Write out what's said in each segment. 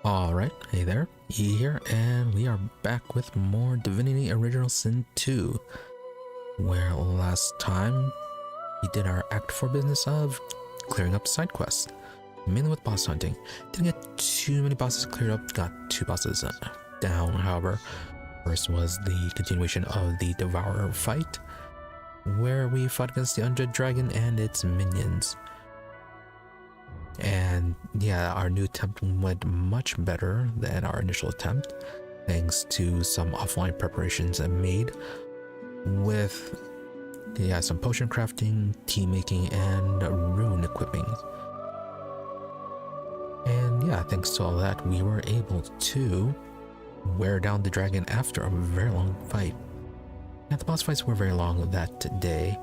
Alright, hey there, E here, and we are back with more Divinity Original Sin 2, where last time we did our Act 4 business of clearing up side quests, mainly with boss hunting. Didn't get too many bosses cleared up, got 2 bosses down, however. First was the continuation of the Devourer fight, where we fought against the undead dragon and its minions. And yeah, our new attempt went much better than our initial attempt, thanks to some offline preparations I made with some potion crafting, tea making, and rune equipping. And yeah, thanks to all that, we were able to wear down the dragon after a very long fight. And the boss fights were very long that day,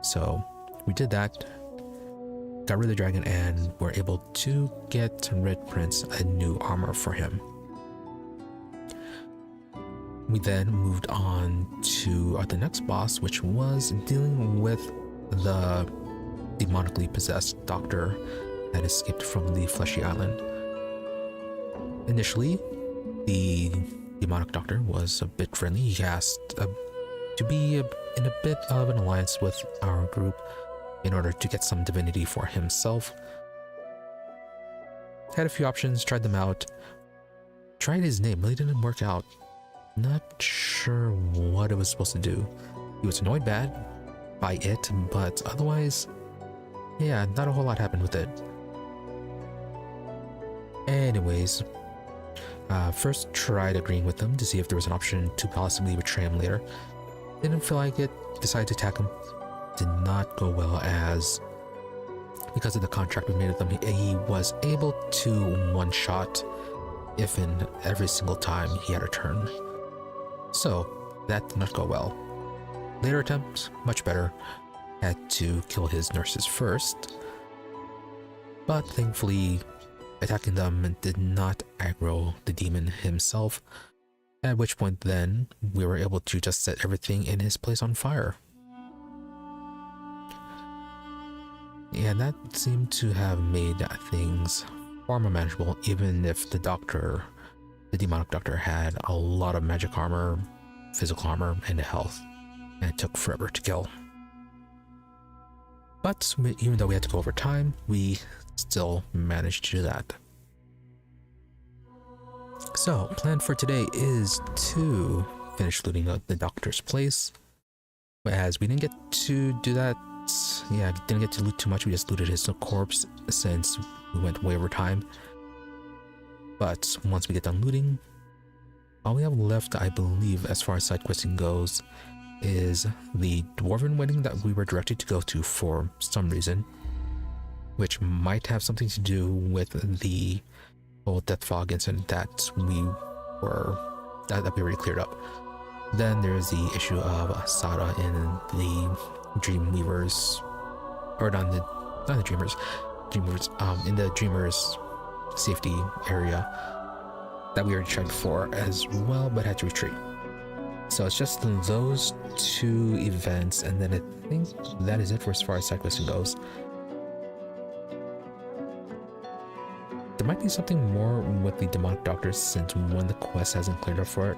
so we did that. Got rid of the dragon and were able to get Red Prince a new armor for him. We then moved on to the next boss, which was dealing with the demonically possessed doctor that escaped from the Fleshy Island. Initially, the demonic doctor was a bit friendly. He asked to be in a bit of an alliance with our group in order to get some divinity for himself. Had a few options, tried them out. Tried his name, really didn't work out. Not sure what it was supposed to do. He was annoyed by it, but otherwise, yeah, not a whole lot happened with it. Anyways, first tried agreeing with him to see if there was an option to possibly betray him later. Didn't feel like it, decided to attack him. Did not go well, as because of the contract we made with him, he was able to one-shot if in every single time he had a turn. So that did not go well. Later attempt, much better. Had to kill his nurses first, but thankfully attacking them did not aggro the demon himself, at which point then we were able to just set everything in his place on fire. And that seemed to have made things far more manageable, even if the demonic doctor, had a lot of magic armor, physical armor, and health, and it took forever to kill. But even though we had to go over time, we still managed to do that. So, plan for today is to finish looting the doctor's place. As we didn't get to do that, didn't get to loot too much. We just looted his corpse since we went way over time. But once we get done looting, all we have left, I believe, as far as side questing goes, is the dwarven wedding that we were directed to go to for some reason, which might have something to do with the whole death fog incident that we already cleared up. Then there's the issue of Sada in the Dreamweavers, or not the Dreamers, in the Dreamers safety area that we already tried for as well, but had to retreat. So it's just those 2 events, and then I think that is it for as far as side questing goes. There might be something more with the demonic doctor since one of the quests hasn't cleared up for it,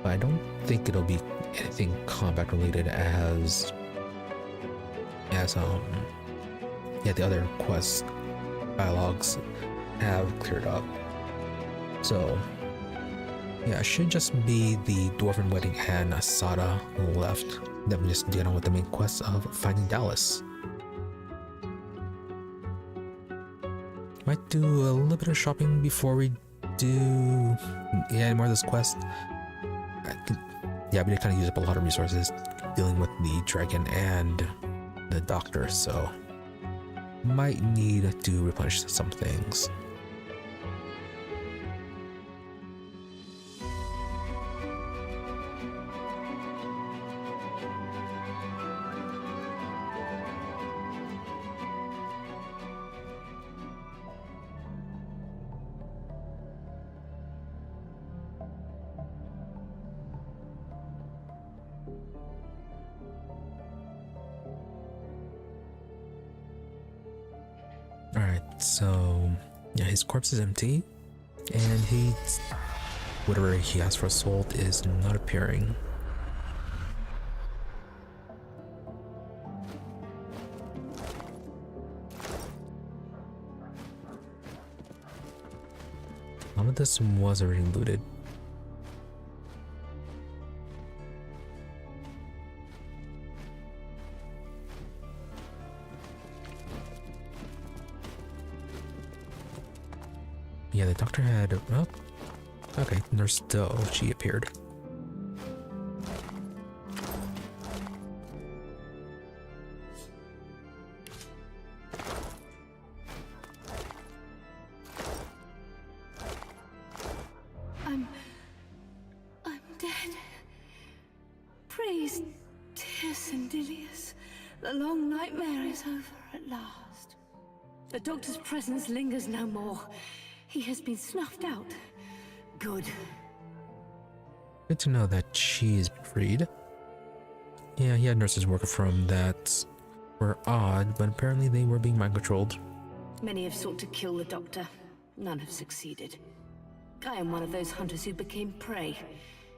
but I don't think it'll be anything combat related as the other quest dialogues have cleared up. So yeah, it should just be the dwarven wedding and Asada left. Then we just get on with the main quest of finding Dallas. Might do a little bit of shopping before we do any more of this quest. We did kind of use up a lot of resources dealing with the dragon and the doctor, so might need to replenish some things. Alright, so yeah, his corpse is empty. And whatever he has for assault is not appearing. Some of this was already looted. Yeah, the doctor had... Oh, okay, Nurse Doe, she appeared. I'm dead. Praise Tircendilius. The long nightmare is over at last. The doctor's presence lingers no more. He has been snuffed out. Good. Good to know that she's freed. Yeah, he had nurses working for him that were odd, but apparently they were being mind-controlled. Many have sought to kill the doctor. None have succeeded. I am one of those hunters who became prey.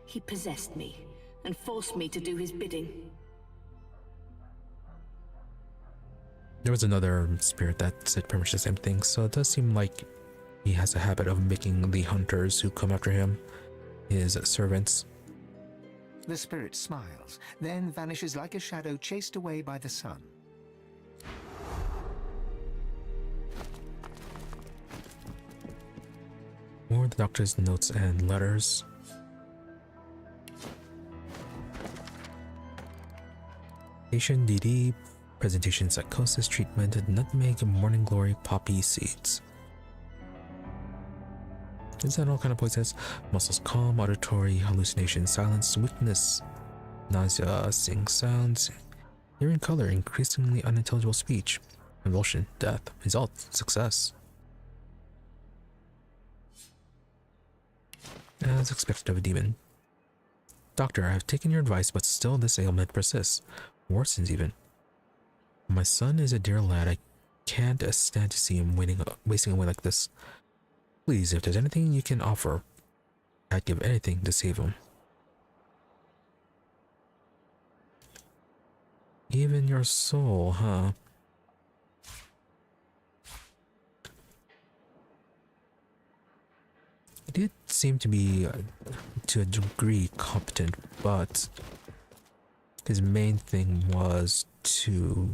He possessed me and forced me to do his bidding. There was another spirit that said pretty much the same thing, so it does seem like he has a habit of making the hunters who come after him his servants. The spirit smiles, then vanishes like a shadow chased away by the sun. More of the doctor's notes and letters. Patient DD, presentation psychosis treatment, nutmeg, morning glory, poppy seeds. Is that all kind of poisons? Muscles calm, auditory, hallucination, silence, weakness, nausea, seeing sounds, hearing color, increasingly unintelligible speech, convulsion, death, result, success. As expected of a demon. Doctor, I have taken your advice, but still this ailment persists. Worsens even. My son is a dear lad. I can't stand to see him wasting away like this. Please, if there's anything you can offer, I'd give anything to save him. Even your soul, huh? He did seem to be, to a degree, competent, but his main thing was to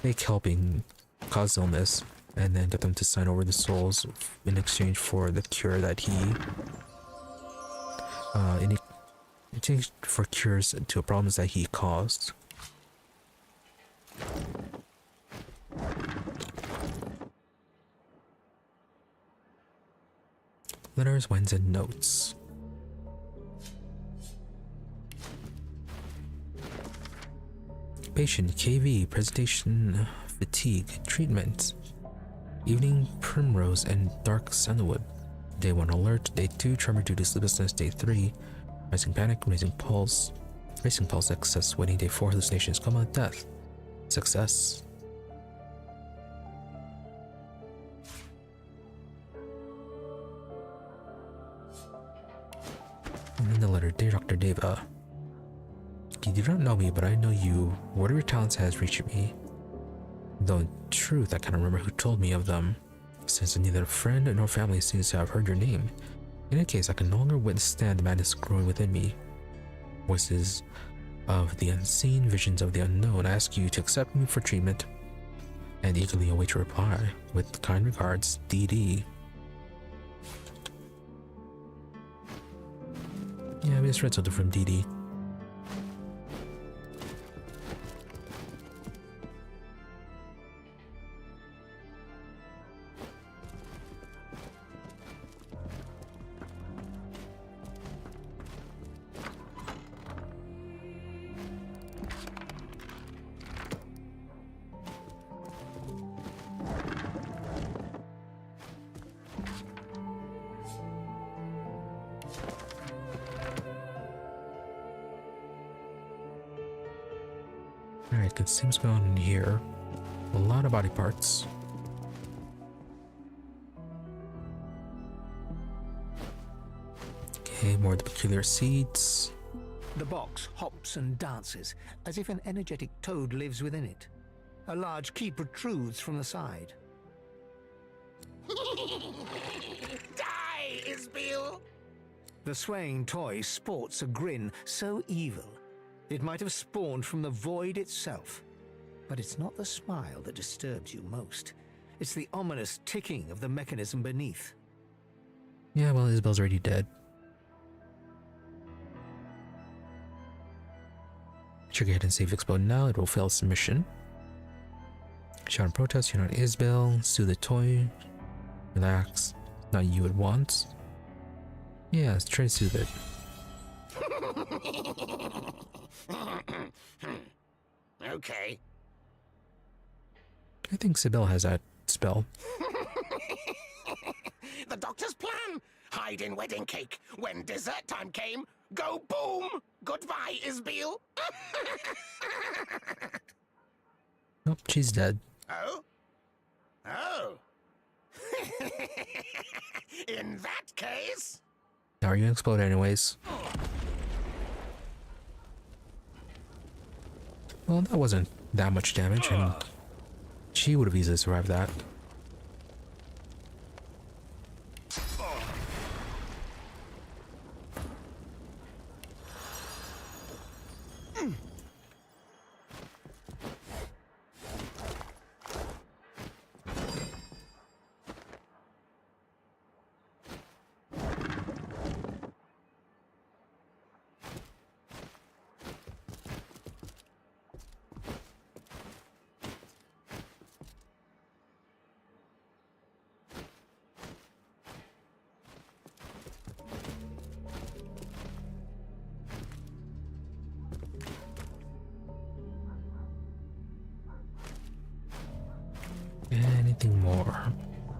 make helping cause illness and then get them to sign over the souls in exchange for the cure that he in exchange for cures to problems that he caused. Letters, wines, and notes. Patient KV, presentation, fatigue, treatment. Evening primrose and dark sandalwood. Day 1 alert, day 2 tremor due to sleeplessness, day 3 rising panic, racing pulse, excess, waiting, day 4 hallucinations, coma, death, success. And then the letter, dear Dr. Deva. You do not know me, but I know you. Word of your talents has reached me. Though in truth, I can't remember who told me of them, since neither friend nor family seems to have heard your name. In any case, I can no longer withstand the madness growing within me. Voices of the unseen, visions of the unknown. I ask you to accept me for treatment, and eagerly await your reply. With kind regards, DD. Yeah, we just read something from DD. Alright, good seems going on in here. A lot of body parts. Okay, more of the peculiar seeds. The box hops and dances, as if an energetic toad lives within it. A large key protrudes from the side. Die, Isbiel! The swaying toy sports a grin so evil, it might have spawned from the void itself. But it's not the smile that disturbs you most. It's the ominous ticking of the mechanism beneath. Yeah, well, Isabel's already dead. Trigger hit and save explode now, it will fail submission. Shout and protest, you're not Isabel. Sue the toy. Relax. Not you at once. Yeah, let's try to soothe it. Okay. I think Sybil has that spell. The doctor's plan! Hide in wedding cake. When dessert time came, go boom! Goodbye, Isbiel! Nope, she's dead. Oh? Oh. In that case... Now are you gonna explode anyways? Well, that wasn't that much damage, and she would have easily survived that. Anything more?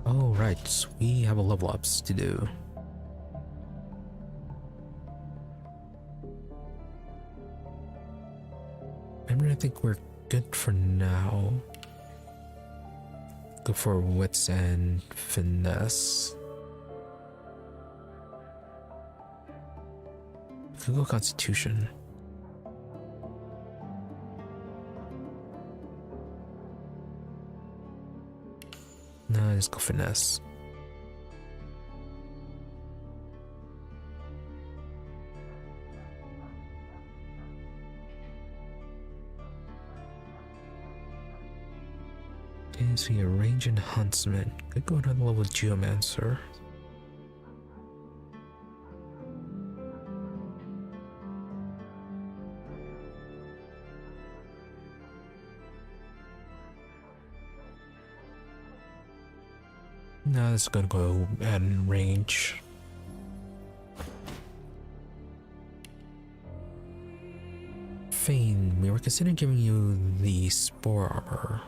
Oh, right. We have a level ups to do. I think we're good for now. Go for wits and finesse. Could go constitution. No, let's go finesse. Okay, so you range and huntsman. Could go another level with geomancer. No, this is gonna go add in range. Fane, we were considering giving you the spore armor,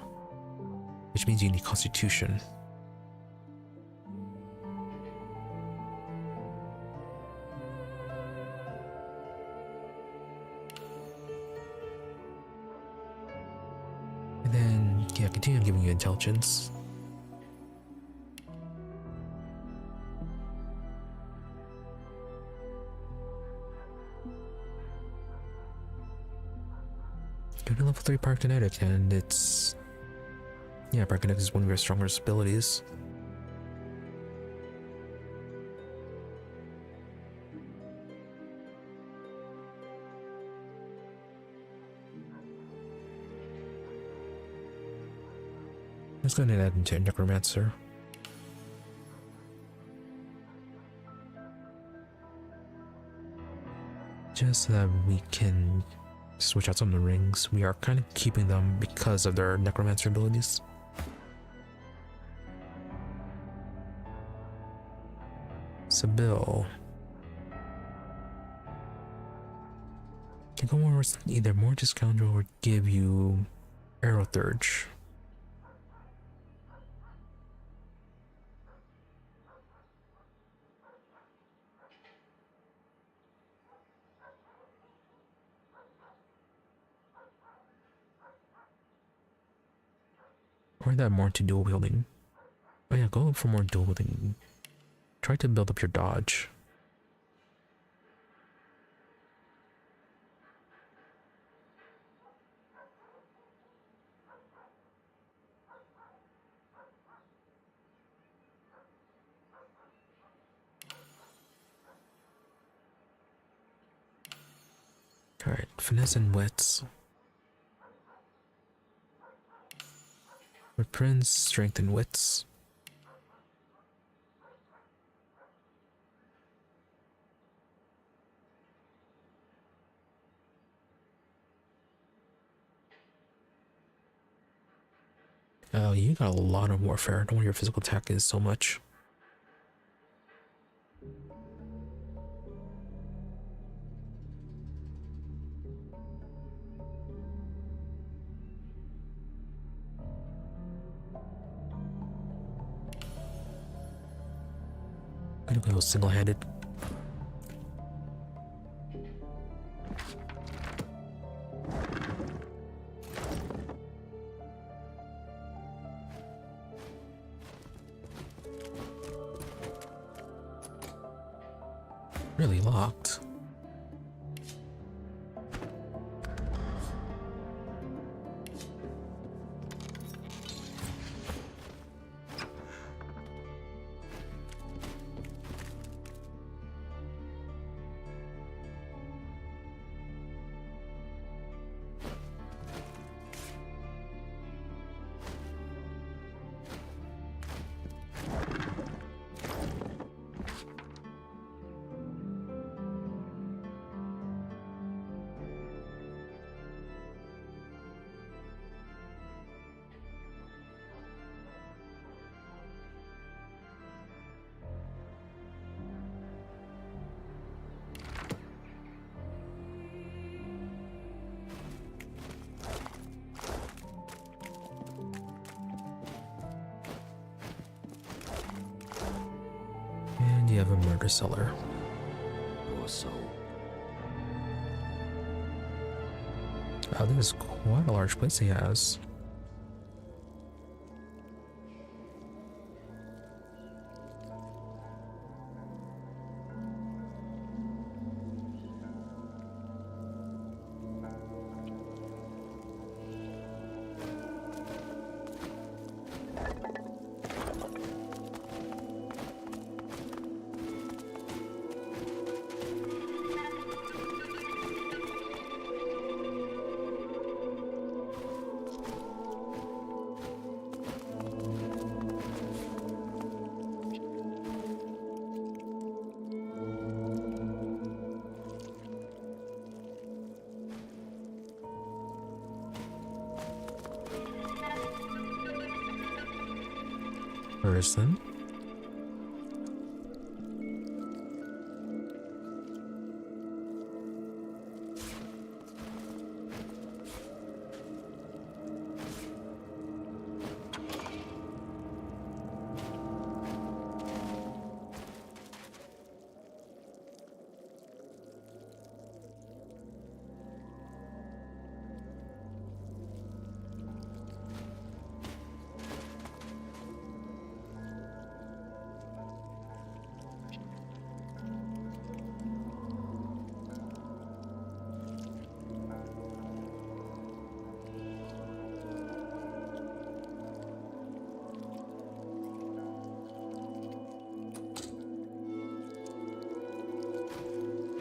which means you need constitution. And then, yeah, continue giving you intelligence. You're level 3 Parakinetic, and it's... yeah, Parakinetic is one of your strongest abilities. Let's go ahead and add into Necromancer. Just so that we can switch out some of the rings. We are kind of keeping them because of their Necromancer abilities. Sybil. Can go more, either more discount or give you Arrow Thurge. Or that more to dual wielding. Oh yeah, go for more dual wielding. Try to build up your dodge. Alright, finesse and wits. Reprints, strength and wits. Oh, you got a lot of warfare. No wonder your physical attack is so much. I'm gonna go single-handed. Really locked. And you have a murder cellar. Poor soul. Wow, this is quite a large place he has. Person.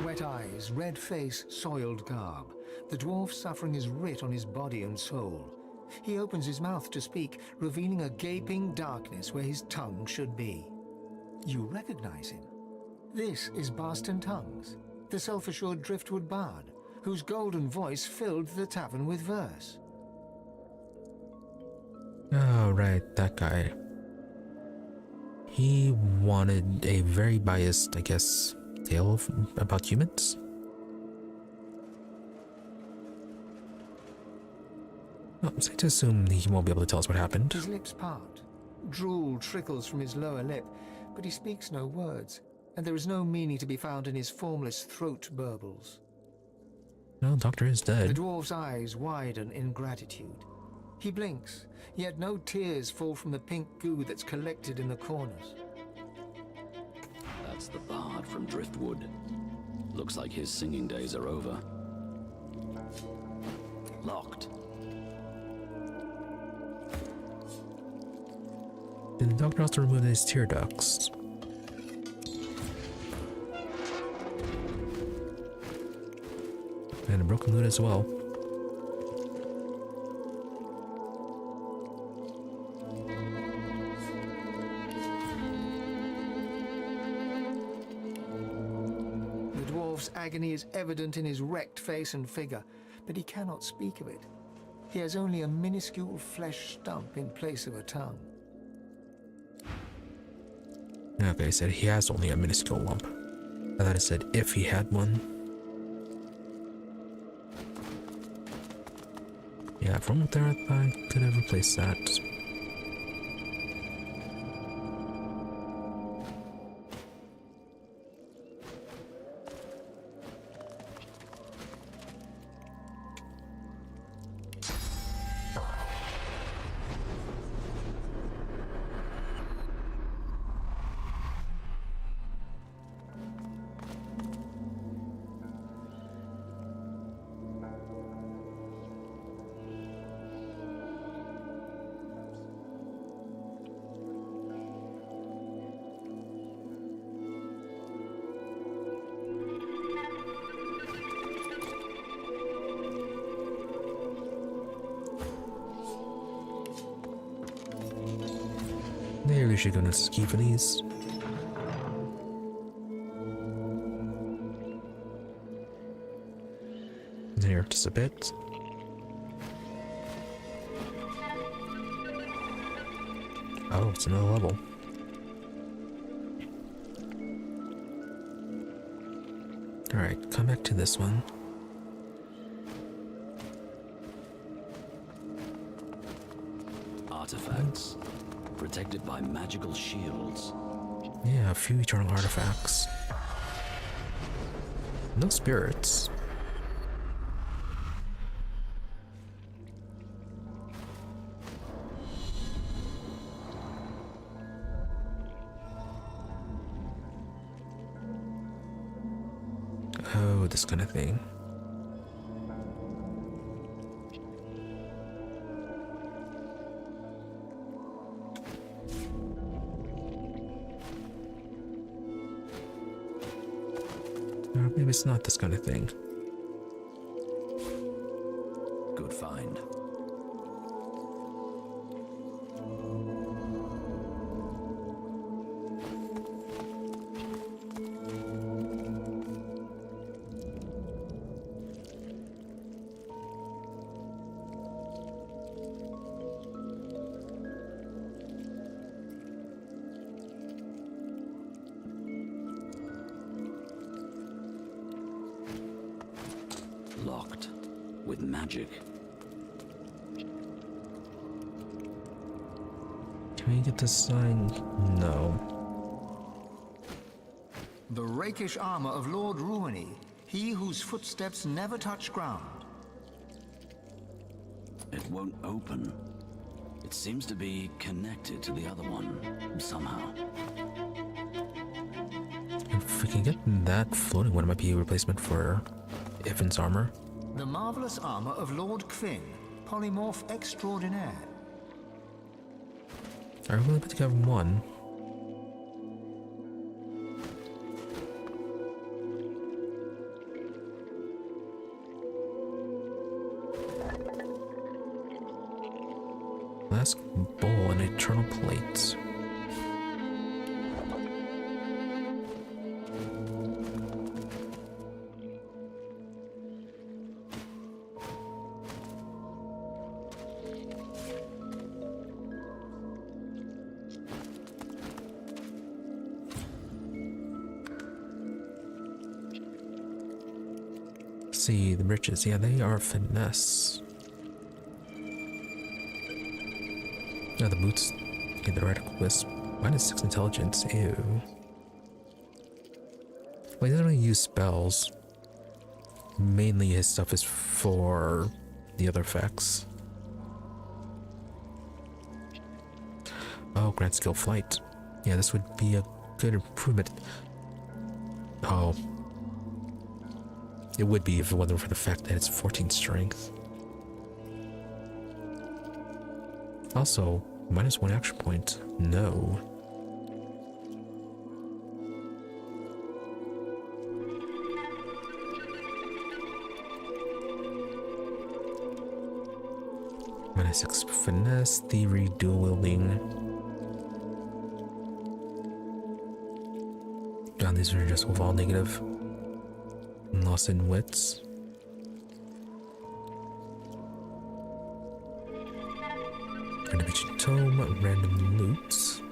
Wet eyes, red face, soiled garb. The dwarf suffering is writ on his body and soul. He opens his mouth to speak, revealing a gaping darkness where his tongue should be. You recognize him. This is Barston Tongues, the self-assured driftwood bard, whose golden voice filled the tavern with verse. Oh, right, that guy. He wanted a very biased, I guess, tale about humans. Well, I'm safe to assume he won't be able to tell us what happened. His lips part. Drool trickles from his lower lip, but he speaks no words, and there is no meaning to be found in his formless throat burbles. No, Doctor is The dead. dwarf's eyes widen in gratitude. He blinks, yet no tears fall from the pink goo that's collected in the corners. That's the bard from Driftwood. Looks like his singing days are over. Locked. Did the Doctor also remove his tear ducts? And a broken loot as well. The dwarf's agony is evident in his wrecked face and figure, but he cannot speak of it. He has only a minuscule flesh stump in place of a tongue. Okay, I said he has only a minuscule lump. I thought I said if he had one. Yeah, from there I could have replaced that. There, we should go to ski for these. Here, just a bit. Oh, it's another level. Alright, come back to this one. Artifacts. Protected by magical shields. Yeah, a few eternal artifacts. No spirits. Oh, this kind of thing. Or maybe it's not this kind of thing. Good find. Locked with magic. Can we get this sign? No. The rakish armor of Lord Ruini, he whose footsteps never touch ground. It won't open. It seems to be connected to the other one, somehow. If we can get that floating one, it might be a replacement for Ivan's armor. The marvelous armor of Lord Kvin, polymorph extraordinaire. I really put together one. Flask, bowl, and eternal plate. See, the riches, yeah, they are finesse. Now the boots get the radical wisp. -6 intelligence, ew. Well, he doesn't really use spells. Mainly his stuff is for the other effects. Oh, grant skill flight. Yeah, this would be a good improvement. Oh. It would be if it wasn't for the fact that it's 14 strength. Also, -1 action point. No. -6 finesse, thievery, dual wielding. God, these are just overall negative. Loss in wits. Animation tome, random loot.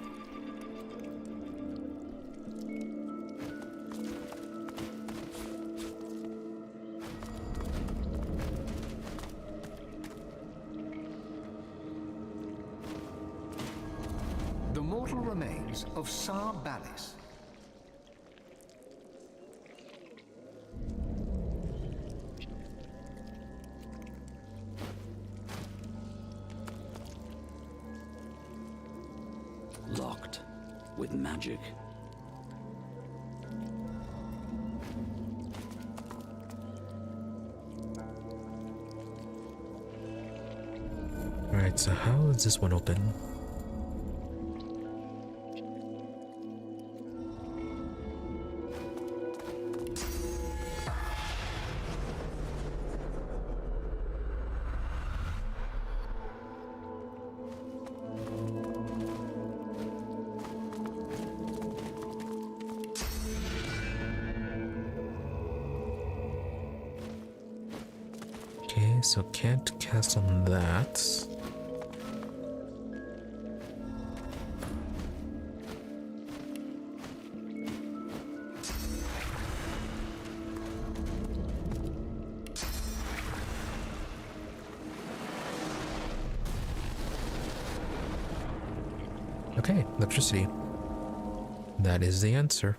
The mortal remains of Sar Balis. Locked with magic. Alright, so how is this one open? Okay, so can't cast on that. Okay, electricity. That is the answer.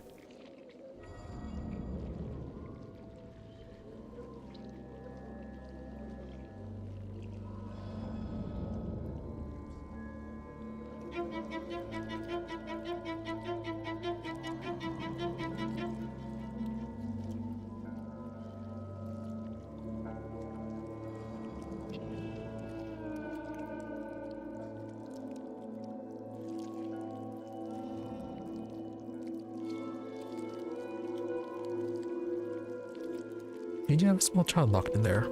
Did you have a small child locked in there?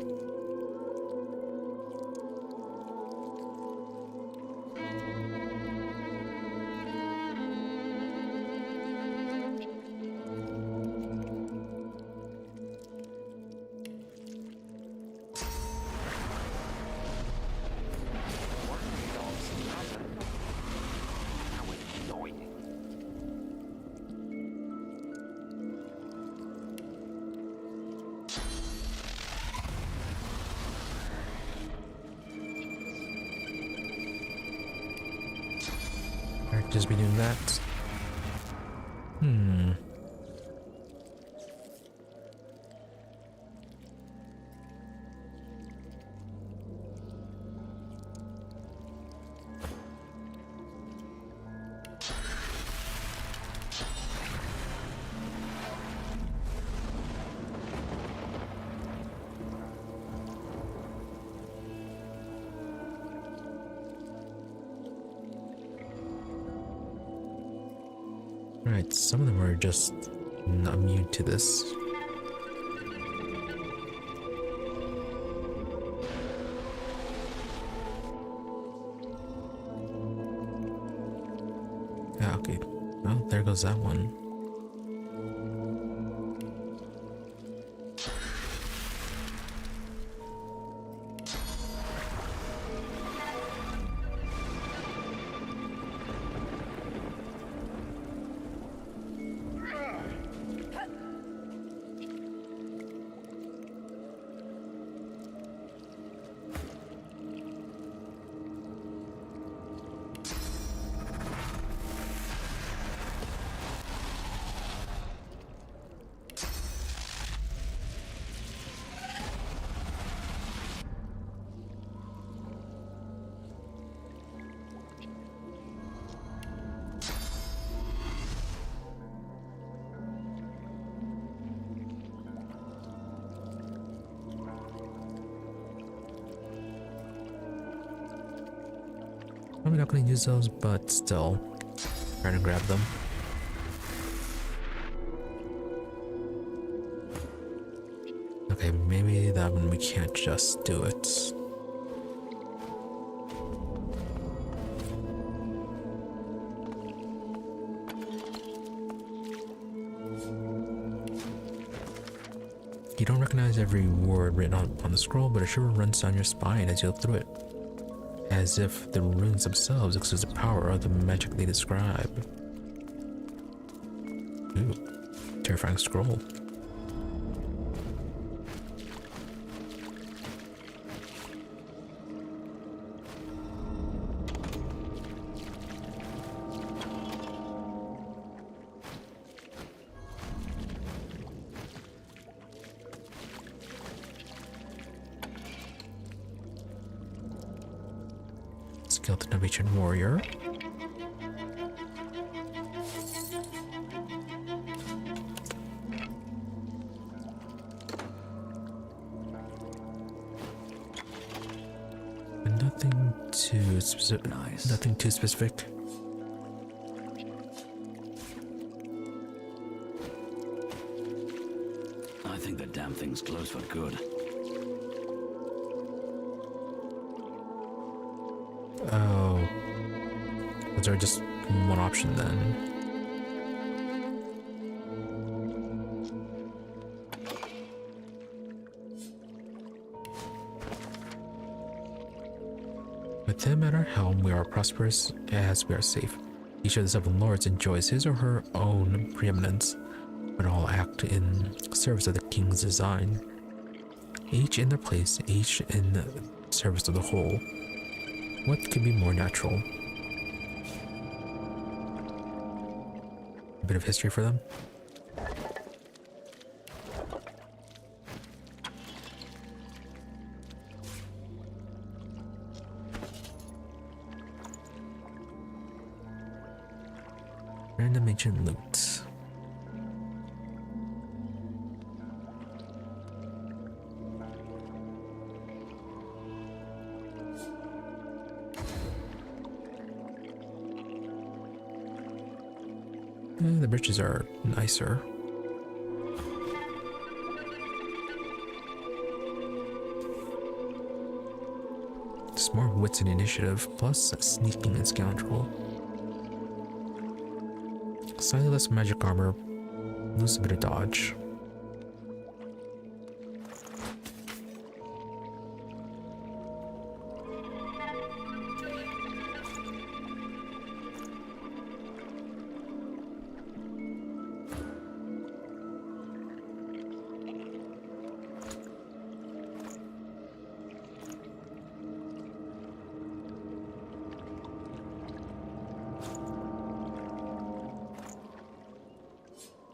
Alright, just be doing that. Alright, some of them are just not immune to this. Yeah, okay. Well, there goes that one. Probably not going to use those, but still, trying to grab them. Okay, maybe that one we can't just do it. You don't recognize every word written on the scroll, but a shiver runs down your spine as you look through it, as if the runes themselves exude the power of the magic they describe. Ooh, terrifying scroll. Skilled Norwegian warrior. And nothing too specific. Nice. Nothing too specific. I think that damn thing's closed for good. Oh. Was there just one option then? With him at our helm, we are prosperous as we are safe. Each of the 7 lords enjoys his or her own preeminence, but all act in service of the king's design. Each in their place, each in the service of the whole. What could be more natural? A bit of history for them. Random ancient loot. The bridges are nicer. Just more wits and initiative, plus sneaking and scoundrel. Slightly less magic armor, lose a bit of dodge.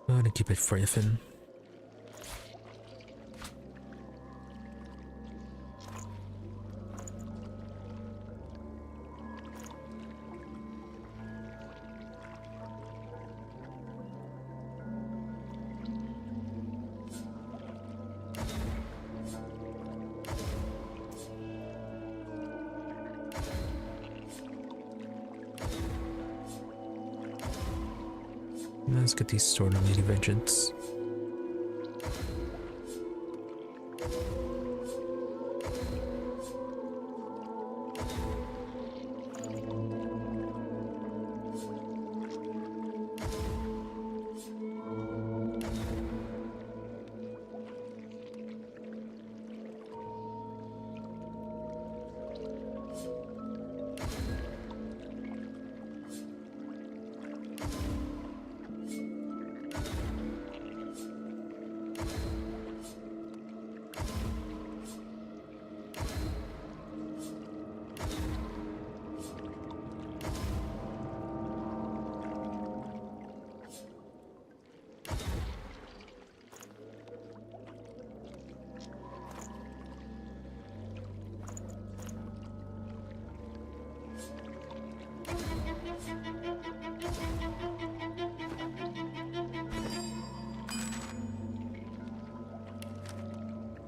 I'm gonna keep it for you, Finn. Let's get these Sword of Lady Vengeance.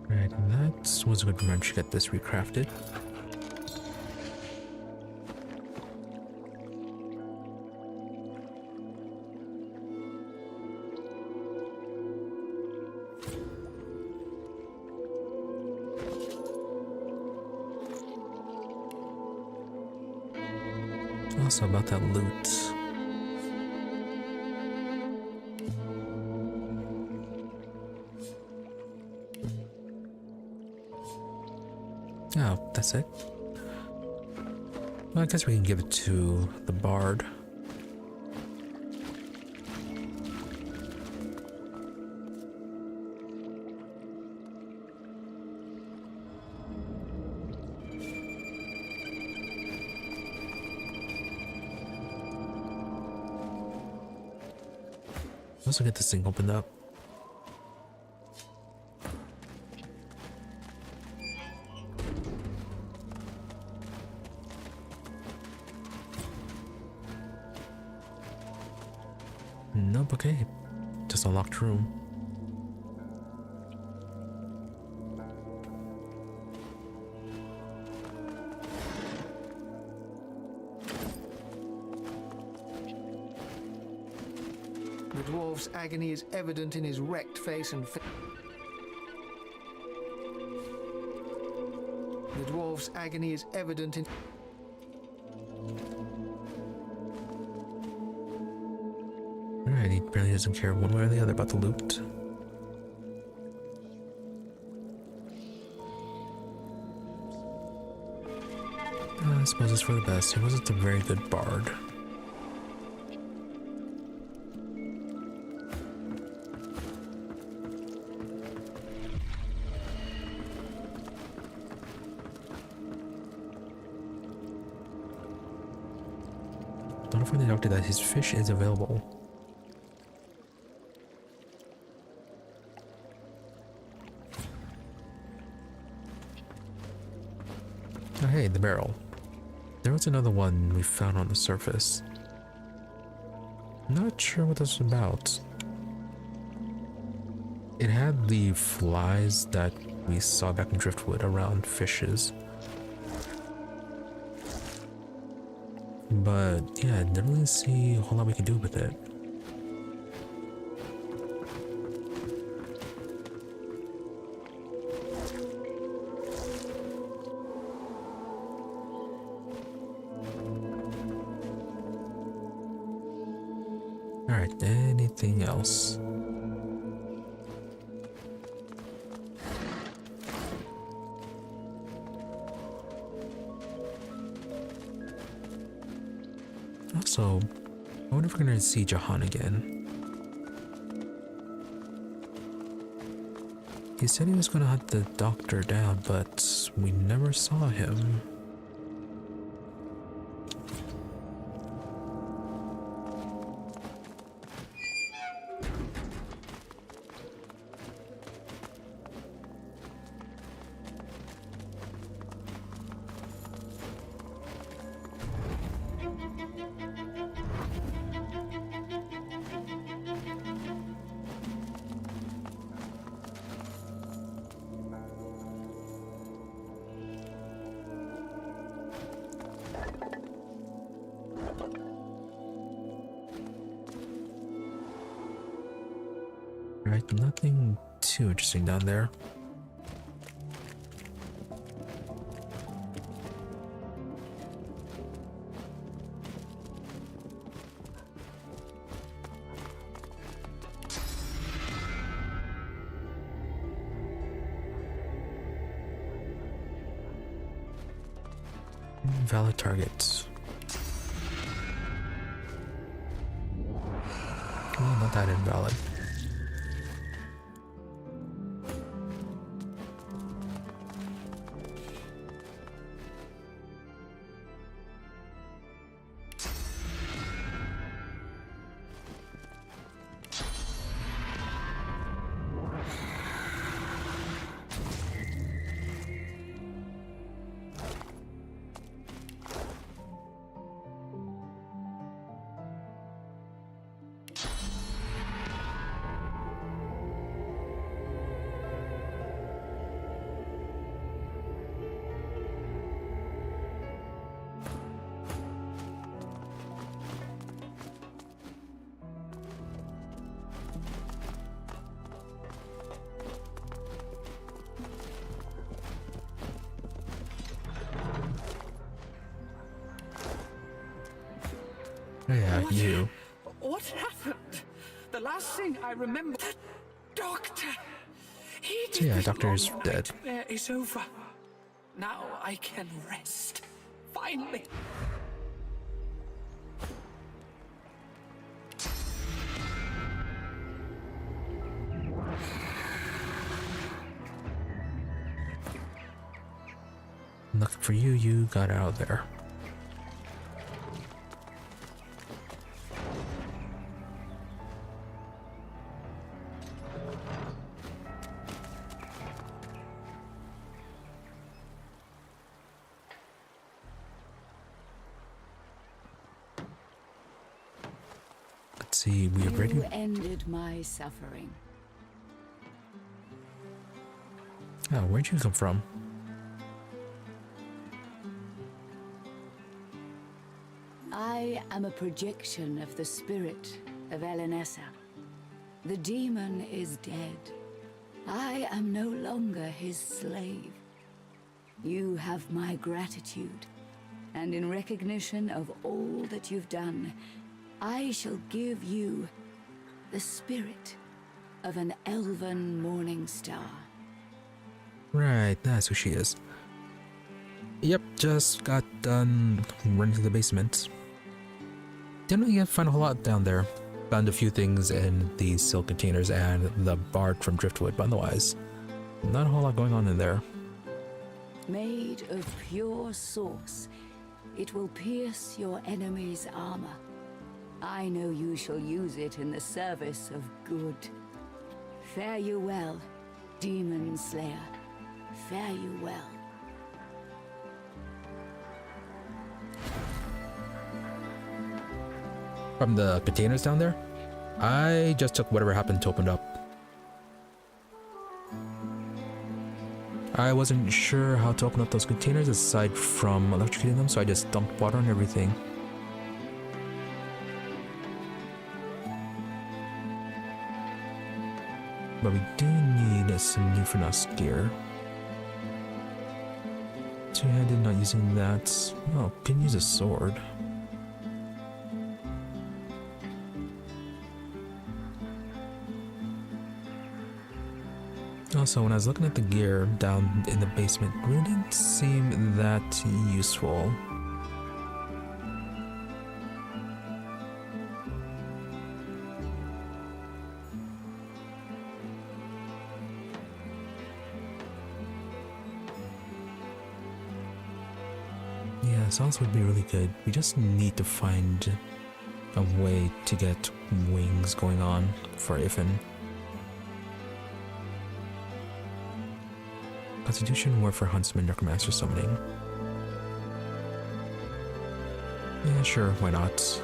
Right, and that was a good reminder to get this recrafted. Also about that loot. Oh, that's it. Well, I guess we can give it to the bard. Also get this thing opened up. Nope, okay. Just a locked room. The dwarf's agony is evident in his wrecked face and The dwarf's agony is evident in... Alright, he really doesn't care one way or the other about the loot. I suppose it's for the best. He wasn't a very good bard. Don't inform the doctor that his fish is available. Oh, hey, the barrel. There was another one we found on the surface. Not sure what this was about. It had the flies that we saw back in Driftwood around fishes. But yeah, I didn't really see a whole lot we could do with it. Alright, anything else? Also, I wonder if we're gonna see Jahan again. He said he was gonna hunt the doctor down, but we never saw him. Right, nothing too interesting down there. Valid targets. Oh, not that invalid. Yeah, you. What happened? The last thing I remember... The doctor! He So yeah, doctor's dead. Nightmare is over. Now I can rest. Finally. Lucky for you, you got out of there. Let's see, we are ready. You ended my suffering. Oh, where'd you come from? I am a projection of the spirit of Elenessa. The demon is dead. I am no longer his slave. You have my gratitude, and in recognition of all that you've done, I shall give you the spirit of an elven morning star. Right, that's who she is. Yep, just got done running to the basement. Didn't really find a whole lot down there. Found a few things in the silk containers and the bark from driftwood, but otherwise, not a whole lot going on in there. Made of pure source, it will pierce your enemy's armor. I know you shall use it in the service of good. Fare you well, Demon Slayer. Fare you well. From the containers down there, I just took whatever happened to open up. I wasn't sure how to open up those containers aside from electrocuting them, so I just dumped water on everything. But we do need some new finesse gear. Two-handed, not using that. Oh, can use a sword. Also, when I was looking at the gear down in the basement, it really didn't seem that useful. Yeah, sounds would be really good. We just need to find a way to get wings going on for Ifin. Constitution, Warfare, Huntsman, Necromancer, Summoning. Yeah, sure, why not?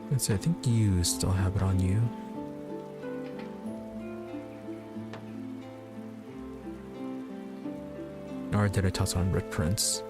Let's see, I think you still have it on you. Or did I toss on Red Prince?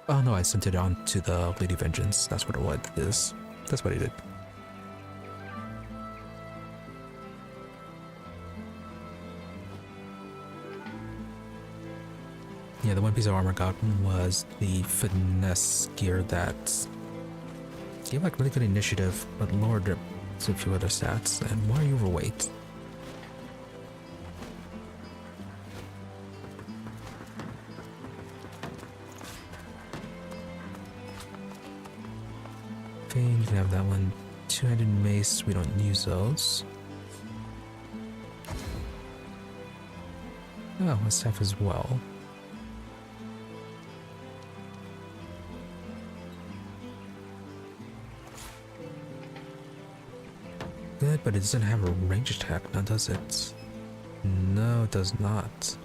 Oh no, I sent it on to the Lady Vengeance. That's what it is. That's what I did. Yeah, the one piece of armor I got was the finesse gear that gave like really good initiative, but lowered a few other stats. And why are you overweight? Fane, you can have that one. Two-handed mace, we don't use those. Oh, a staff as well. Good, but it doesn't have a range attack now, does it? No, it does not.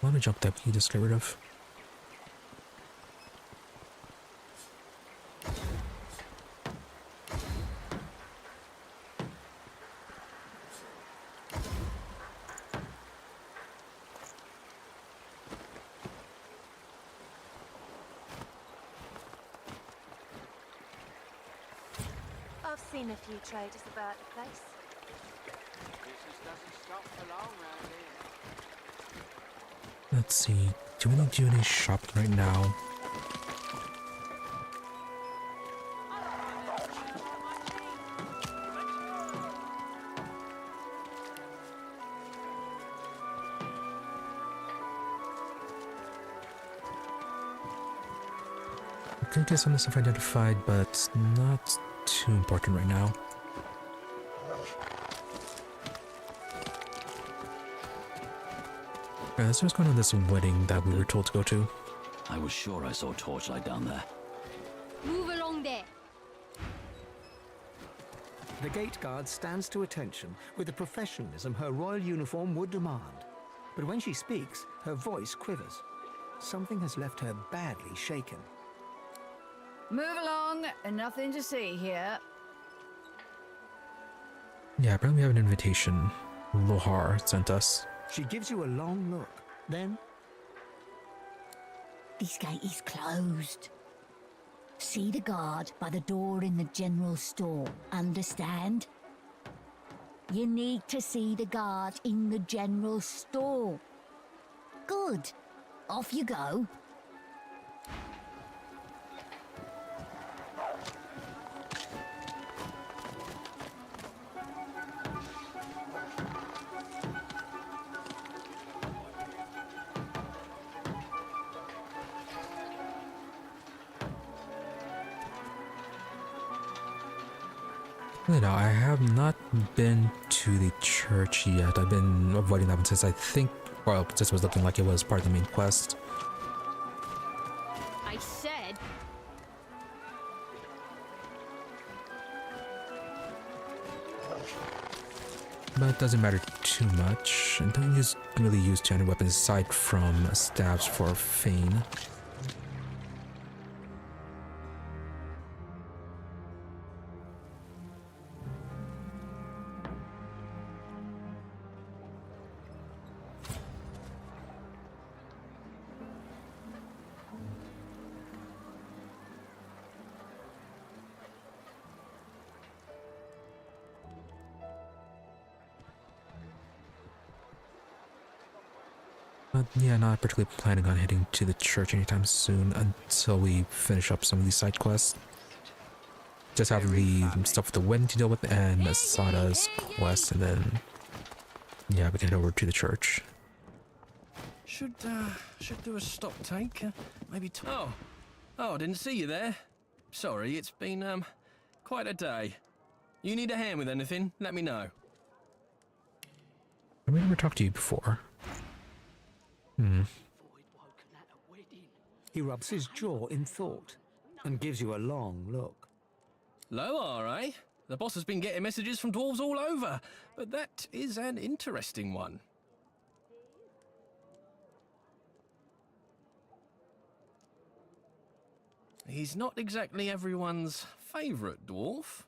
lot of junk that we can just get rid of. I've seen a few traders about the place. Business doesn't stop for long round here. Let's see. Do we need to do any shopping right now? I could get some of the stuff identified, but it's not too important right now. Let's just go to this wedding that we were told to go to. I was sure I saw a torchlight down there. Move along there. The gate guard stands to attention with the professionalism her royal uniform would demand. But when she speaks, her voice quivers. Something has left her badly shaken. Move along, and nothing to see here. Yeah, apparently we have an invitation. Lohar sent us. She gives you a long look. Then, This gate is closed. See the guard by the door in the general store, understand? You need to see the guard in the general store. Good. Off you go. No, I have not been to the church yet. I've been avoiding that one since I think, well, since it was looking like it was part of the main quest. I said. But it doesn't matter too much. I don't really use two-handed weapons aside from staves for Fane. But yeah, not particularly planning on heading to the church anytime soon until we finish up some of these side quests. Just have the stuff with the wedding to deal with and Asada's quest, and then yeah, we can head over to the church. Should do a stock take. Maybe oh, I didn't see you there. Sorry, it's been quite a day. You need a hand with anything? Let me know. Have we never talked to you before? he rubs his jaw in thought and gives you a long look. Lower, eh? The boss has been getting messages from dwarves all over, but that is an interesting one. He's not exactly everyone's favourite dwarf.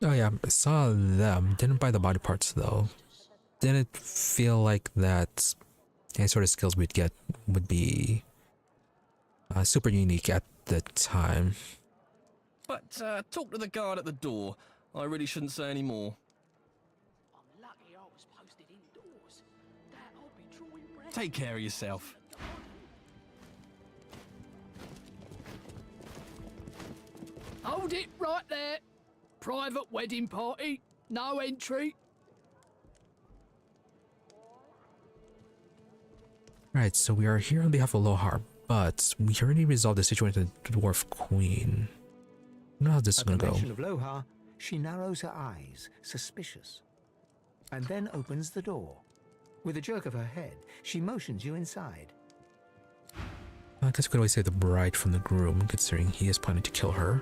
Oh yeah, I saw them. Didn't buy the body parts though. Didn't feel like that any sort of skills we'd get would be super unique at the time. But talk to the guard at the door. I really shouldn't say any more. I'm lucky I was posted indoors. That I'll be drawing breath. Take care of yourself. Hold it right there. Private wedding party. No entry. Alright, so we are here on behalf of Lohar, but we already resolved the situation with the Dwarf Queen. I don't know how this is gonna go. At the mention of Lohar, she narrows her eyes, suspicious, and then opens the door. With a jerk of her head, she motions you inside. I guess we could always save the bride from the groom, considering he is planning to kill her.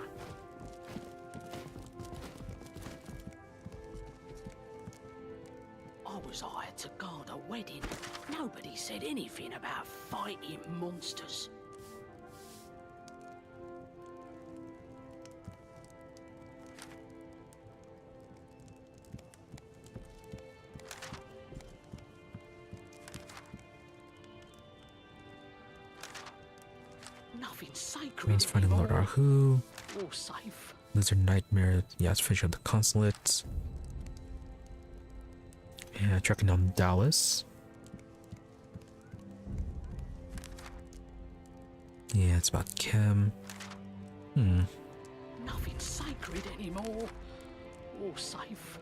was hired to guard a wedding. Nobody said anything about fighting monsters. Nothing sacred. Let's find Lord Arhu. All safe. Lizard Nightmare. Yeah, it's finishing up the consulate. Yeah, tracking down Dallas. Yeah, it's about Kim. Nothing sacred anymore. All safe.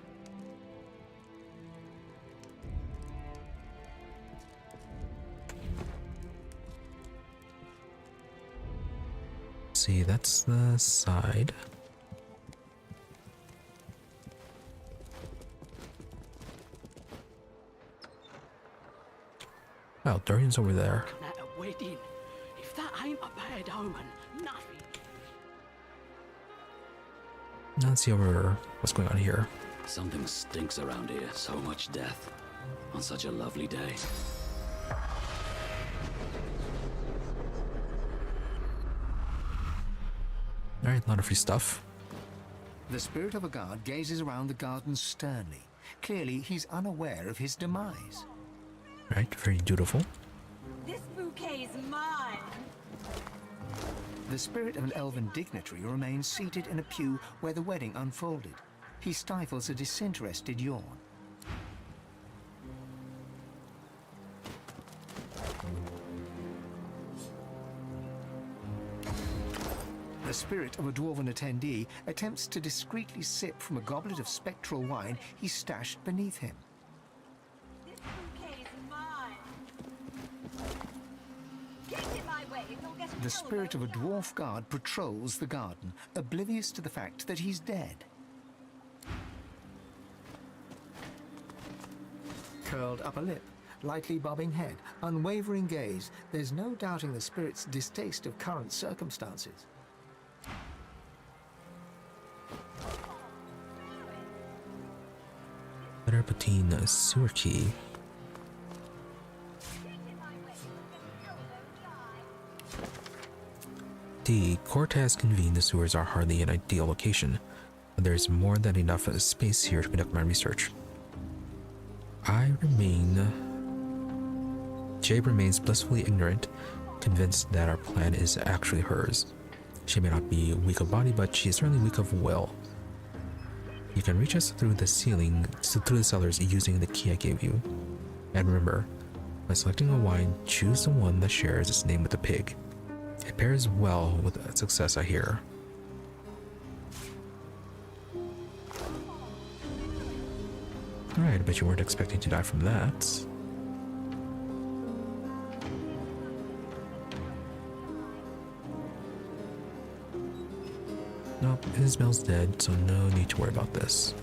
See, that's the side. Well, Dorian's over there. At a wedding. If that ain't a bad omen, nothing. Now let's see what's going on here. Something stinks around here. So much death. On such a lovely day. Alright, a lot of free stuff. The spirit of a guard gazes around the garden sternly. Clearly, he's unaware of his demise. Right, very dutiful. This bouquet's mine. The spirit of an elven dignitary remains seated in a pew where the wedding unfolded. He stifles a disinterested yawn. The spirit of a dwarven attendee attempts to discreetly sip from a goblet of spectral wine he stashed beneath him. This bouquet's mine. Get in my way, you'll get The spirit of a dwarf guard patrols the garden, oblivious to the fact that he's dead. Curled upper lip, lightly bobbing head, unwavering gaze, there's no doubting the spirit's distaste of current circumstances. Better between a sewer key. The court has convened. The sewers are hardly an ideal location, but there's more than enough space here to conduct my research. Jade remains blissfully ignorant, convinced that our plan is actually hers. She may not be weak of body, but she is certainly weak of will. You can reach us through the cellars using the key I gave you. And remember, by selecting a wine, choose the one that shares its name with the pig. It pairs well with success, I hear. Alright, but you weren't expecting to die from that. Nope, Isabel's dead, so no need to worry about this.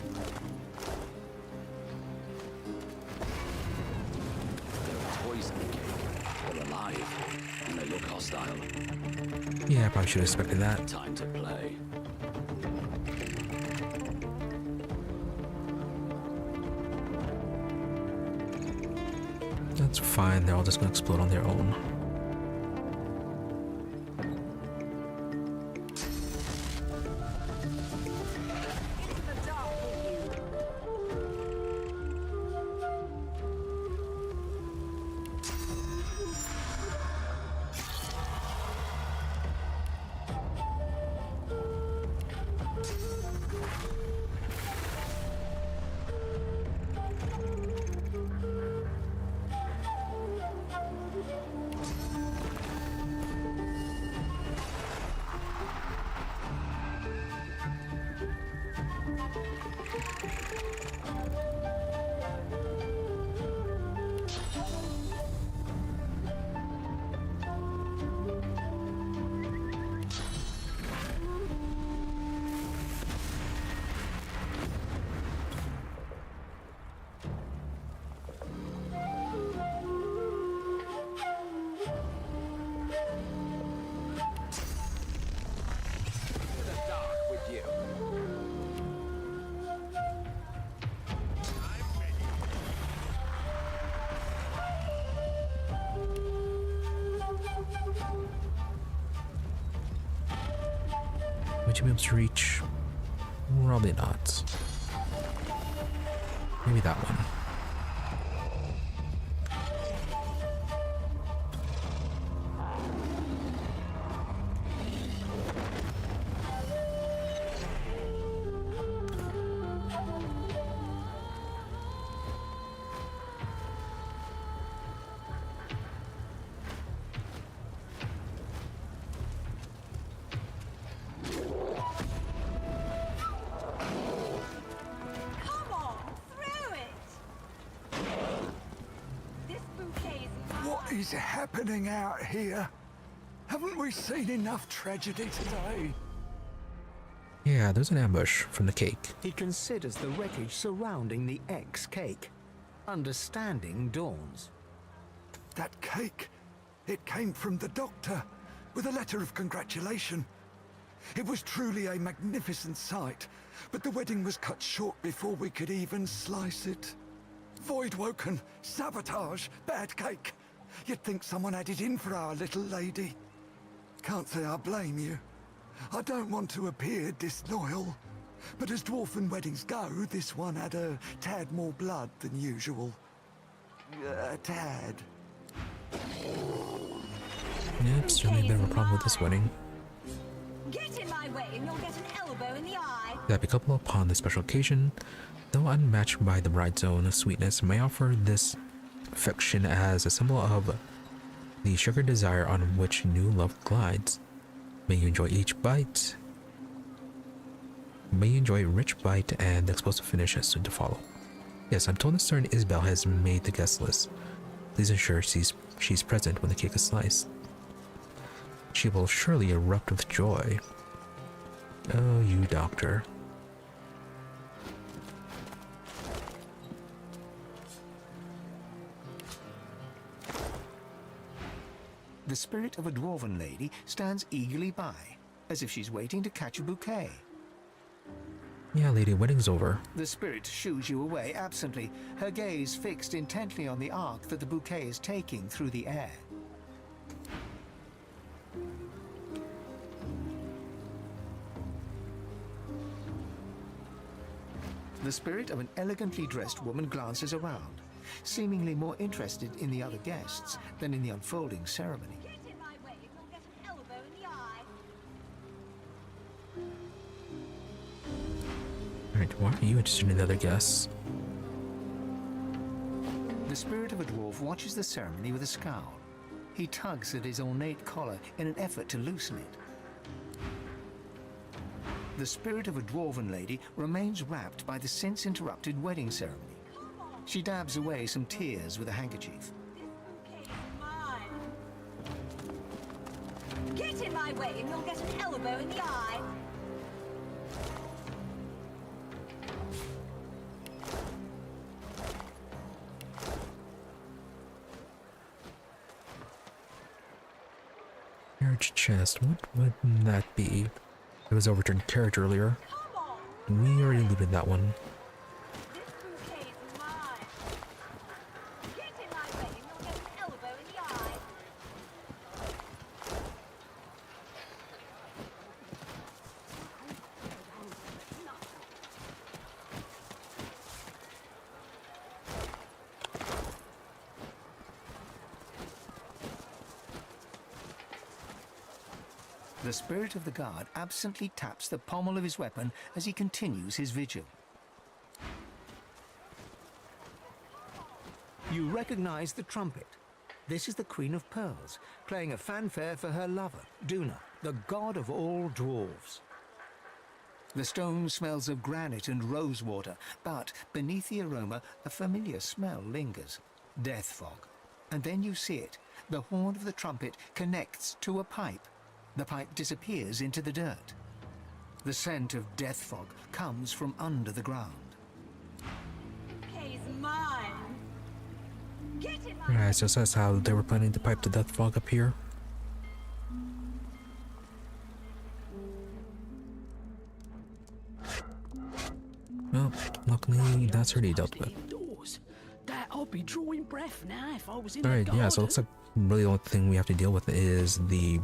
Toys in the cake. They're alive, and they look hostile. Yeah, I probably should have expected that. Time to play. That's fine, they're all just gonna explode on their own. to be able to reach? Probably not. Maybe that one. What is happening out here? Haven't we seen enough tragedy today? Yeah, there's an ambush from the cake. He considers the wreckage surrounding the ex-cake. Understanding dawns. That cake, it came from the doctor with a letter of congratulation. It was truly a magnificent sight, but the wedding was cut short before we could even slice it. Void-woken, sabotage, bad cake. You'd think someone had it in for our little lady. Can't say I blame you. I don't want to appear disloyal, but as dwarven weddings go, this one had a tad more blood than usual. A tad. Yep, certainly a bit of a problem with this wedding. Get in my way and you'll get an elbow in the eye. That be coupled upon this special occasion, though unmatched by the bride's own sweetness, may offer this affection as a symbol of the sugar desire on which new love glides. May you enjoy each bite. May you enjoy a rich bite and the explosive finish is soon to follow. Yes, I'm told the certain Isabel has made the guest list. Please ensure she's present when the cake is sliced. She will surely erupt with joy. Oh, you doctor. The spirit of a dwarven lady stands eagerly by, as if she's waiting to catch a bouquet. Yeah, lady, wedding's over. The spirit shoos you away absently, her gaze fixed intently on the arc that the bouquet is taking through the air. The spirit of an elegantly dressed woman glances around, seemingly more interested in the other guests than in the unfolding ceremony. Get in my way and you'll get an elbow in the eye. Alright, why are you interested in the other guests? The spirit of a dwarf watches the ceremony with a scowl. He tugs at his ornate collar in an effort to loosen it. The spirit of a dwarven lady remains rapt by the since-interrupted wedding ceremony. She dabs away some tears with a handkerchief. Get in my way and you'll get an elbow in the eye. Carriage chest, what would that be? It was overturned carriage earlier. We already looted that one. The spirit of the guard absently taps the pommel of his weapon as he continues his vigil. You recognize the trumpet. This is the Queen of Pearls, playing a fanfare for her lover, Duna, the god of all dwarves. The stone smells of granite and rosewater, but beneath the aroma, a familiar smell lingers. Death fog. And then you see it. The horn of the trumpet connects to a pipe. The pipe disappears into the dirt. The scent of death fog comes from under the ground. He's mine. Get in my Yeah, so that's how they were planning to pipe the death fog up here. Well, luckily that's already dealt with. That I'll be drawing breath now if I was in Alright, the yeah, so it garden. looks like really the only thing we have to deal with is the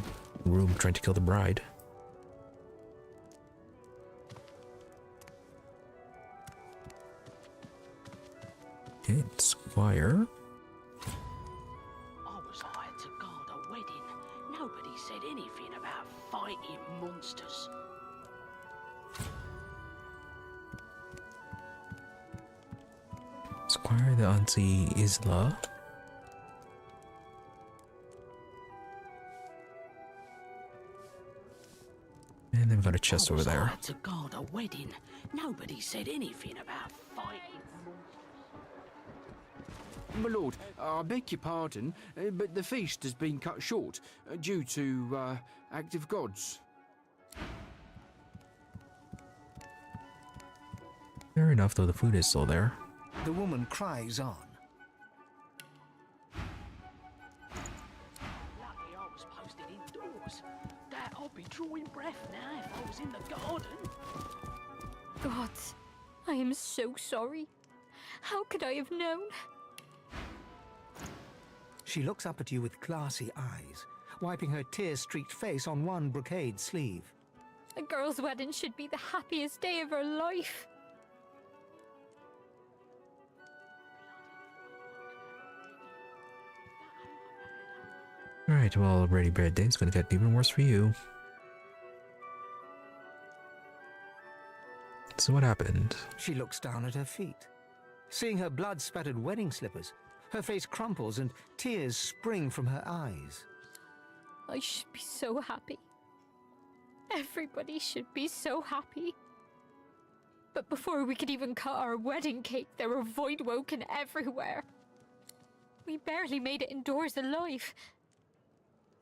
room trying to kill the bride. Okay, Squire. I was hired to guard a wedding. Nobody said anything about fighting monsters. Squire the Auntie Isla. And then we've got a chest over there. To guard a wedding. Nobody said anything about fighting. My lord, I beg your pardon, but the feast has been cut short due to active gods. Fair enough, though the food is still there. The woman cries on. Lucky I was posted indoors. That I'd be drawing breath now if I was in the garden. Gods, I am so sorry. How could I have known? She looks up at you with glassy eyes, wiping her tear-streaked face on one brocade sleeve. A girl's wedding should be the happiest day of her life. Alright, well, Ready Bad Day's gonna get even worse for you. So what happened? She looks down at her feet. Seeing her blood-spattered wedding slippers, her face crumples and tears spring from her eyes. I should be so happy. Everybody should be so happy. But before we could even cut our wedding cake, there were voidwoken everywhere. We barely made it indoors alive.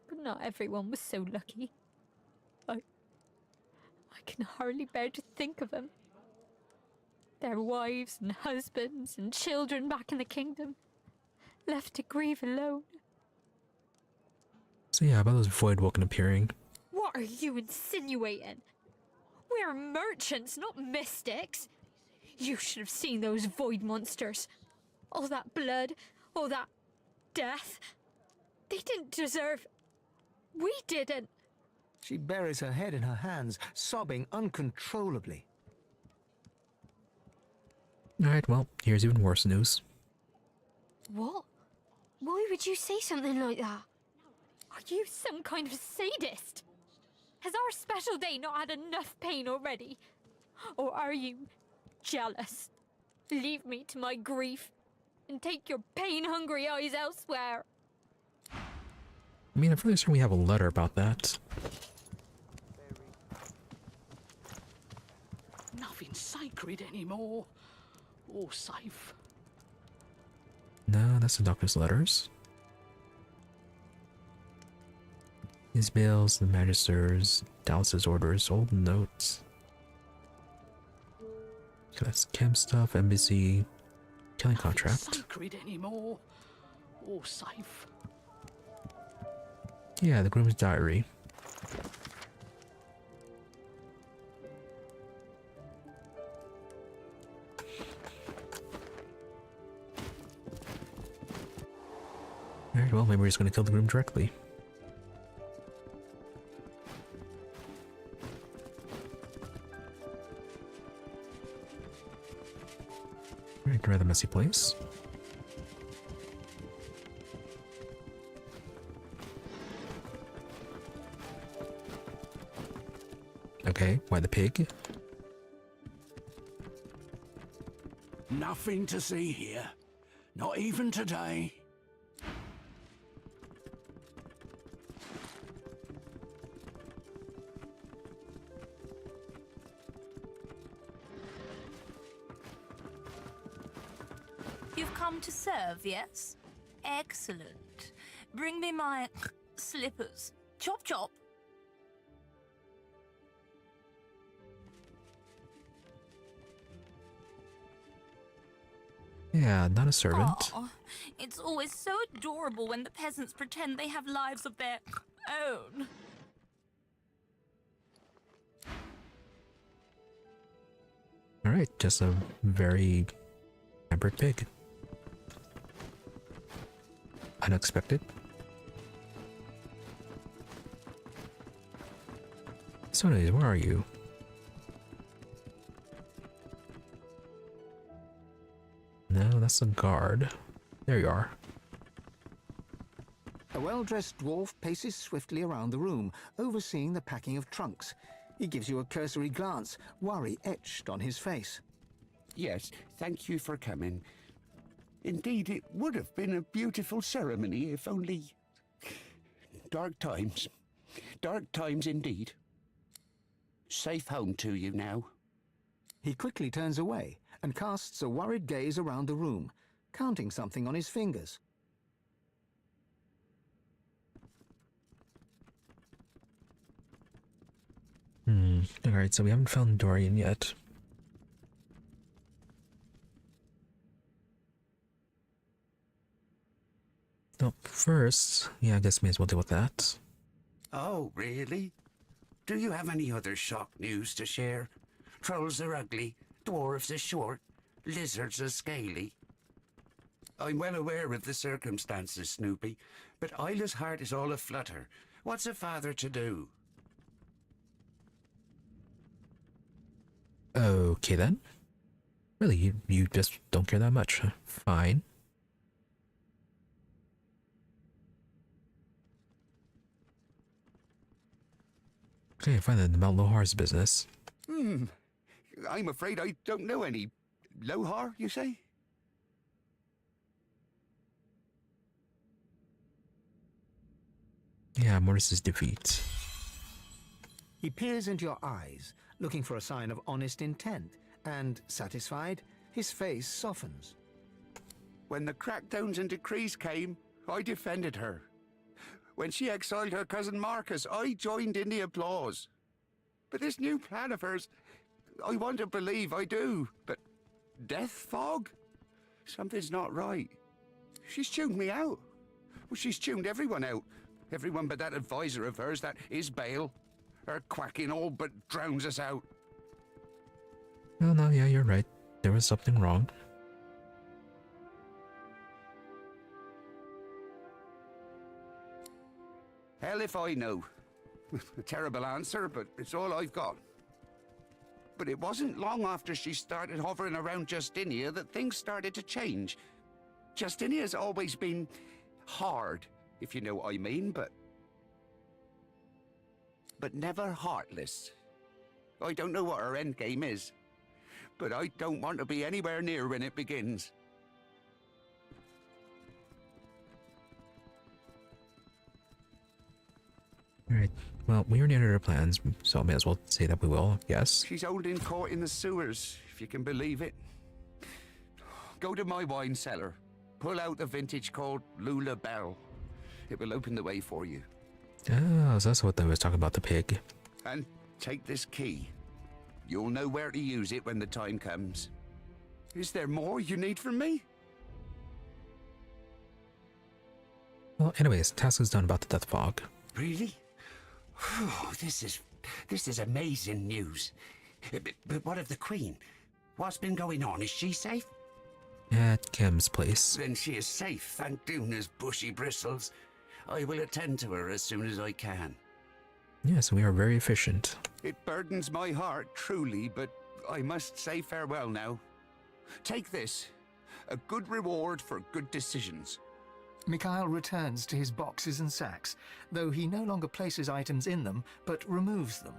But not everyone was so lucky. I can hardly bear to think of them. Their wives and husbands and children back in the kingdom, left to grieve alone. So yeah, about those voidwoken appearing. What are you insinuating? We're merchants, not mystics. You should have seen those void monsters. All that blood, all that death. They didn't deserve... We didn't. She buries her head in her hands, sobbing uncontrollably. Alright, well, here's even worse news. What? Why would you say something like that? Are you some kind of sadist? Has our special day not had enough pain already? Or are you jealous? Leave me to my grief and take your pain-hungry eyes elsewhere. I mean, I'm pretty sure we have a letter about that. Nothing sacred anymore. Or safe. No, that's the doctor's letters. His bills, the magisters, Dallas's orders, old notes. Okay, that's chem stuff, embassy, killing contract. Sacred anymore. Or safe. Yeah, the groom's diary. Alright, well, maybe we're just gonna kill the groom directly. Alright, rather messy place. Okay, why the pig? Nothing to see here. Not even today. You've come to serve, yes? Excellent. Bring me my slippers. Chop chop. Yeah, not a servant. Oh, it's always so adorable when the peasants pretend they have lives of their own. Alright, just a very pampered pig. Unexpected. So anyways, where are you? No, that's a guard. There you are. A well-dressed dwarf paces swiftly around the room, overseeing the packing of trunks. He gives you a cursory glance, worry etched on his face. Yes, thank you for coming. Indeed, it would have been a beautiful ceremony if only... Dark times. Dark times indeed. Safe home to you now. He quickly turns away and casts a worried gaze around the room, counting something on his fingers. Alright, so we haven't found Dorian yet. No, first, yeah, I guess may as well deal with that. Oh, really? Do you have any other shock news to share? Trolls are ugly, dwarves are short, lizards are scaly. I'm well aware of the circumstances, Snoopy, but Isla's heart is all aflutter. What's a father to do? Okay then. Really, you just don't care that much. Huh? Fine. Okay, fine then. About Lohar's business. I'm afraid I don't know any. Lohar, you say? Yeah, Morris's defeat. He peers into your eyes, looking for a sign of honest intent, and, satisfied, his face softens. When the crackdowns and decrees came, I defended her. When she exiled her cousin Marcus, I joined in the applause. But this new plan of hers, I want to believe I do, but death fog? Something's not right. She's tuned me out. Well, she's tuned everyone out. Everyone but that advisor of hers, that Isbale. Her quacking all but drowns us out. Well, no, yeah, you're right. There was something wrong. Hell if I know. A terrible answer, but it's all I've got. But it wasn't long after she started hovering around Justinia that things started to change. Justinia's always been hard, if you know what I mean, but never heartless. I don't know what her endgame is, but I don't want to be anywhere near when it begins. Alright, well, we already entered our plans, so I may as well say that we will, yes. She's holding court in the sewers, if you can believe it. Go to my wine cellar. Pull out the vintage called Lula Bell. It will open the way for you. Oh, so that's what they was talking about, the pig. And take this key. You'll know where to use it when the time comes. Is there more you need from me? Well, anyways, task is done about the death fog. Really? Whew, this is amazing news. But what of the Queen? What's been going on? Is she safe? At Kim's place. Then she is safe, thank Duna's bushy bristles. I will attend to her as soon as I can. Yes, we are very efficient. It burdens my heart, truly, but I must say farewell now. Take this. A good reward for good decisions. Mikhail returns to his boxes and sacks, though he no longer places items in them, but removes them.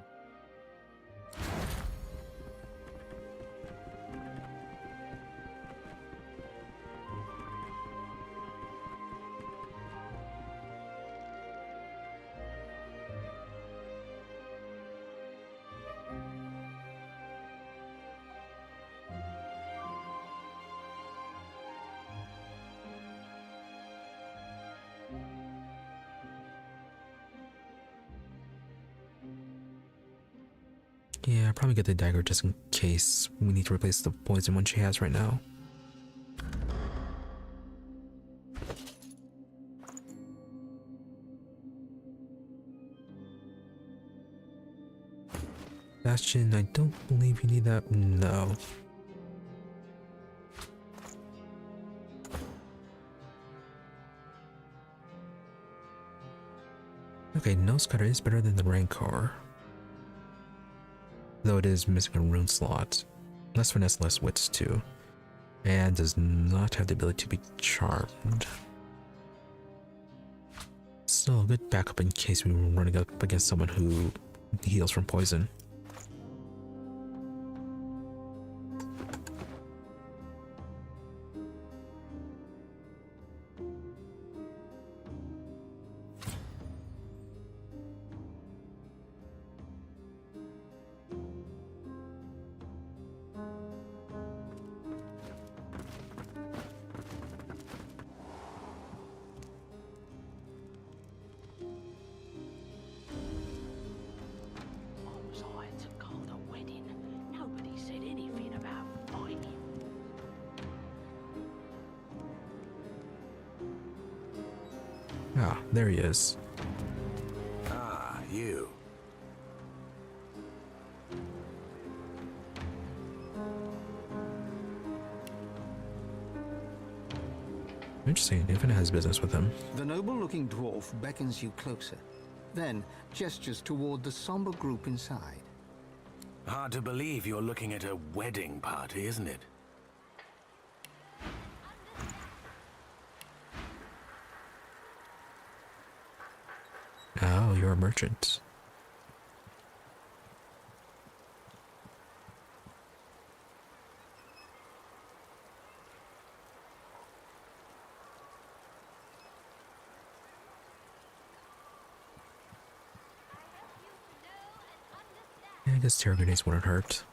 Yeah, I'll probably get the dagger just in case we need to replace the poison one she has right now. Bastion, I don't believe you need that. No. Okay, Nose Cutter is better than the Rancor. Though it is missing a rune slot. Less finesse, less wits too. And does not have the ability to be charmed. So good backup in case we were running up against someone who heals from poison. Ah, there he is. Ah, you. Interesting, Infinite has business with him. The noble-looking dwarf beckons you closer, then gestures toward the somber group inside. Hard to believe you're looking at a wedding party, isn't it? Oh, you're a merchant. Yeah, I guess terror grenades wouldn't hurt.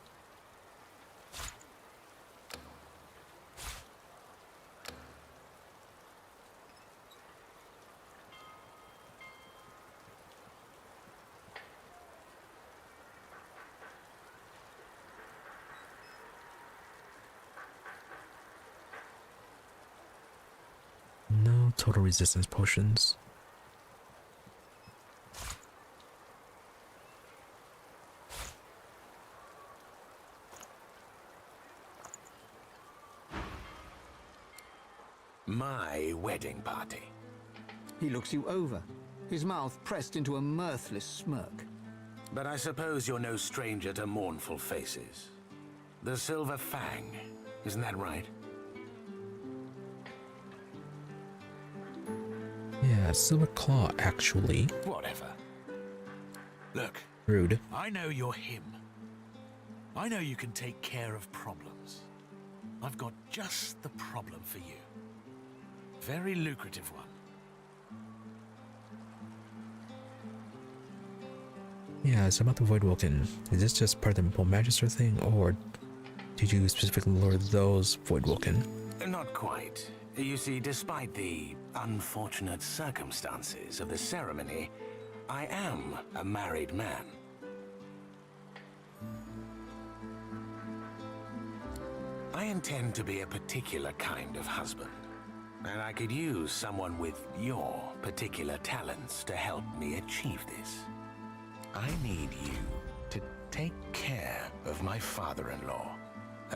No total resistance potions. My wedding party. He looks you over, his mouth pressed into a mirthless smirk. But I suppose you're no stranger to mournful faces. The Silver Fang, isn't that right? Yeah, Silver Claw, actually. Whatever. Look. Rude. I know you're him. I know you can take care of problems. I've got just the problem for you. Very lucrative one. Yeah, it's about the Voidwalken. Is this just part of the Magister thing, or did you specifically lure those Voidwalken? Not quite. You see, despite the unfortunate circumstances of the ceremony, I am a married man. I intend to be a particular kind of husband, and I could use someone with your particular talents to help me achieve this. I need you to take care of my father-in-law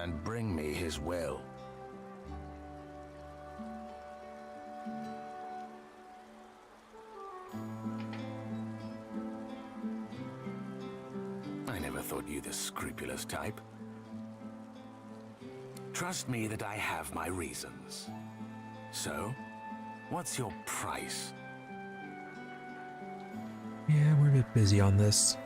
and bring me his will. I never thought you the scrupulous type. Trust me that I have my reasons. So, what's your price? Yeah, we're a bit busy on this.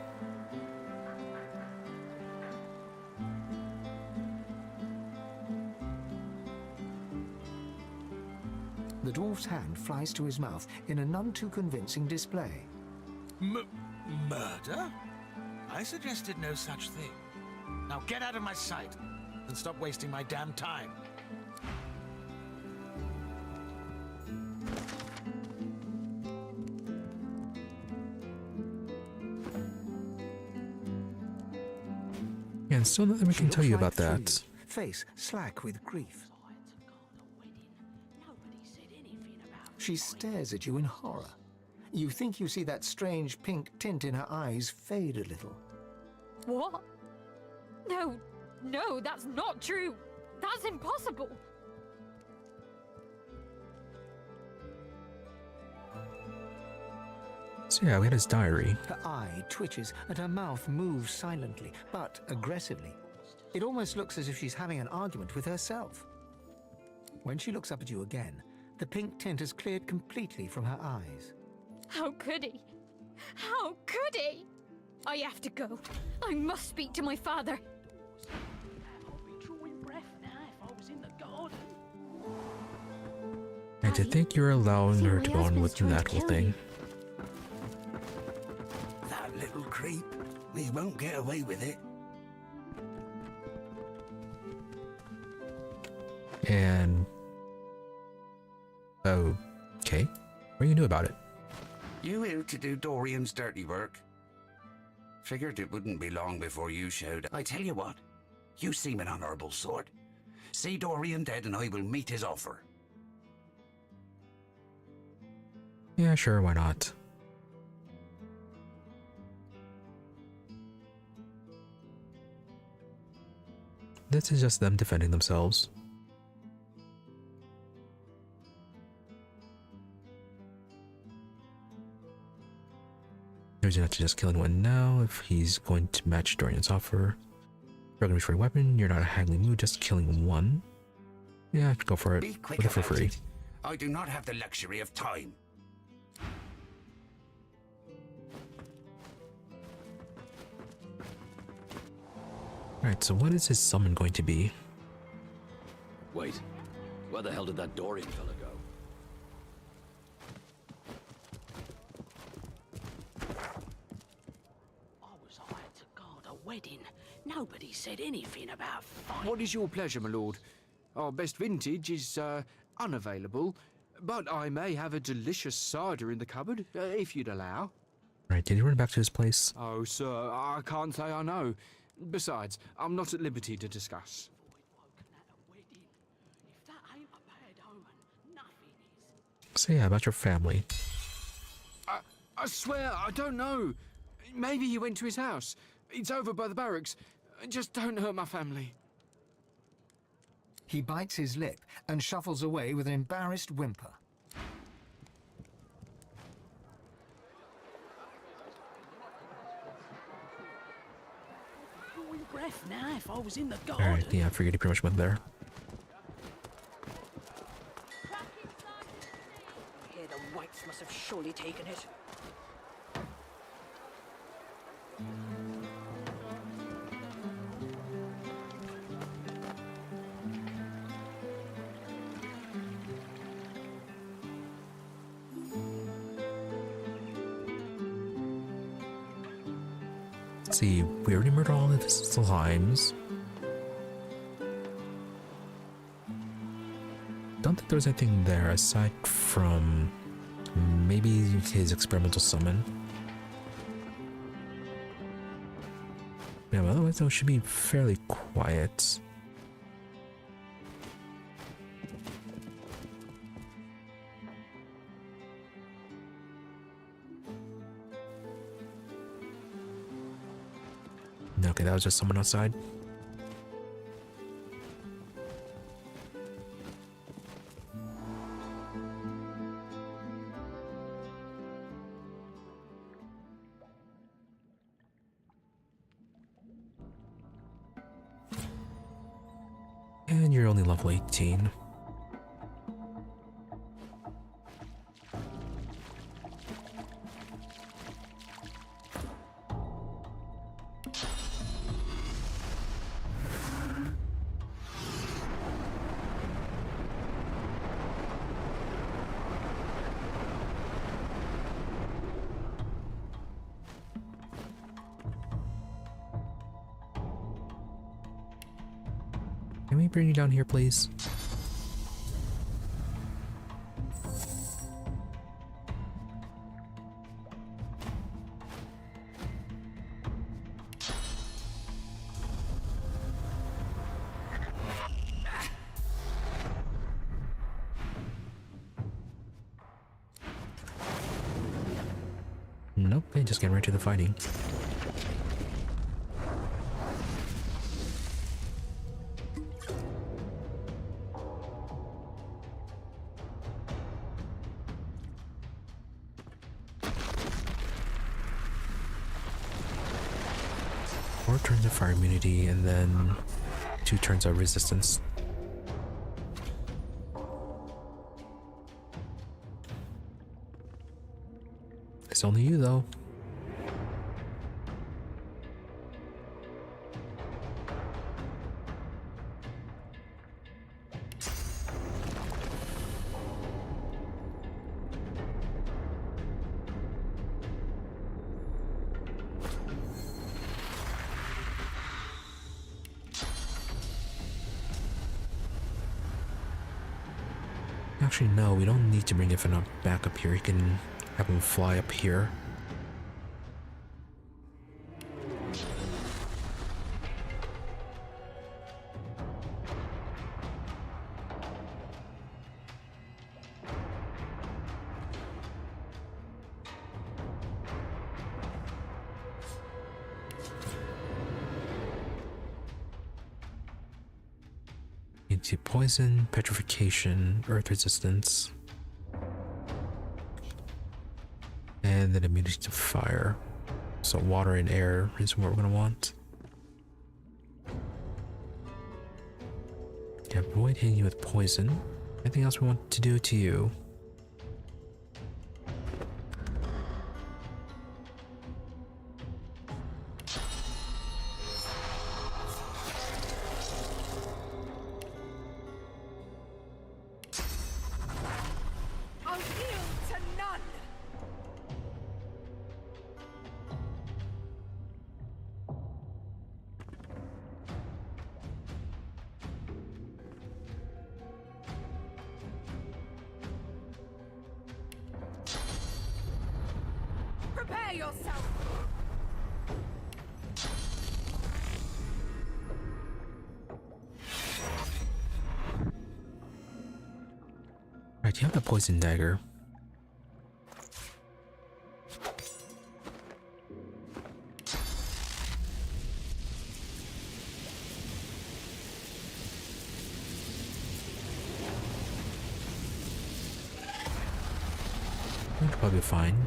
The dwarf's hand flies to his mouth in a none too convincing display. Murder? I suggested no such thing. Now get out of my sight and stop wasting my damn time. Yeah, and still nothing we can tell you about Through that. you, face slack with grief. She stares at you in horror. You think you see that strange pink tint in her eyes fade a little. What? No, no, that's not true. That's impossible. So yeah, we had his diary. Her eye twitches and her mouth moves silently, but aggressively. It almost looks as if she's having an argument with herself. When she looks up at you again, the pink tint has cleared completely from her eyes. How could he? How could he? I have to go. I must speak to my father. I'll be drawing breath now if I was in the garden. And to think you're allowing her to go on with that whole thing. That little creep. He won't get away with it. And... okay. What do you know about it? You here to do Dorian's dirty work? Figured it wouldn't be long before you showed. I tell you what, you seem an honourable sort. See Dorian dead and I will meet his offer. Yeah, sure, why not? This is just them defending themselves. There's not to just kill anyone now if he's going to match Dorian's offer. You're going to reach for a weapon, you're not a haggling mood, just killing one. Yeah, go for it. Be quick With it for about free. it. I do not have the luxury of time. Alright, so what is his summon going to be? Wait, where the hell did that Dorian fella go? I was hired to guard a wedding. Nobody said anything about fighting. What is your pleasure, my lord? Our best vintage is unavailable, but I may have a delicious cider in the cupboard, if you'd allow. Right, did he run back to his place? Oh, sir, I can't say I know. Besides, I'm not at liberty to discuss. If that ain't a bad omen, nothing is. So yeah, about your family. I swear, I don't know. Maybe he went to his house. It's over by the barracks. Just don't hurt my family. He bites his lip and shuffles away with an embarrassed whimper. Drawing breath now if I was in the garden. Alright, yeah, I figured he pretty much went there. Here the whites must have surely taken it. Let's see, we already murdered all of his slimes. Don't think there was anything there aside from maybe his experimental summon. Yeah, but otherwise though, it should be fairly quiet. Okay, that was just someone outside. And you're only level 18. Can we bring you down here, please? Nope, they just get right to the fighting. Four turns of fire immunity and then 2 turns of resistance. It's only you, though. Actually, no, we don't need to bring Ifan back up here. You can have him fly up here. Into poison, petrification, earth resistance, and then immunity to fire. So water and air is what we're gonna want. Yeah, avoid hitting you with poison. Anything else we want to do to you? Prepare yourself! Right, you have the poison dagger. That'll probably be fine.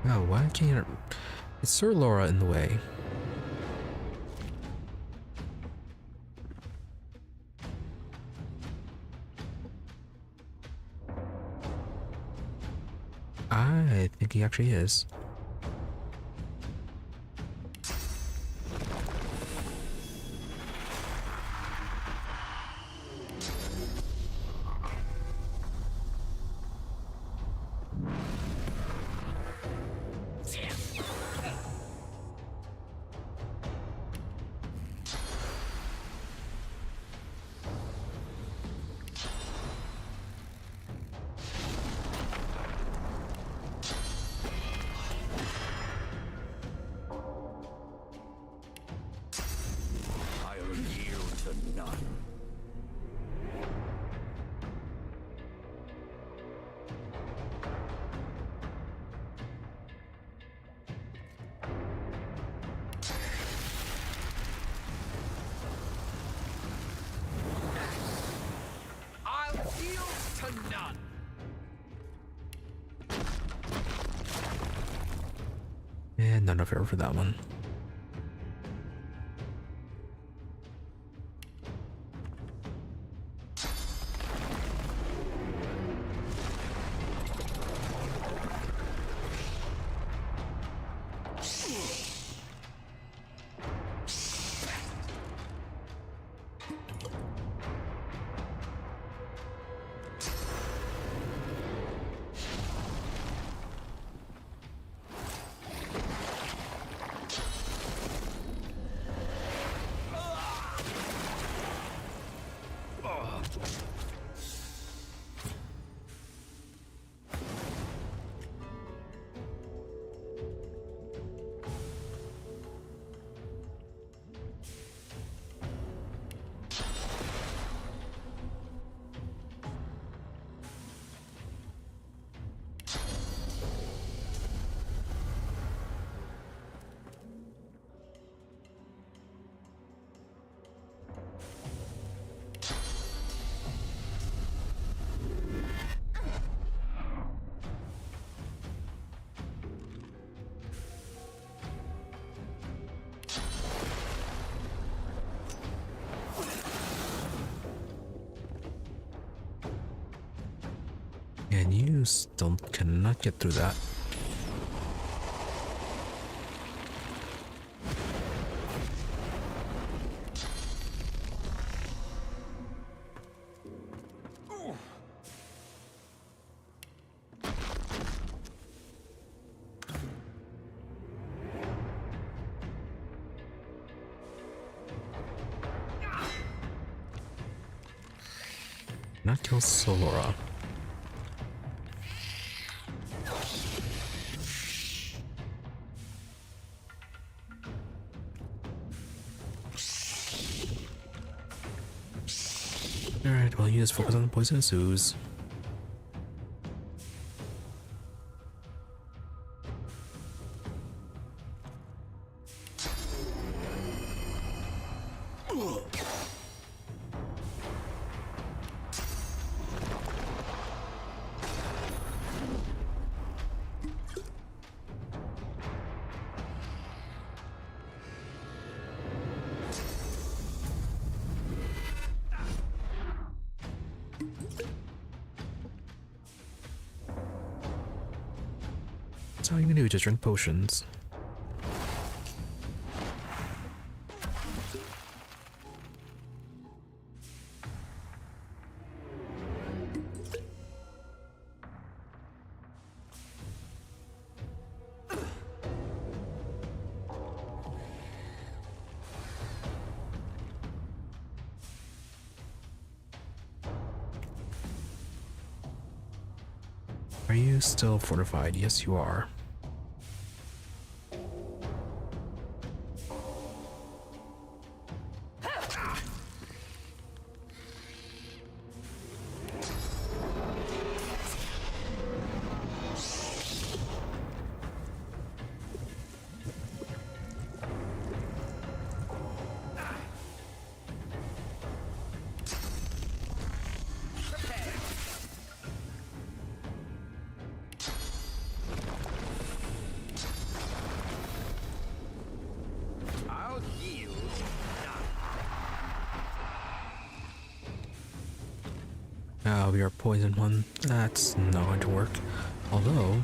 Oh, why can't you... Is Sir Laura in the way? I think he actually is. And none of error for that one. And you still cannot get through that. Not kill Solora. Alright, well, you just focus on the poisonous ooze. That's all you can do, just drink potions. Are you still fortified? Yes, you are. We are poison one. That's not going to work. Although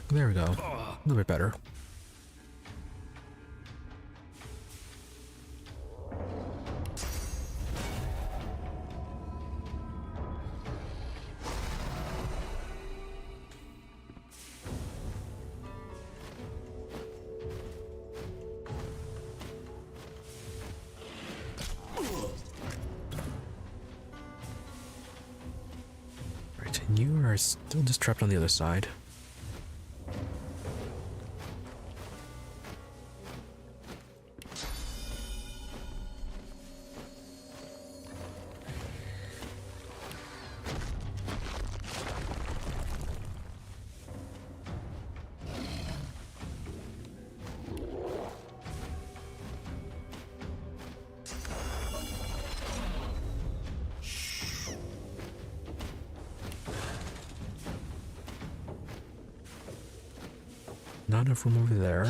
there we go. A little bit better. You are still just trapped on the other side. Not enough room over there.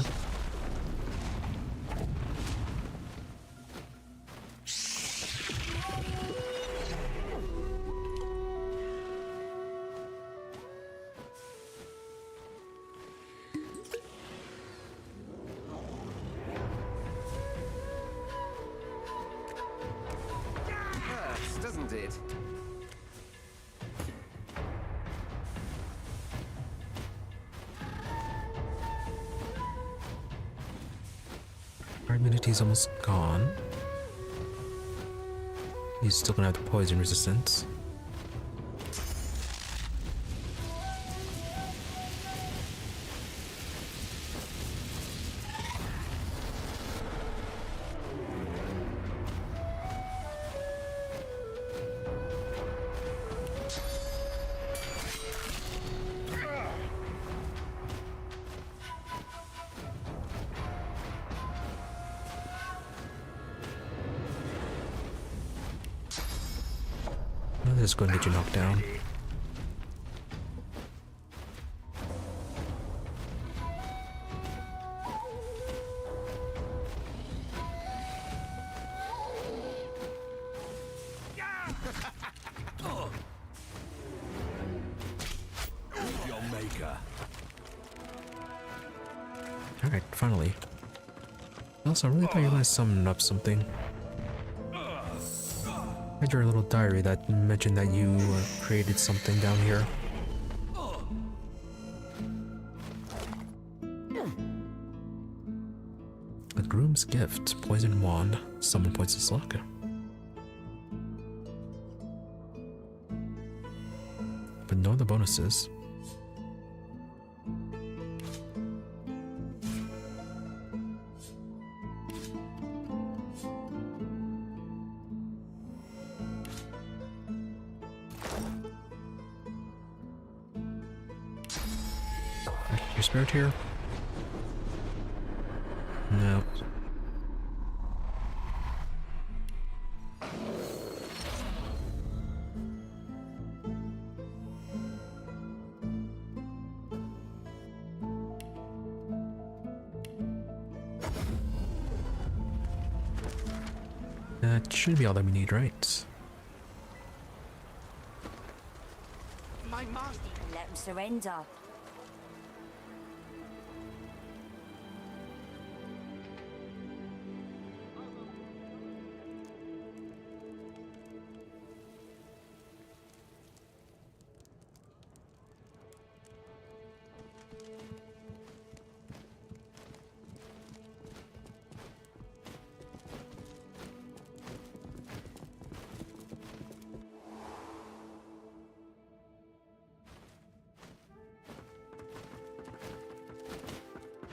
Hurts, doesn't it? Our immunity's almost gone. He's still gonna have the poison resistance. This is going to get you knocked down. Alright, finally. Also, I really thought you were going to summon up something. I read your little diary that mentioned that you created something down here. A groom's gift, poison wand, summon poison slug. But no other bonuses. Your spirit here? No. That should be all that we need, right? My master can let him surrender.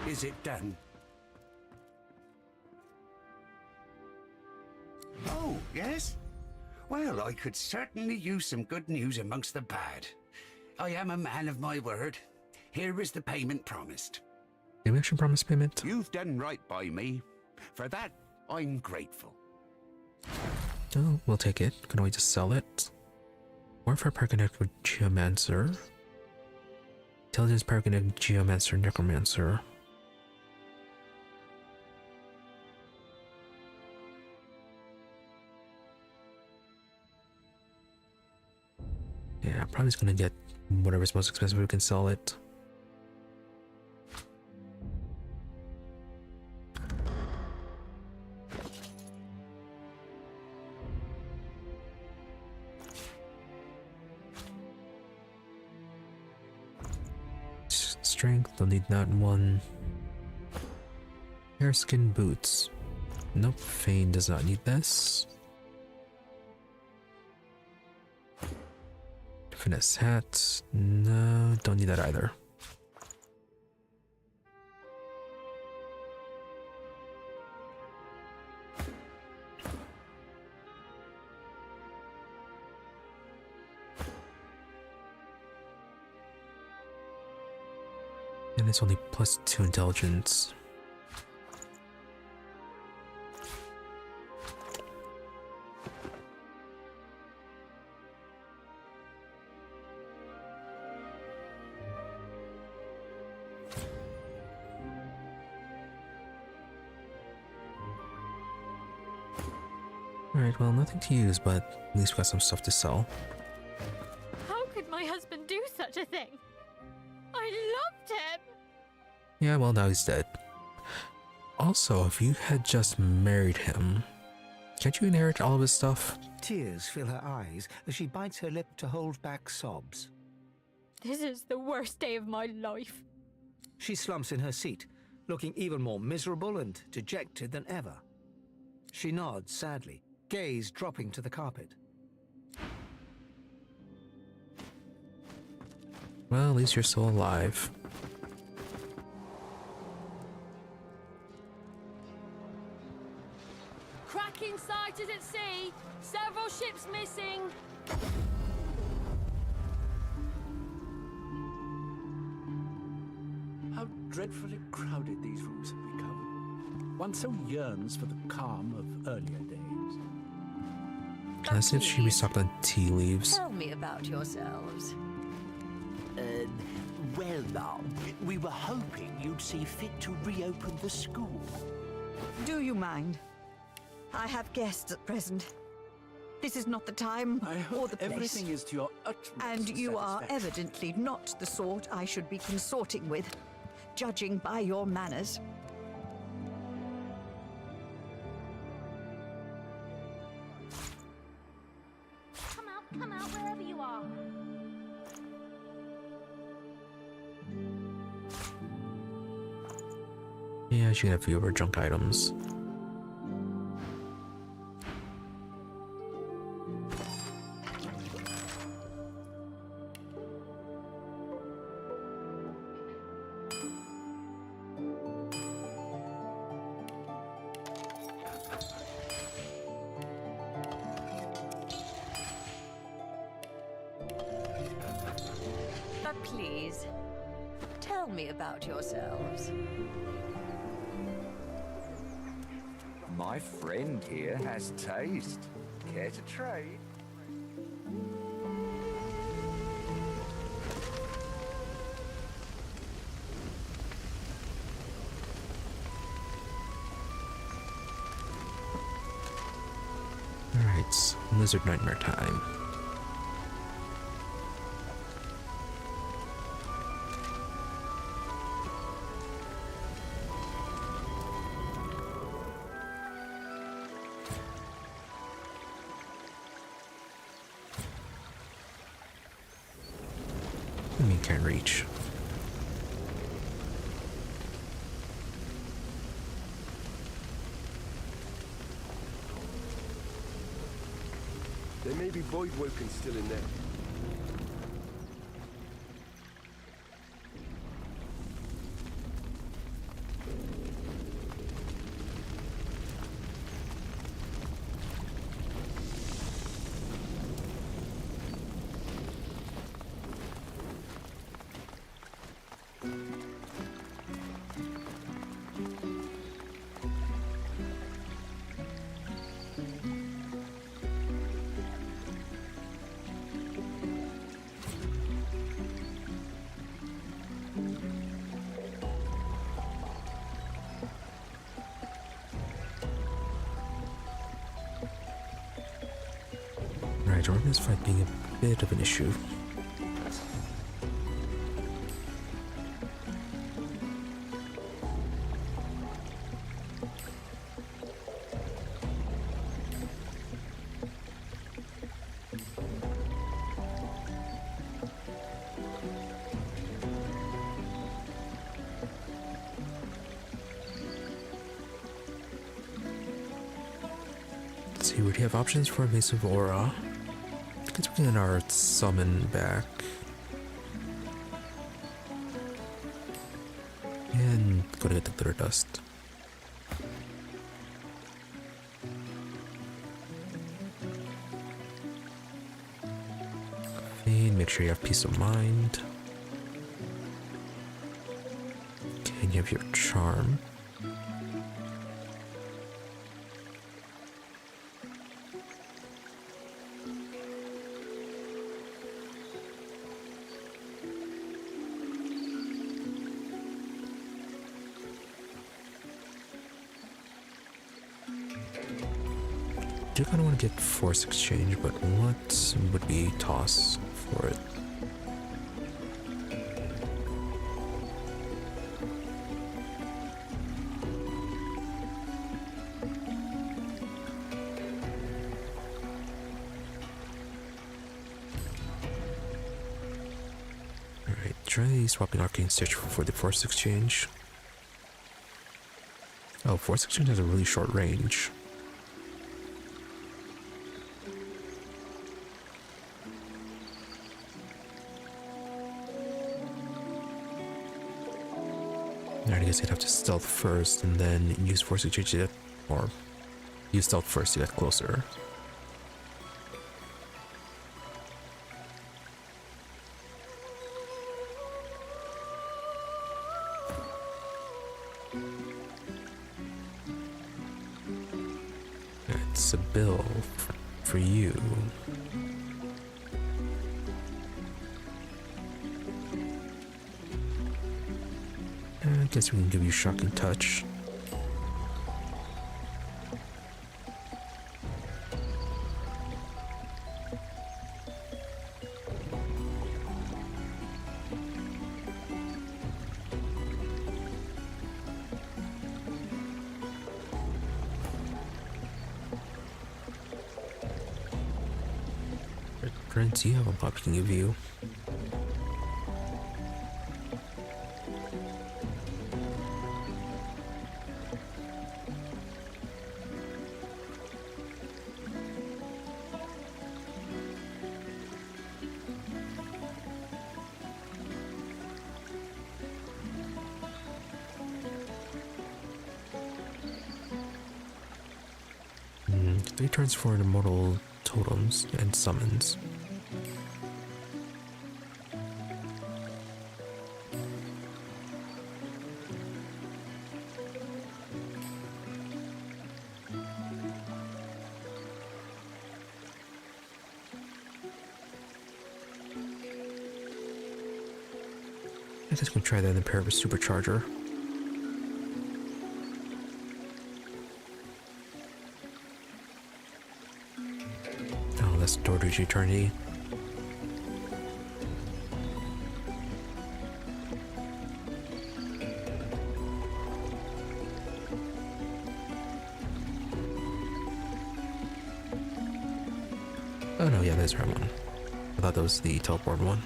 Is it done? Oh, yes? Well, I could certainly use some good news amongst the bad. I am a man of my word. Here is the payment promised. Did we actually promise payment? You've done right by me. For that, I'm grateful. Oh, we'll take it. Can we just sell it? Warfare power connect with Geomancer. Intelligence power connect with Geomancer, Necromancer. Yeah, probably just gonna get whatever's most expensive we can sell it. Strength, don't need that one. Hareskin boots. Nope, Fane does not need this. Finesse hat. No, don't need that either. And it's only +2 intelligence. Alright, well, nothing to use, but at least we got some stuff to sell. How could my husband do such a thing? I loved him! Yeah, well, now he's dead. Also, if you had just married him, can't you inherit all of his stuff? Tears fill her eyes as she bites her lip to hold back sobs. This is the worst day of my life. She slumps in her seat, looking even more miserable and dejected than ever. She nods sadly, gaze dropping to the carpet. Well, at least you're still alive. Cracking sighted at sea. Several ships missing. How dreadfully crowded these rooms have become. One so yearns for the calm of earlier days. As if she be sucked on tea leaves. Tell me about yourselves. Well now, we were hoping you'd see fit to reopen the school. Do you mind? I have guests at present. This is not the time or the place. Everything is to your utmost And you are satisfaction. evidently not the sort I should be consorting with. judging by your manners. Come out, wherever you are. Yeah, she can have fewer junk items. But please, tell me about yourselves. My friend here has taste. Care to trade? Alright, Lizard Nightmare time. I mean, can't reach. There may be void woken still in there. Right, Jordan's fight being a bit of an issue. Let's see, we have options for Evasive Aura. Let's bring in our summon back. And go to get the glitter dust. And make sure you have peace of mind. Okay, and you have your charm. I do kind of want to get Force Exchange, but what would be toss for it? Alright, try swapping Arcane Stitch for the Force Exchange. Oh, Force Exchange has a really short range. I guess I'd have to stealth first and then use Force Exchange to get, or use stealth first to get closer. It's a bill for you. I guess we can give you Shocking Touch. Prince, you have a lot we can give you. Three turns for immortal totems and summons. I guess we can try that in the pair of a supercharger. Oh, that's Door to Eternity. Oh no, yeah, that's the right one. I thought that was the teleport one.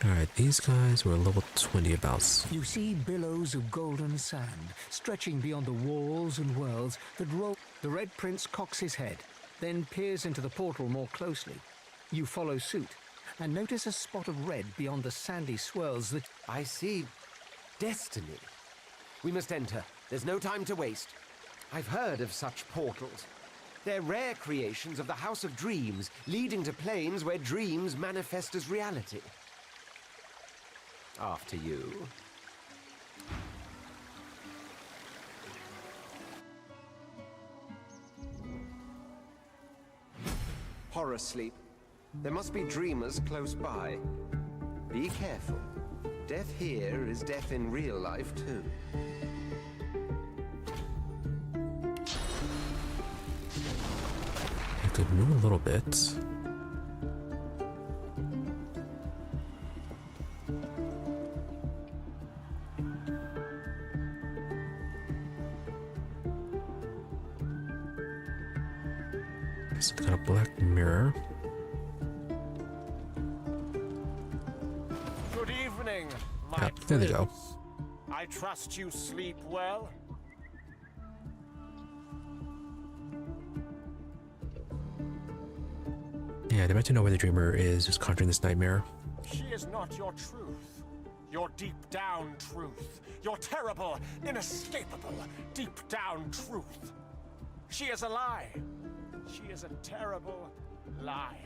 Alright, these guys were level 20 abouts. You see billows of golden sand stretching beyond the walls and worlds that roll. The Red Prince cocks his head, then peers into the portal more closely. You follow suit and notice a spot of red beyond the sandy swirls that... I see. Destiny. We must enter. There's no time to waste. I've heard of such portals. They're rare creations of the House of Dreams, leading to planes where dreams manifest as reality. After you. Horror sleep. There must be dreamers close by. Be careful. Death here is death in real life, too. I could move a little bit. So got a black mirror. Good evening, my there they go. prince. I trust you sleep well. Yeah, they meant to know where the dreamer is who's conjuring this nightmare. She is not your truth. Your deep down truth. Your terrible, inescapable, deep down truth. She is a lie. She is a terrible lie.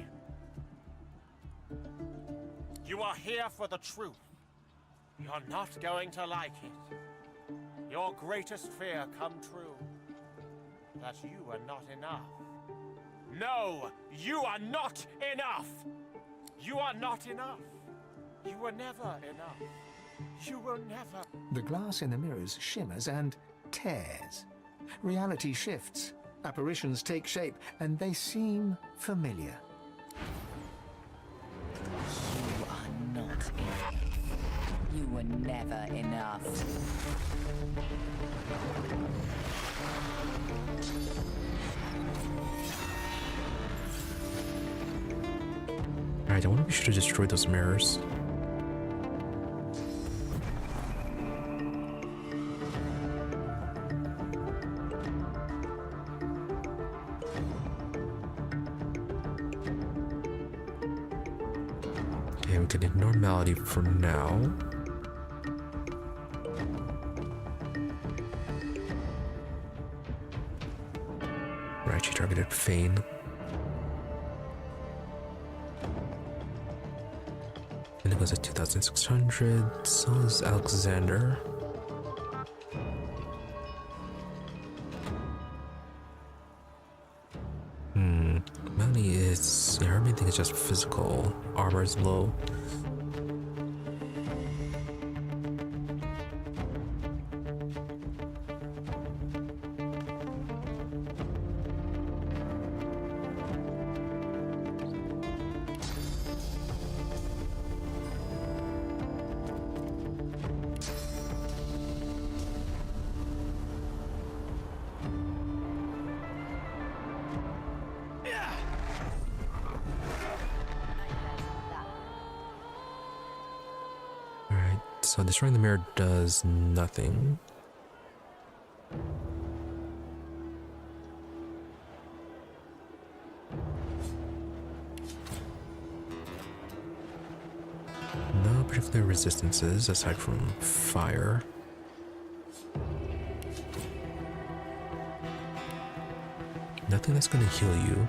You are here for the truth. You're not going to like it. Your greatest fear come true. That you are not enough. No, you are not enough. You are not enough. You were never enough. You will never. The glass in the mirrors shimmers and tears. Reality shifts. Apparitions take shape, and they seem familiar. You are not enough. You were never enough. Alright, I wonder if we should have destroyed those mirrors. Okay, we can ignore Malady for now. Right, she targeted Fane. And it was at 2,600. So is Alexander. Melanie is... yeah, her main thing is just physical. Armor is low. So destroying the mirror does nothing. No particular resistances aside from fire. Nothing that's going to heal you.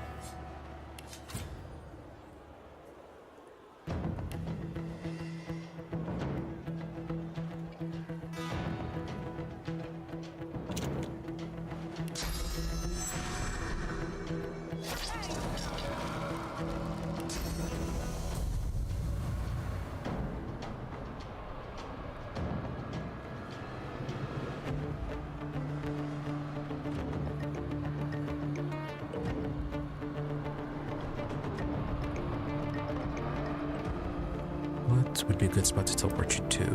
What would be a good spot to teleport you to?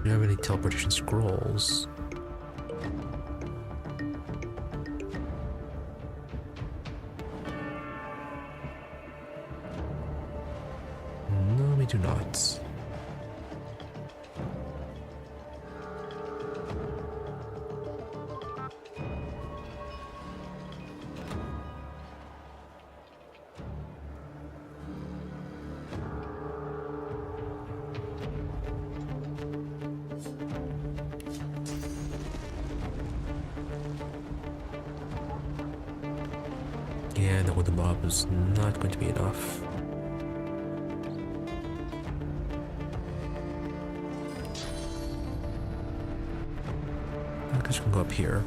Do you have any teleportation scrolls? No, we do not. Yeah, the wooden mob is not going to be enough. I guess we can go up here.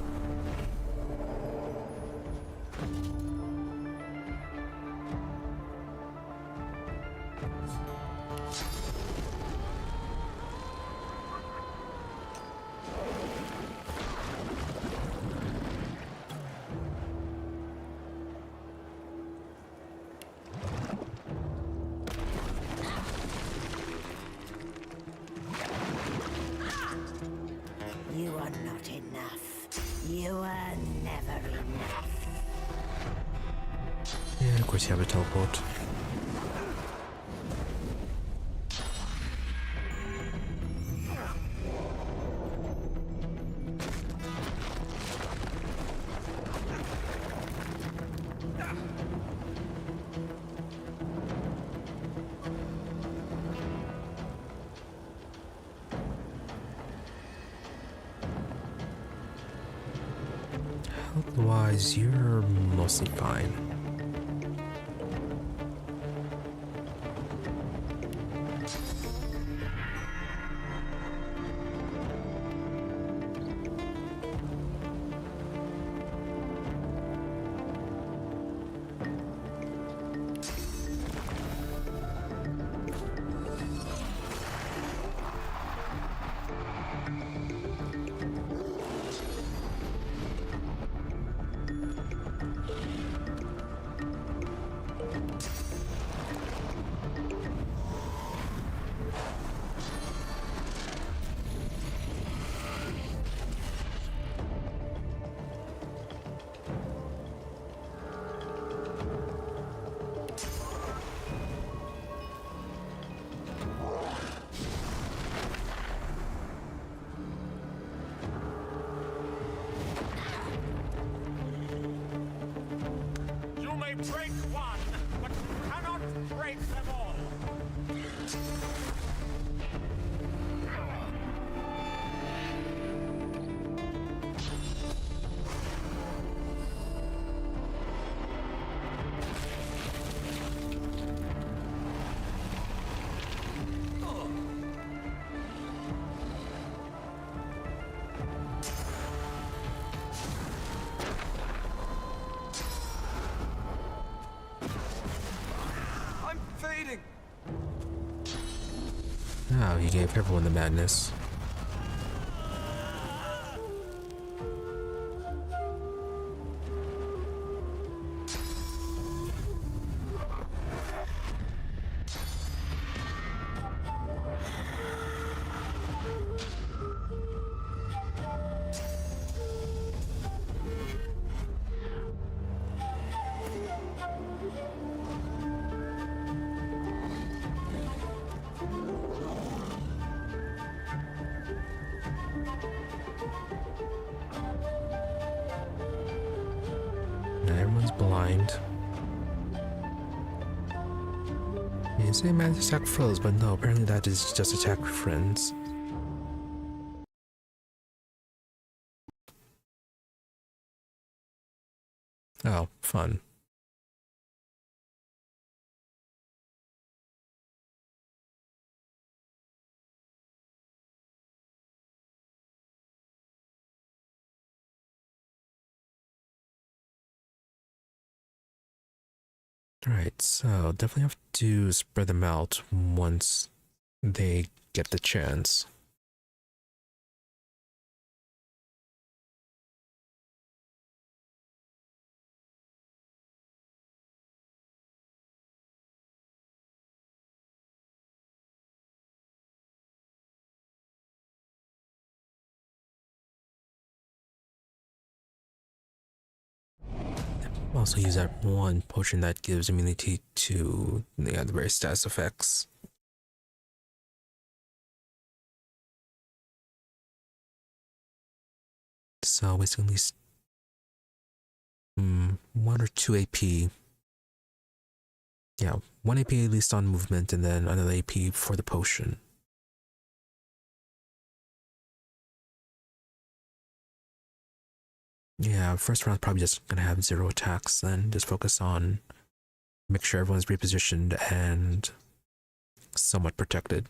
You are not enough. You are never enough. And of course you have a teleport. Health-wise, you're mostly fine. You may break one, but you cannot break them all. I'm fading. Oh, he gave everyone the madness. Now everyone's blind. You say magic attack froze, but no, apparently that is just attack friends. Oh, fun. Alright, so definitely have to spread them out once they get the chance. Also use that one potion that gives immunity to the various status effects. So basically at least 1 or 2 AP. Yeah, 1 AP at least on movement and then another AP for the potion. Yeah, first round probably just gonna have 0 attacks, then just focus on make sure everyone's repositioned and somewhat protected.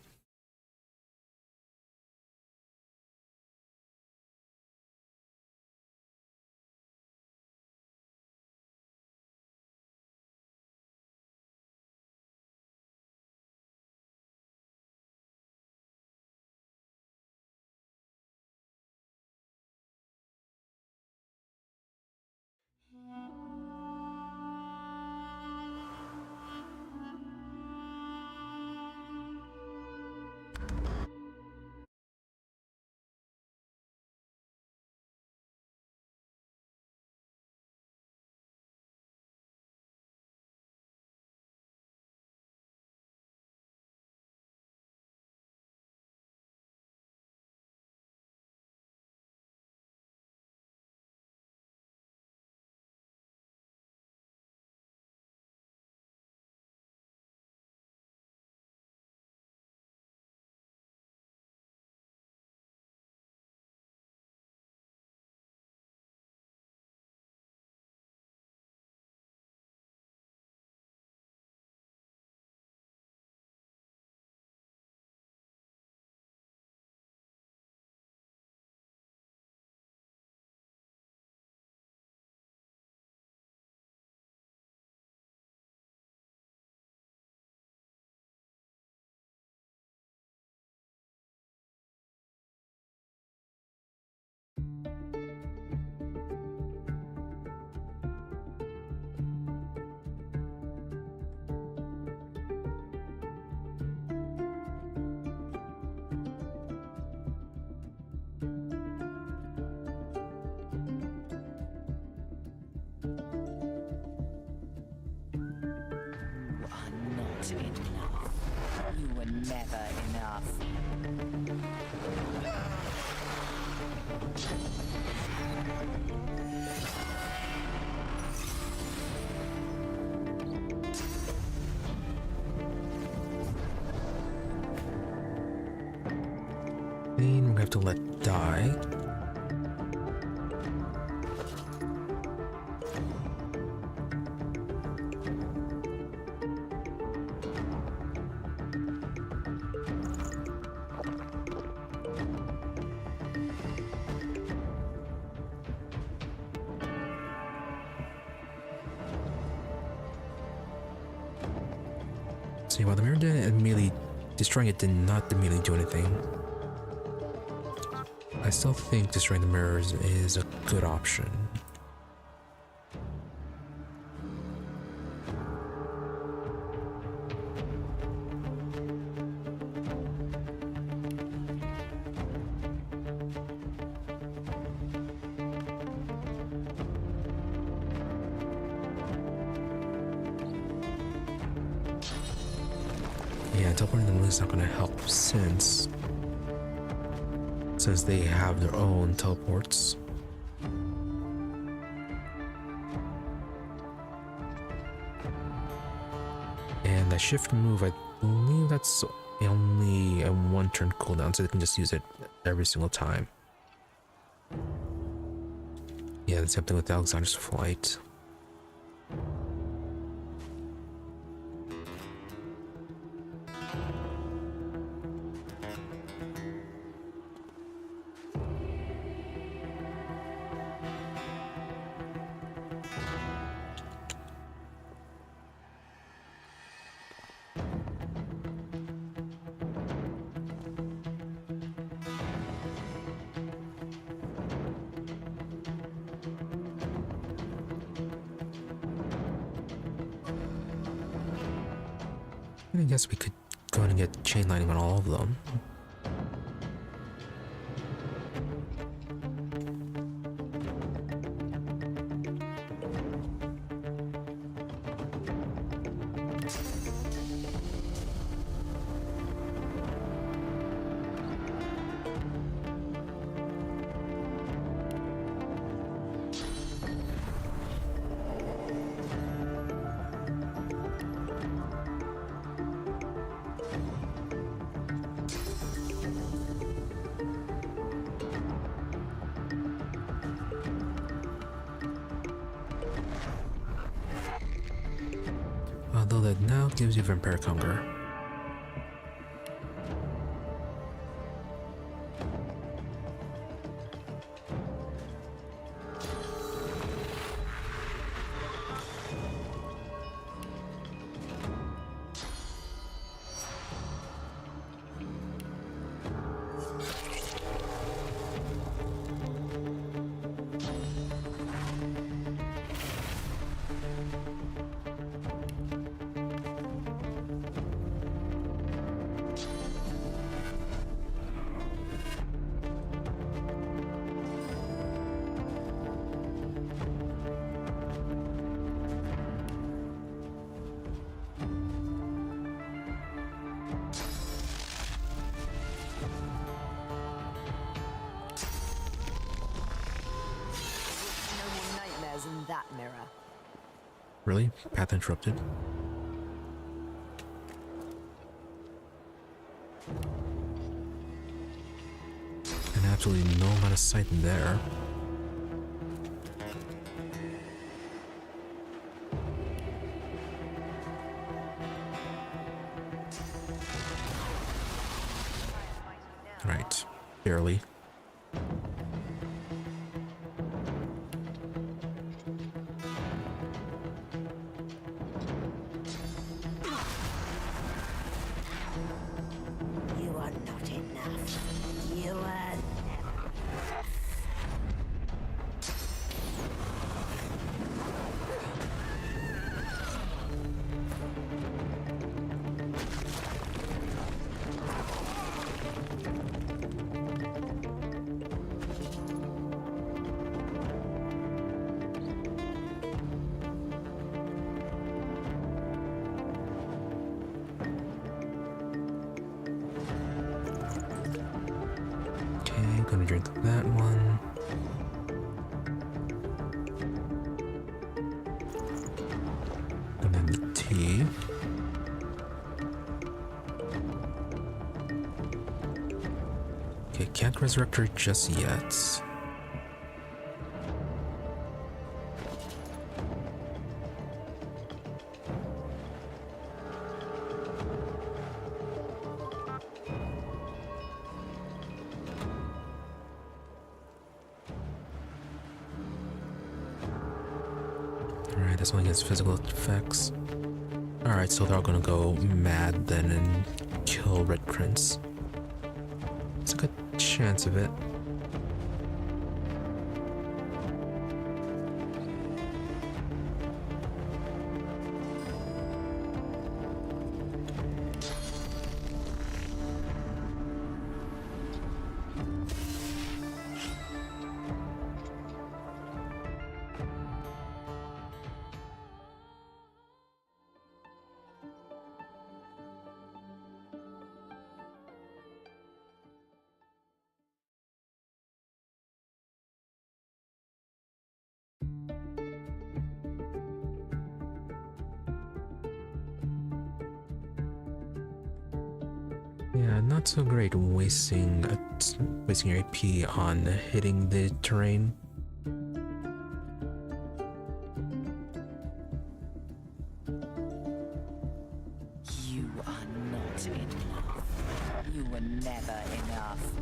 Enough. You were never enough. Then we're gonna have to let die. See, while the mirror didn't immediately destroying it did not immediately do anything. I still think destroying the mirrors is a good option. Yeah, teleporting them is not going to help since they have their own teleports. And that shift move, I believe that's only a 1-turn cooldown, so they can just use it every single time. Yeah, the same thing with Alexander's flight. I guess we could go in and get chain lightning on all of them. Although that now gives you Vampiric Hunger. In that mirror. Really? Path interrupted? And absolutely no amount of sight in there. Right. Barely. Gonna drink that one. And then the tea. Okay, can't resurrect her just yet. Alright, this one gets physical effects. Alright, so they're all gonna go mad then and kill Red Prince. It's a good chance of it. Yeah, not so great wasting your AP on hitting the terrain. You are not enough. You were never enough.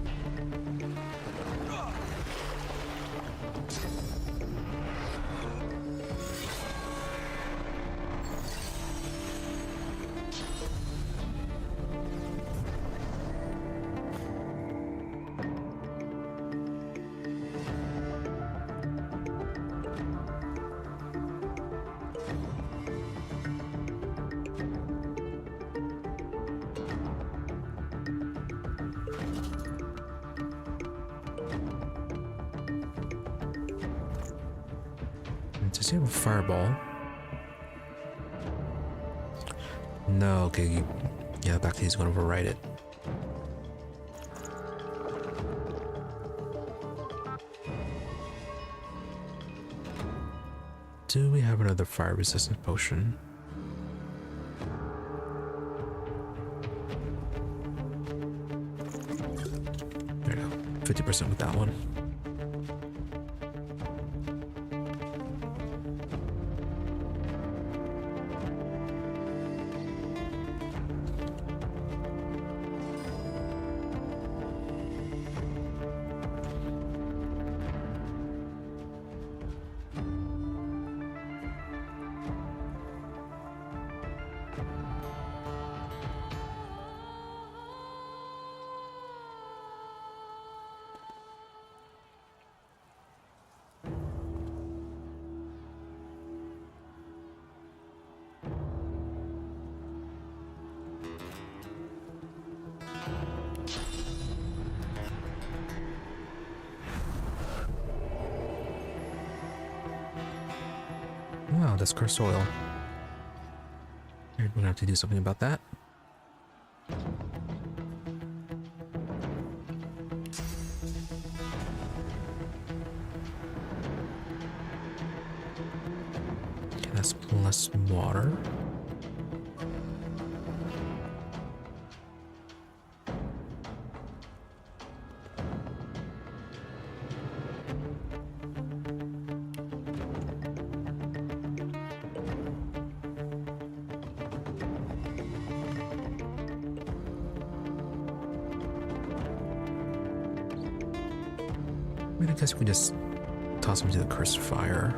Does he have a fireball? No, okay. Yeah, back he's gonna override it. Do we have another fire resistant potion? There you go. 50% with that one. Wow, that's cursed oil. We're gonna have to do something about that. Okay, that's plus water. I guess we can just toss him to the cursed fire.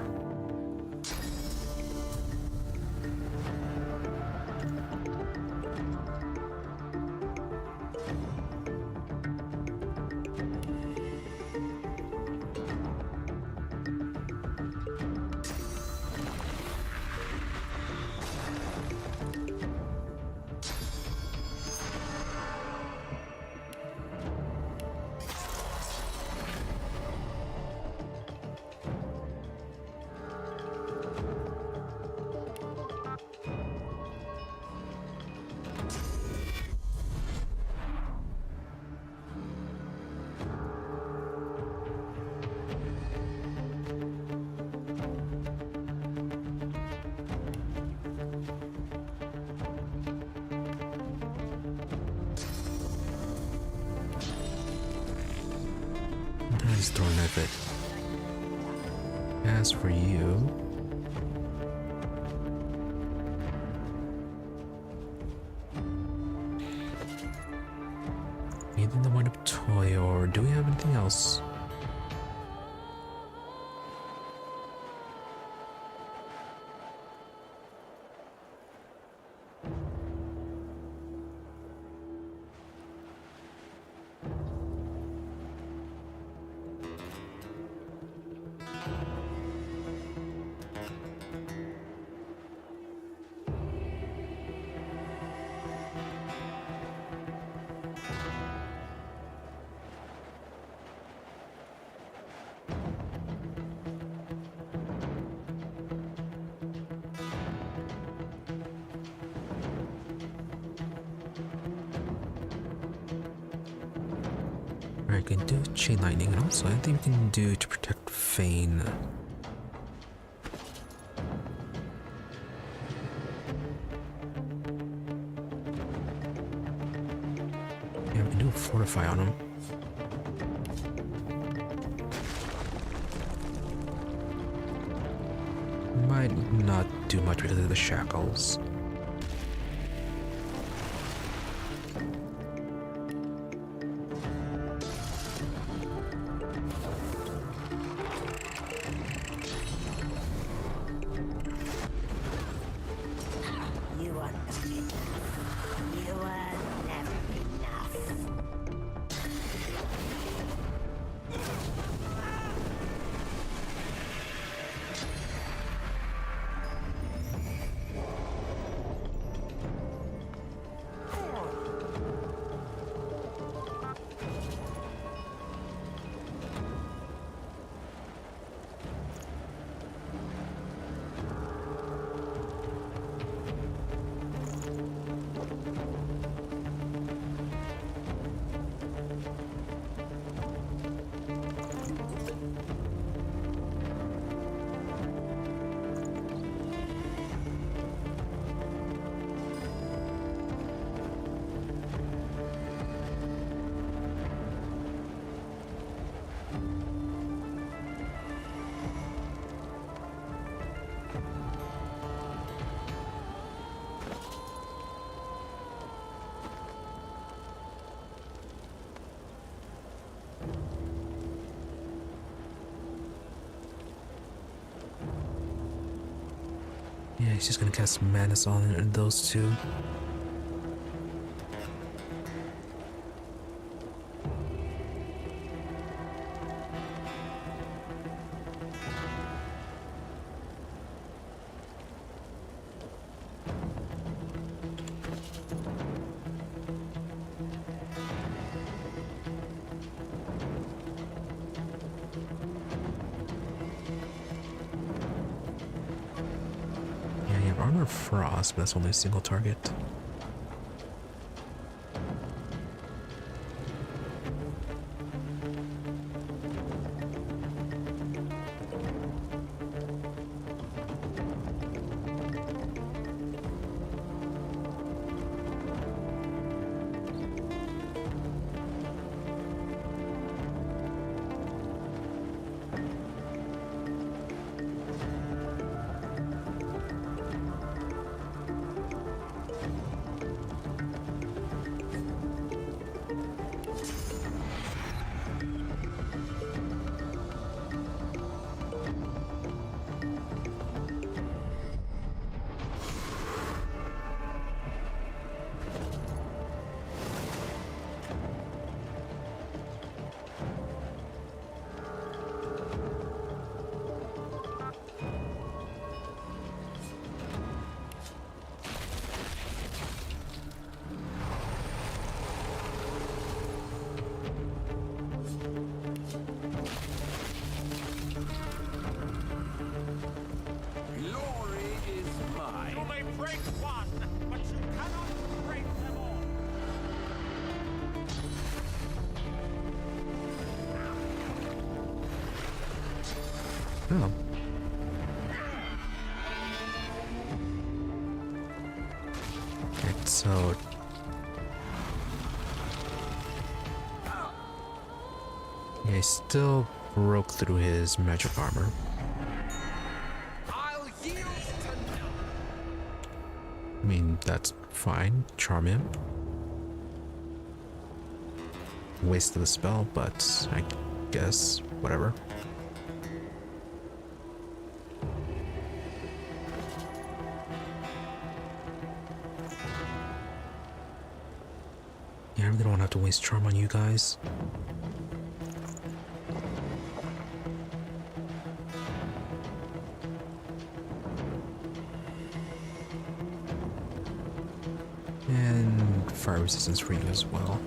Nice throw knife it. As for you, either the wind up toy, or do we have anything else? I can do chain lightning, and also anything we can do to protect Fane. do fortify on him. Might not do much because of the shackles. Yeah, he's just gonna cast Madness on those two. Armor Frost, but that's only a single target. Oh. Right, so yeah, he still broke through his magic armor. I mean, that's fine. Charm him. Waste of the spell, but I guess whatever. Yeah, I really don't want to have to waste charm on you guys. And fire resistance for you as well.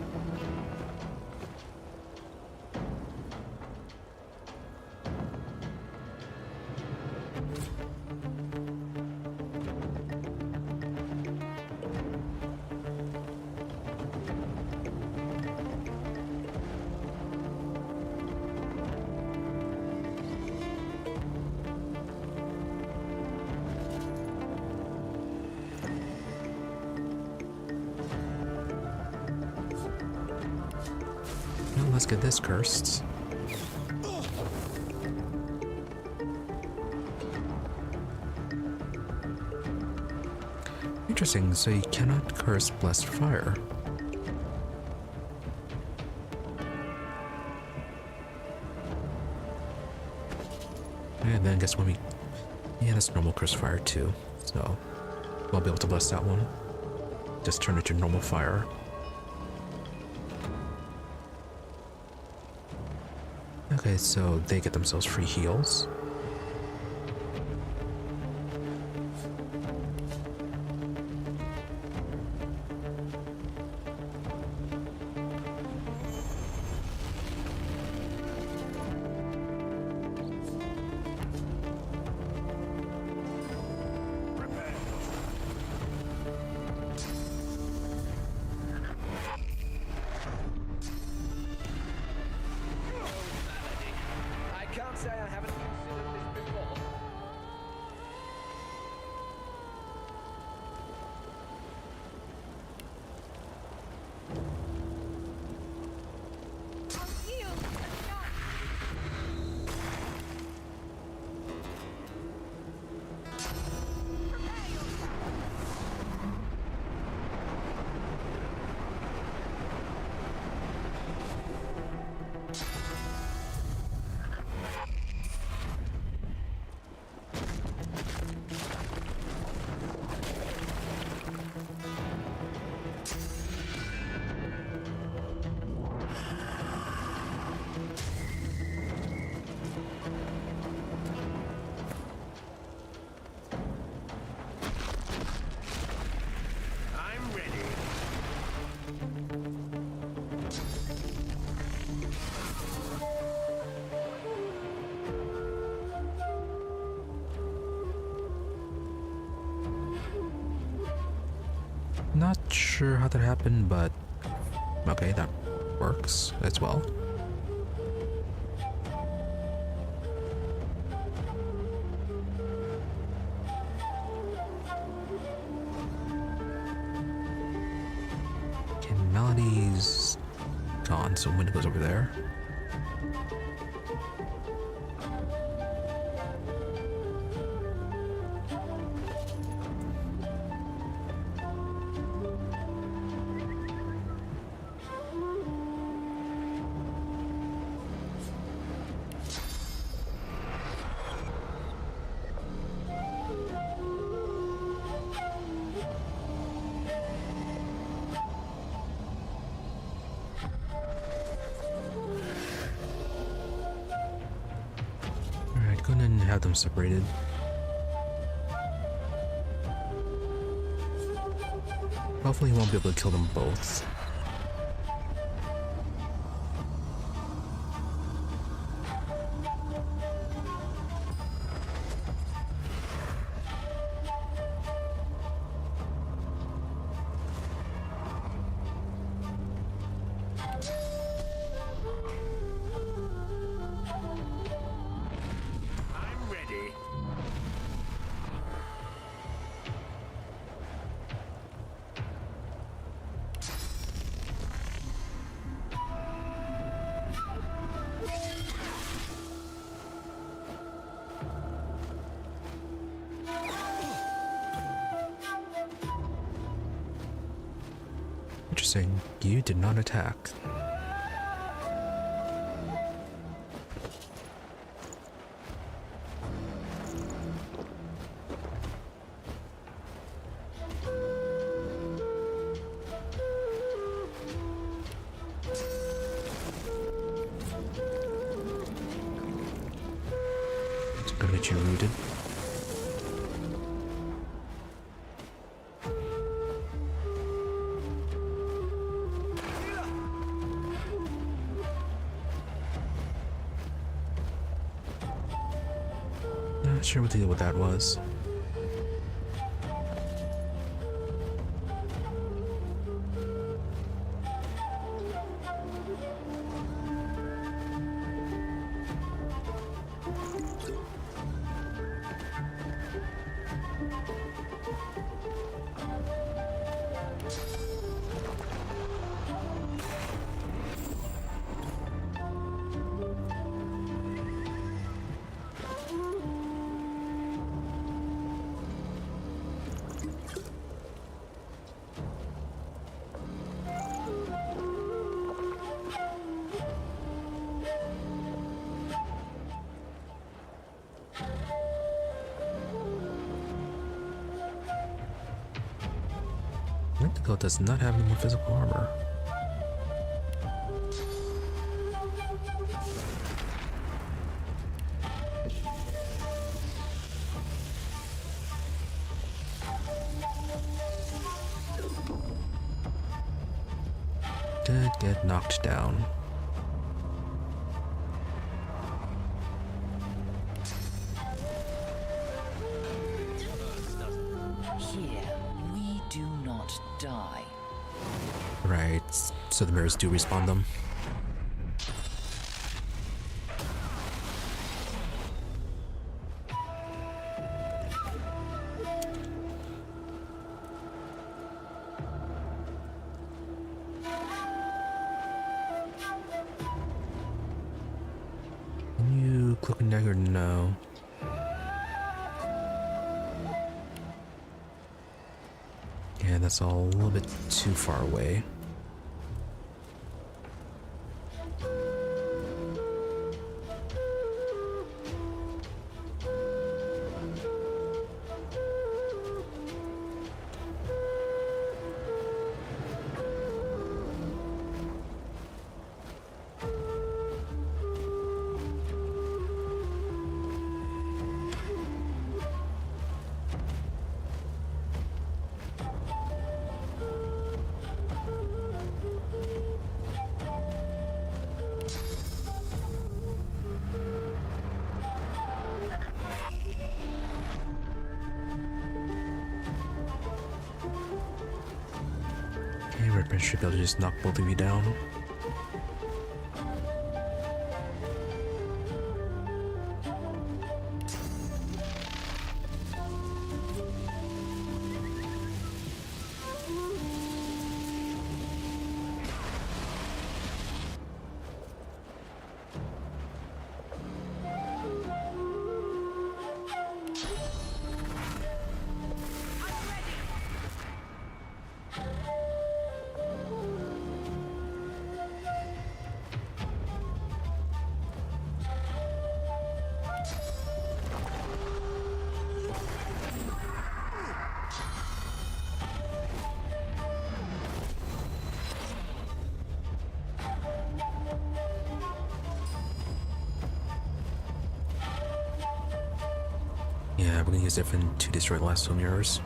let's get this cursed. Interesting, so you cannot curse blessed fire. And then I guess when we... Yeah, that's normal curse fire too, so we'll be able to bless that one. Just turn it to normal fire. Okay, so they get themselves free heals. Not sure how that happened, but okay, that works as well. Okay, Melody's gone, so Wind goes over there. And have them separated. Hopefully, he won't be able to kill them both. Interesting. You did not attack. It's gonna get you rooted. Not sure what the deal with that was. Wendigo does not have any more physical armor. Did get knocked down. Here, we do not die. Right, so the mirrors do respawn them. Can you cloak and dagger? No. Yeah, that's all a little bit too far away. Okay, Redman should be able to just knock both of you down. Yeah, we're gonna use Devin to destroy the last two mirrors.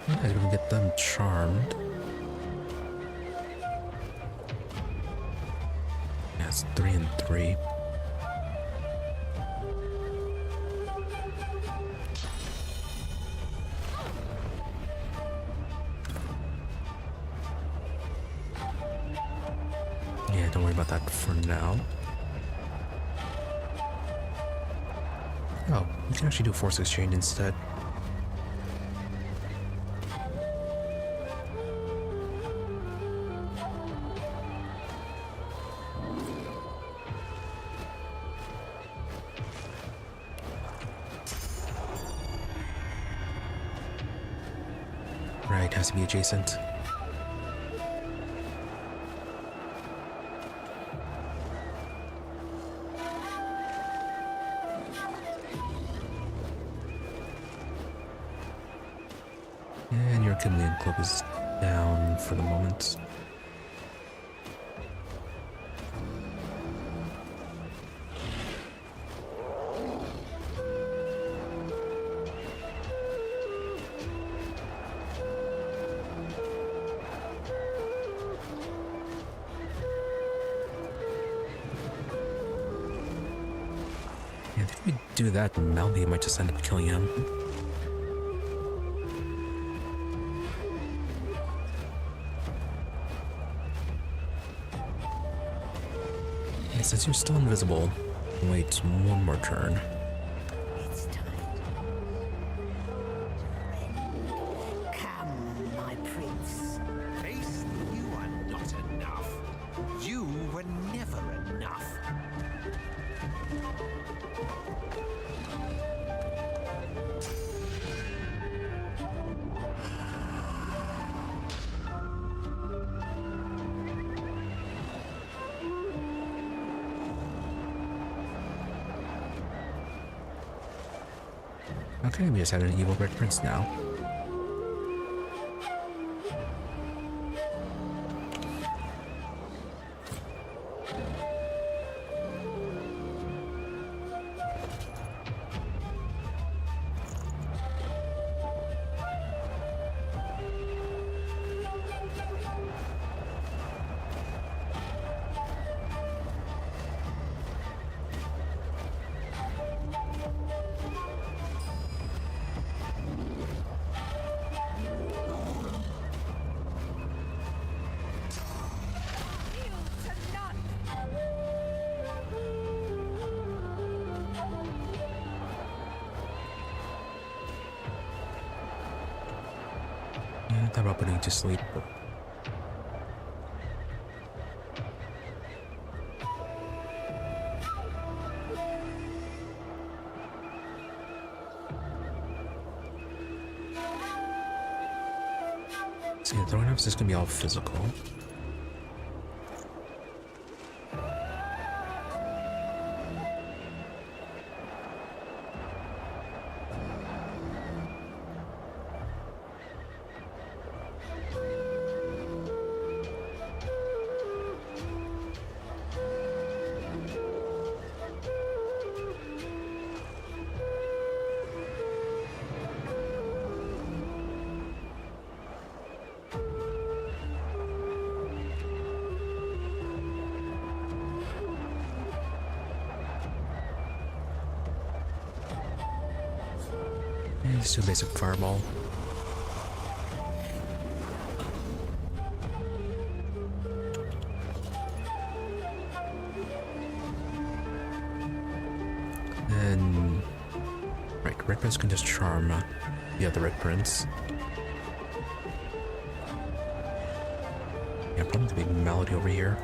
Guys, we're gonna get them charmed. Yeah, it's 3 and 3. Yeah, don't worry about that for now. Oh, we can actually do force exchange instead. Right, has to be adjacent. And your chameleon cloak is down for the moment. Yeah, I think we do that, Melody might just end up killing him. Yeah, since you're still invisible, wait one more turn. It's time. Come, my prince. Face, you are not enough. You were never enough. Okay, we just had an evil red prince now. Yeah, I thought about putting it to sleep, but see, the throwing knives is gonna be all physical. Let's do a basic fireball. And right, Red Prince can just charm the other Red Prince. Yeah, probably the big Melody over here.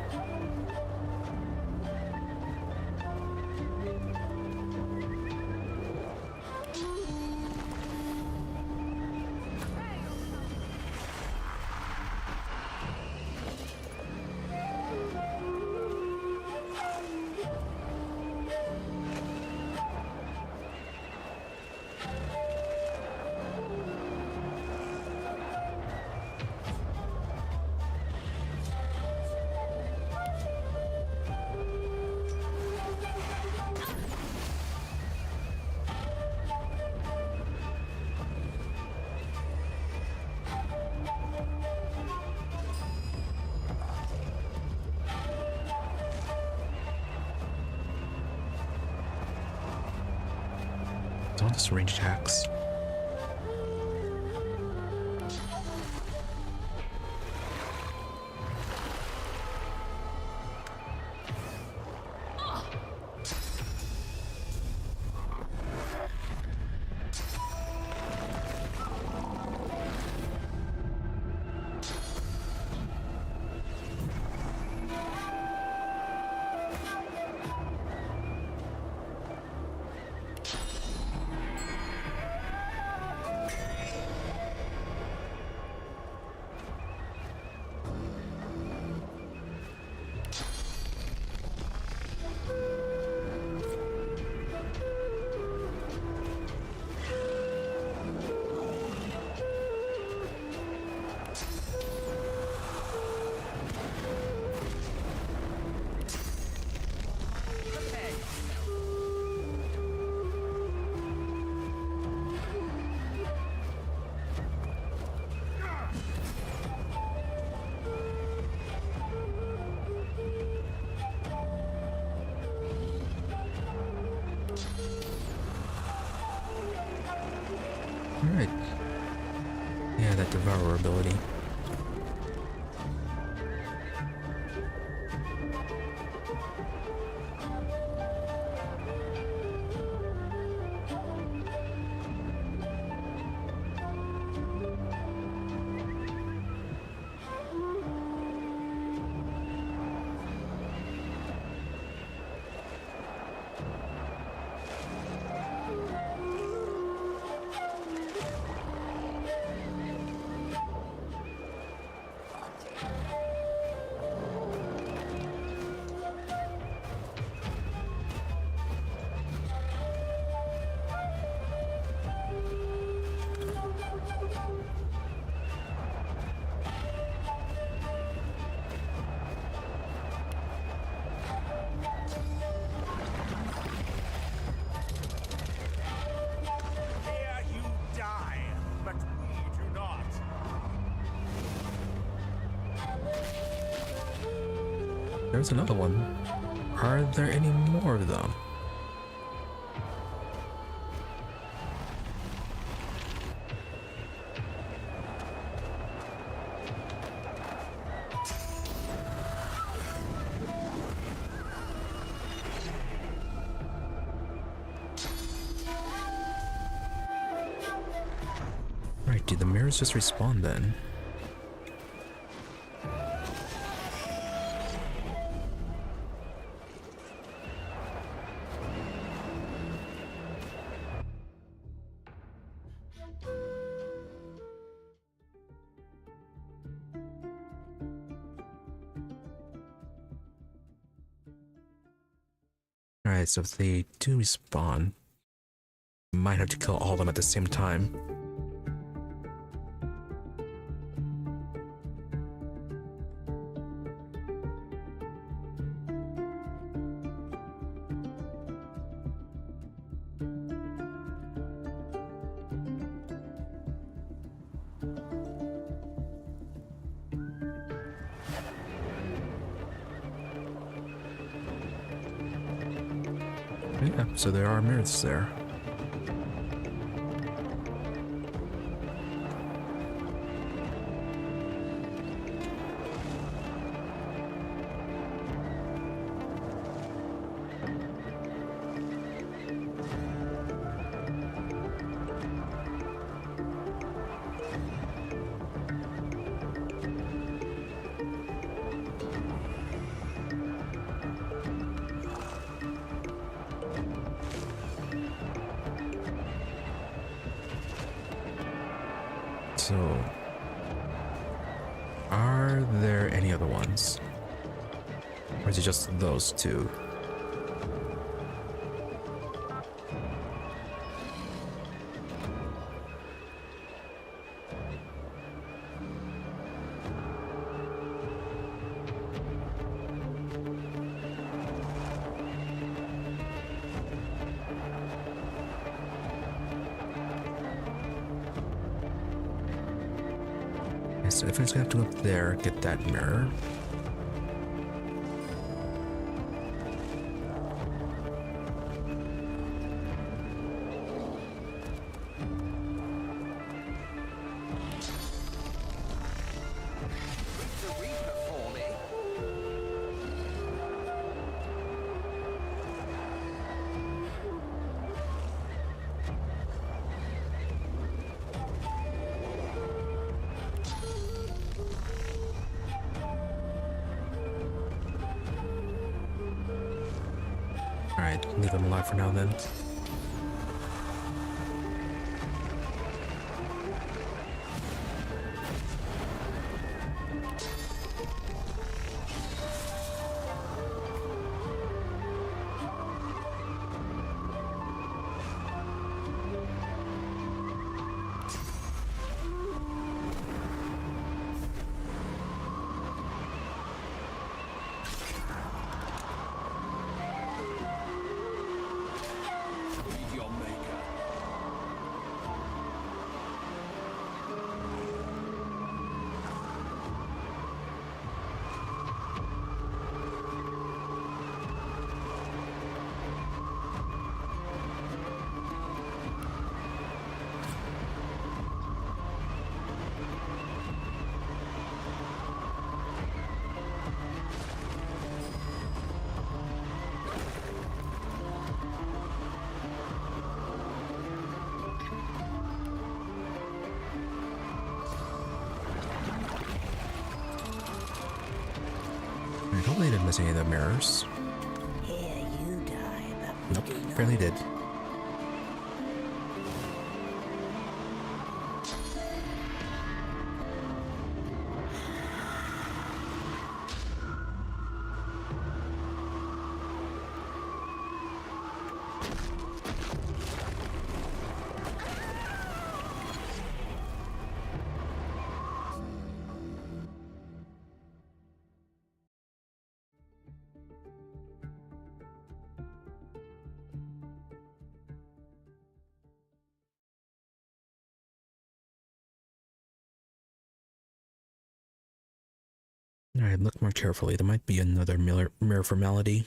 It's all just range attacks. Alright. Yeah, that Devourer ability. There's another one. Are there any more of them? Right, do the mirrors just respawn then? Alright, so if they do respawn, you might have to kill all of them at the same time. Yeah, so there are mirrors there. So, are there any other ones? Or is it just those two? So if I just have to go up there, get that mirror. Alright, leave him alive for now then. notice any of the mirrors. Here you die, but Nope, barely did. Alright, look more carefully. There might be another mirror for Melody.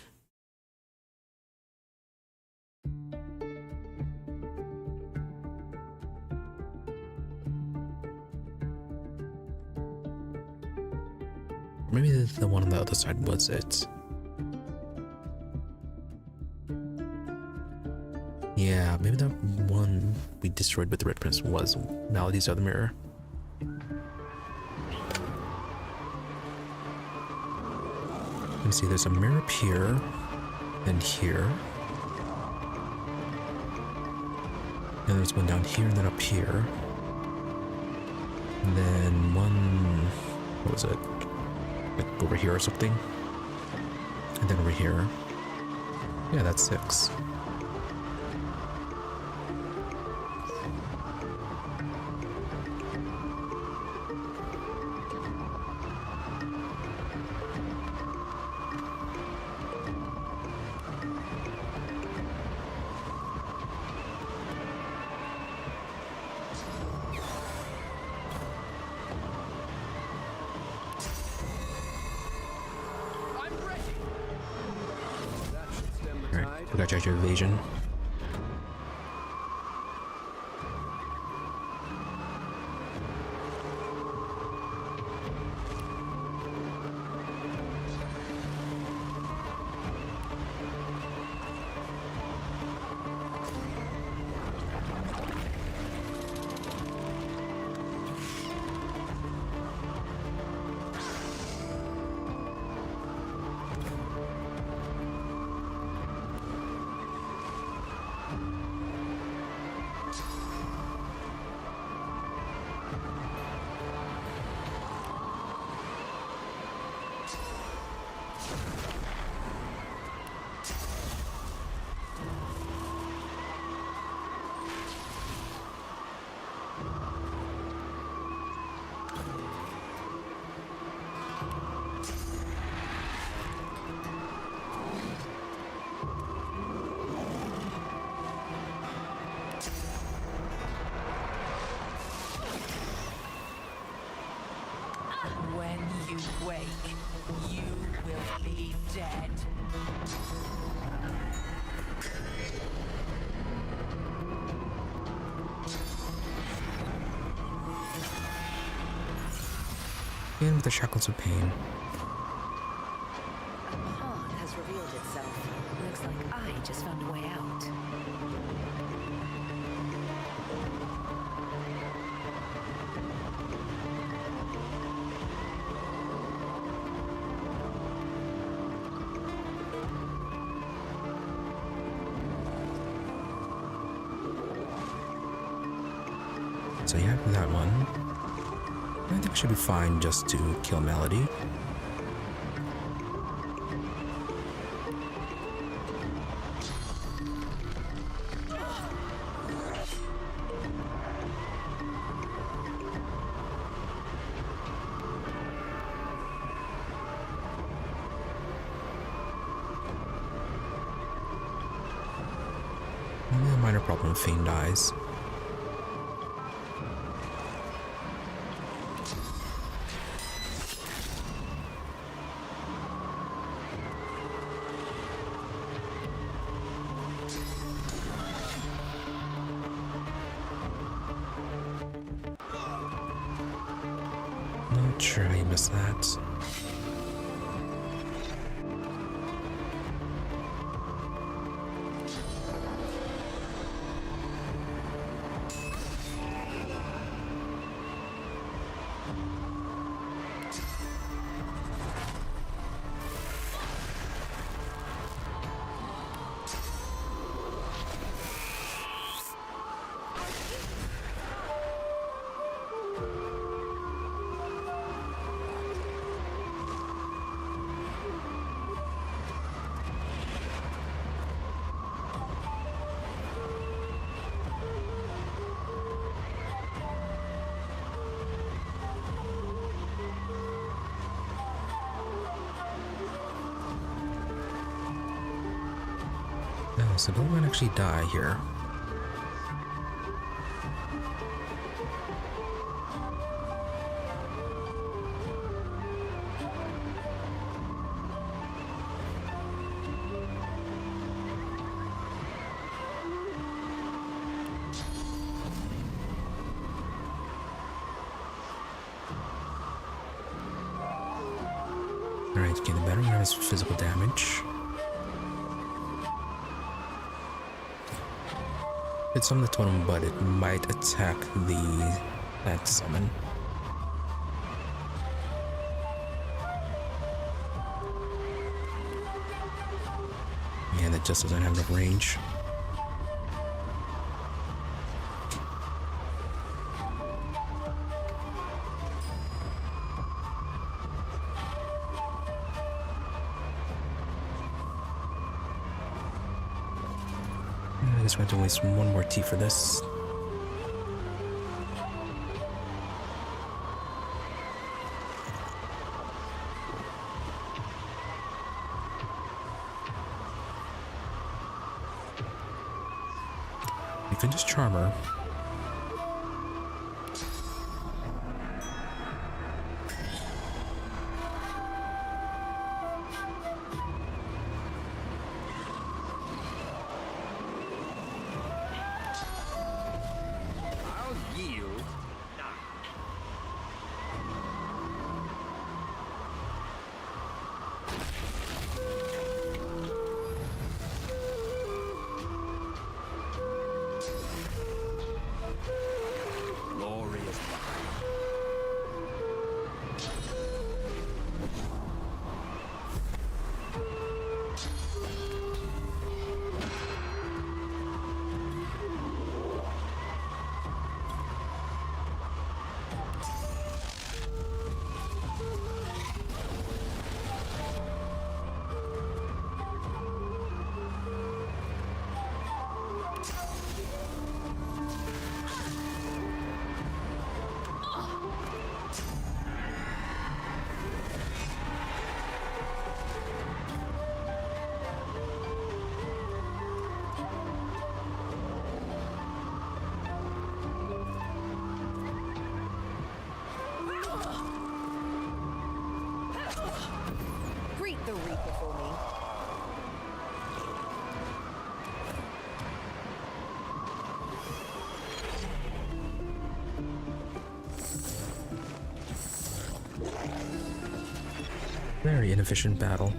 Maybe the one on the other side was it. Yeah, maybe the one we destroyed with the Red Prince was Melody's other mirror. Let me see, there's a mirror up here, and here. And there's one down here and then up here. And then one, what was it? Like over here or something? And then over here. Yeah, that's 6. We got your evasion. When you wake, you will be dead. In with the shackles of pain. A path has revealed itself. Looks like I just found a way out. So yeah, that one. I think I should be fine just to kill Melody. A minor problem if Fiend dies. Not sure how you missed that. So Bill might actually die here. Alright, okay, the battery has physical damage. It's on the totem, but it might attack that summon. Yeah, that just doesn't have enough range. I guess we have to waste one more tea for this. We finished Charmer. Greet the Reaper for me. Very inefficient battle.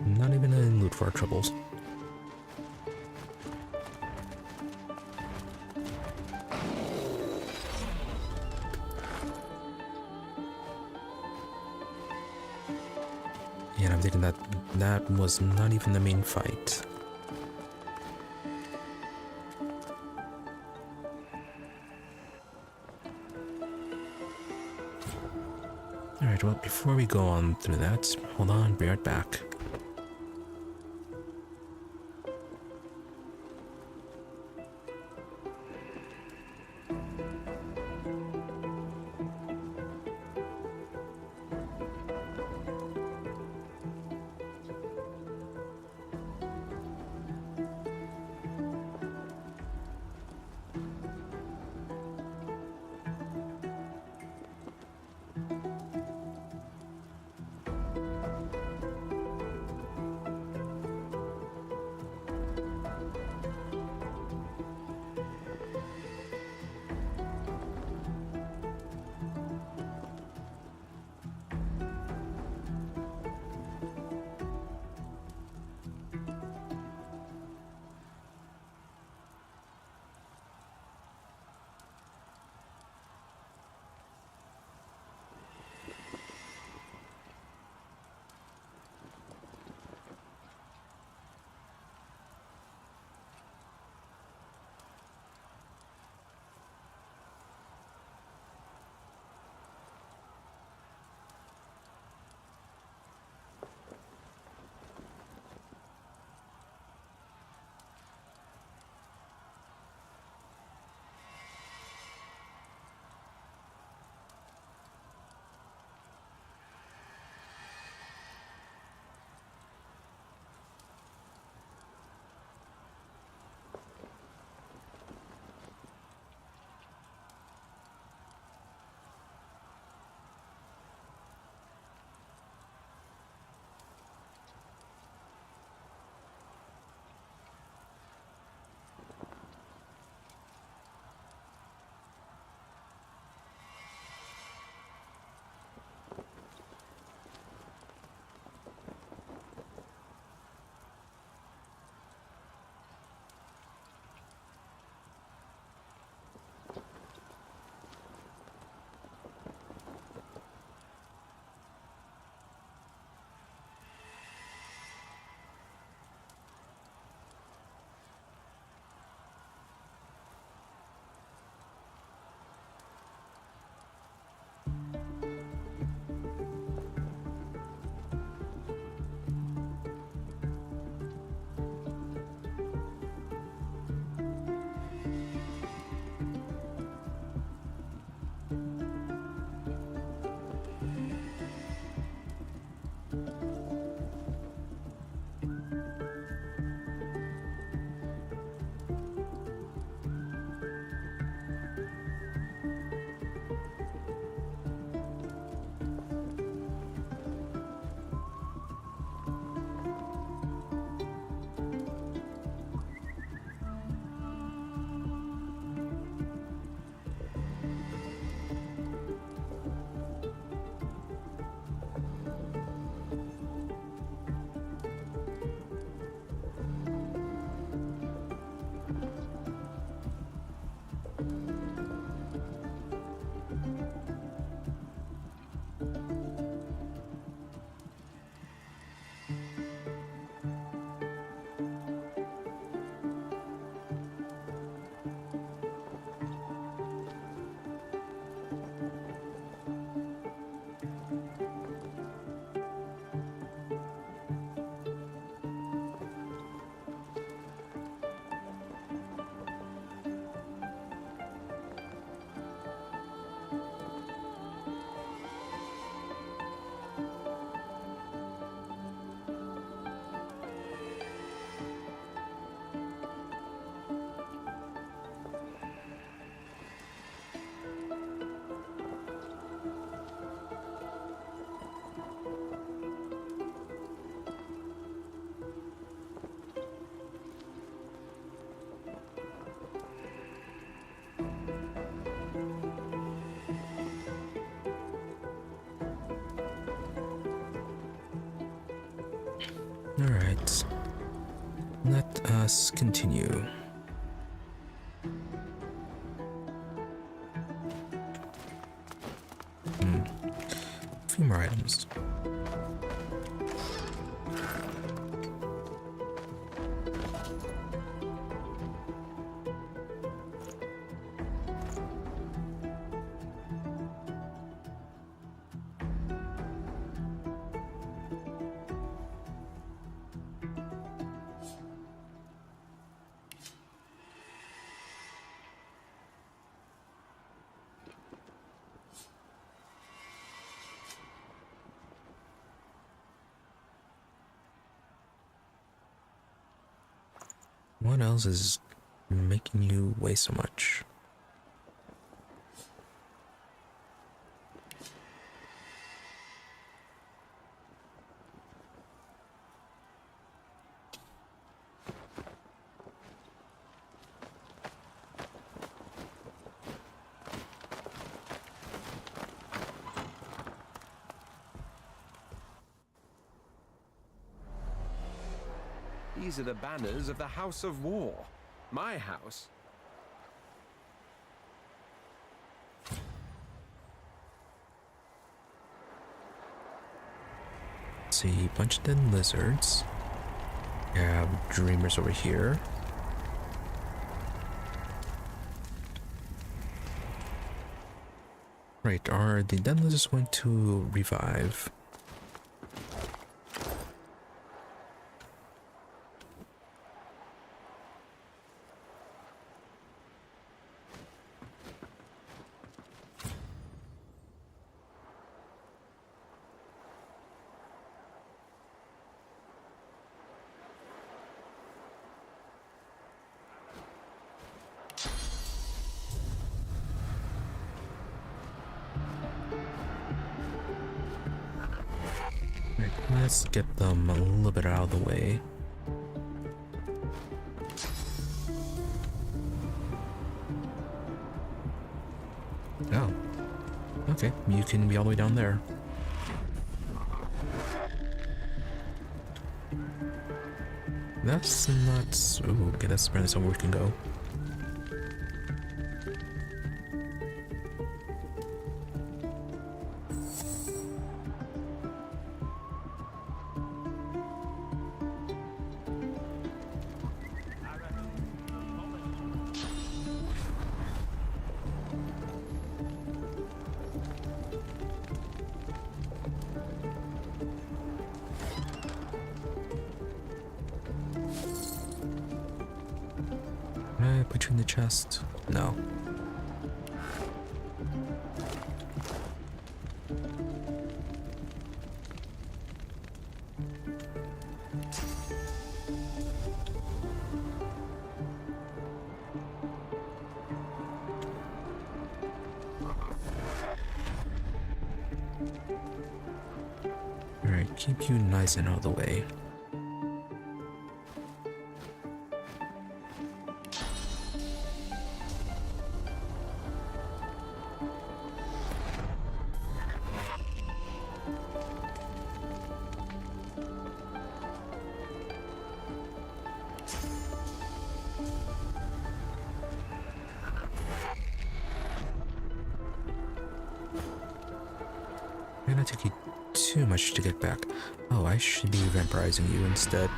Not even in loot for our troubles. Yeah, I'm thinking that was not even the main fight. Alright, well, before we go on through that, hold on, be right back. Alright. Let us continue. A few more items. What else is making you weigh so much? These are the banners of the House of War. My house. See, bunch of dead lizards. We have dreamers over here. Right, are the dead lizards going to revive? Let's get them a little bit out of the way. Oh. Okay, you can be all the way down there. That's not... Ooh, okay, that's apparently somewhere we can go. Put you in the chest? No. Alright, keep you nice and out of the way. May not take you too much to get back. Oh, I should be vampirizing you instead.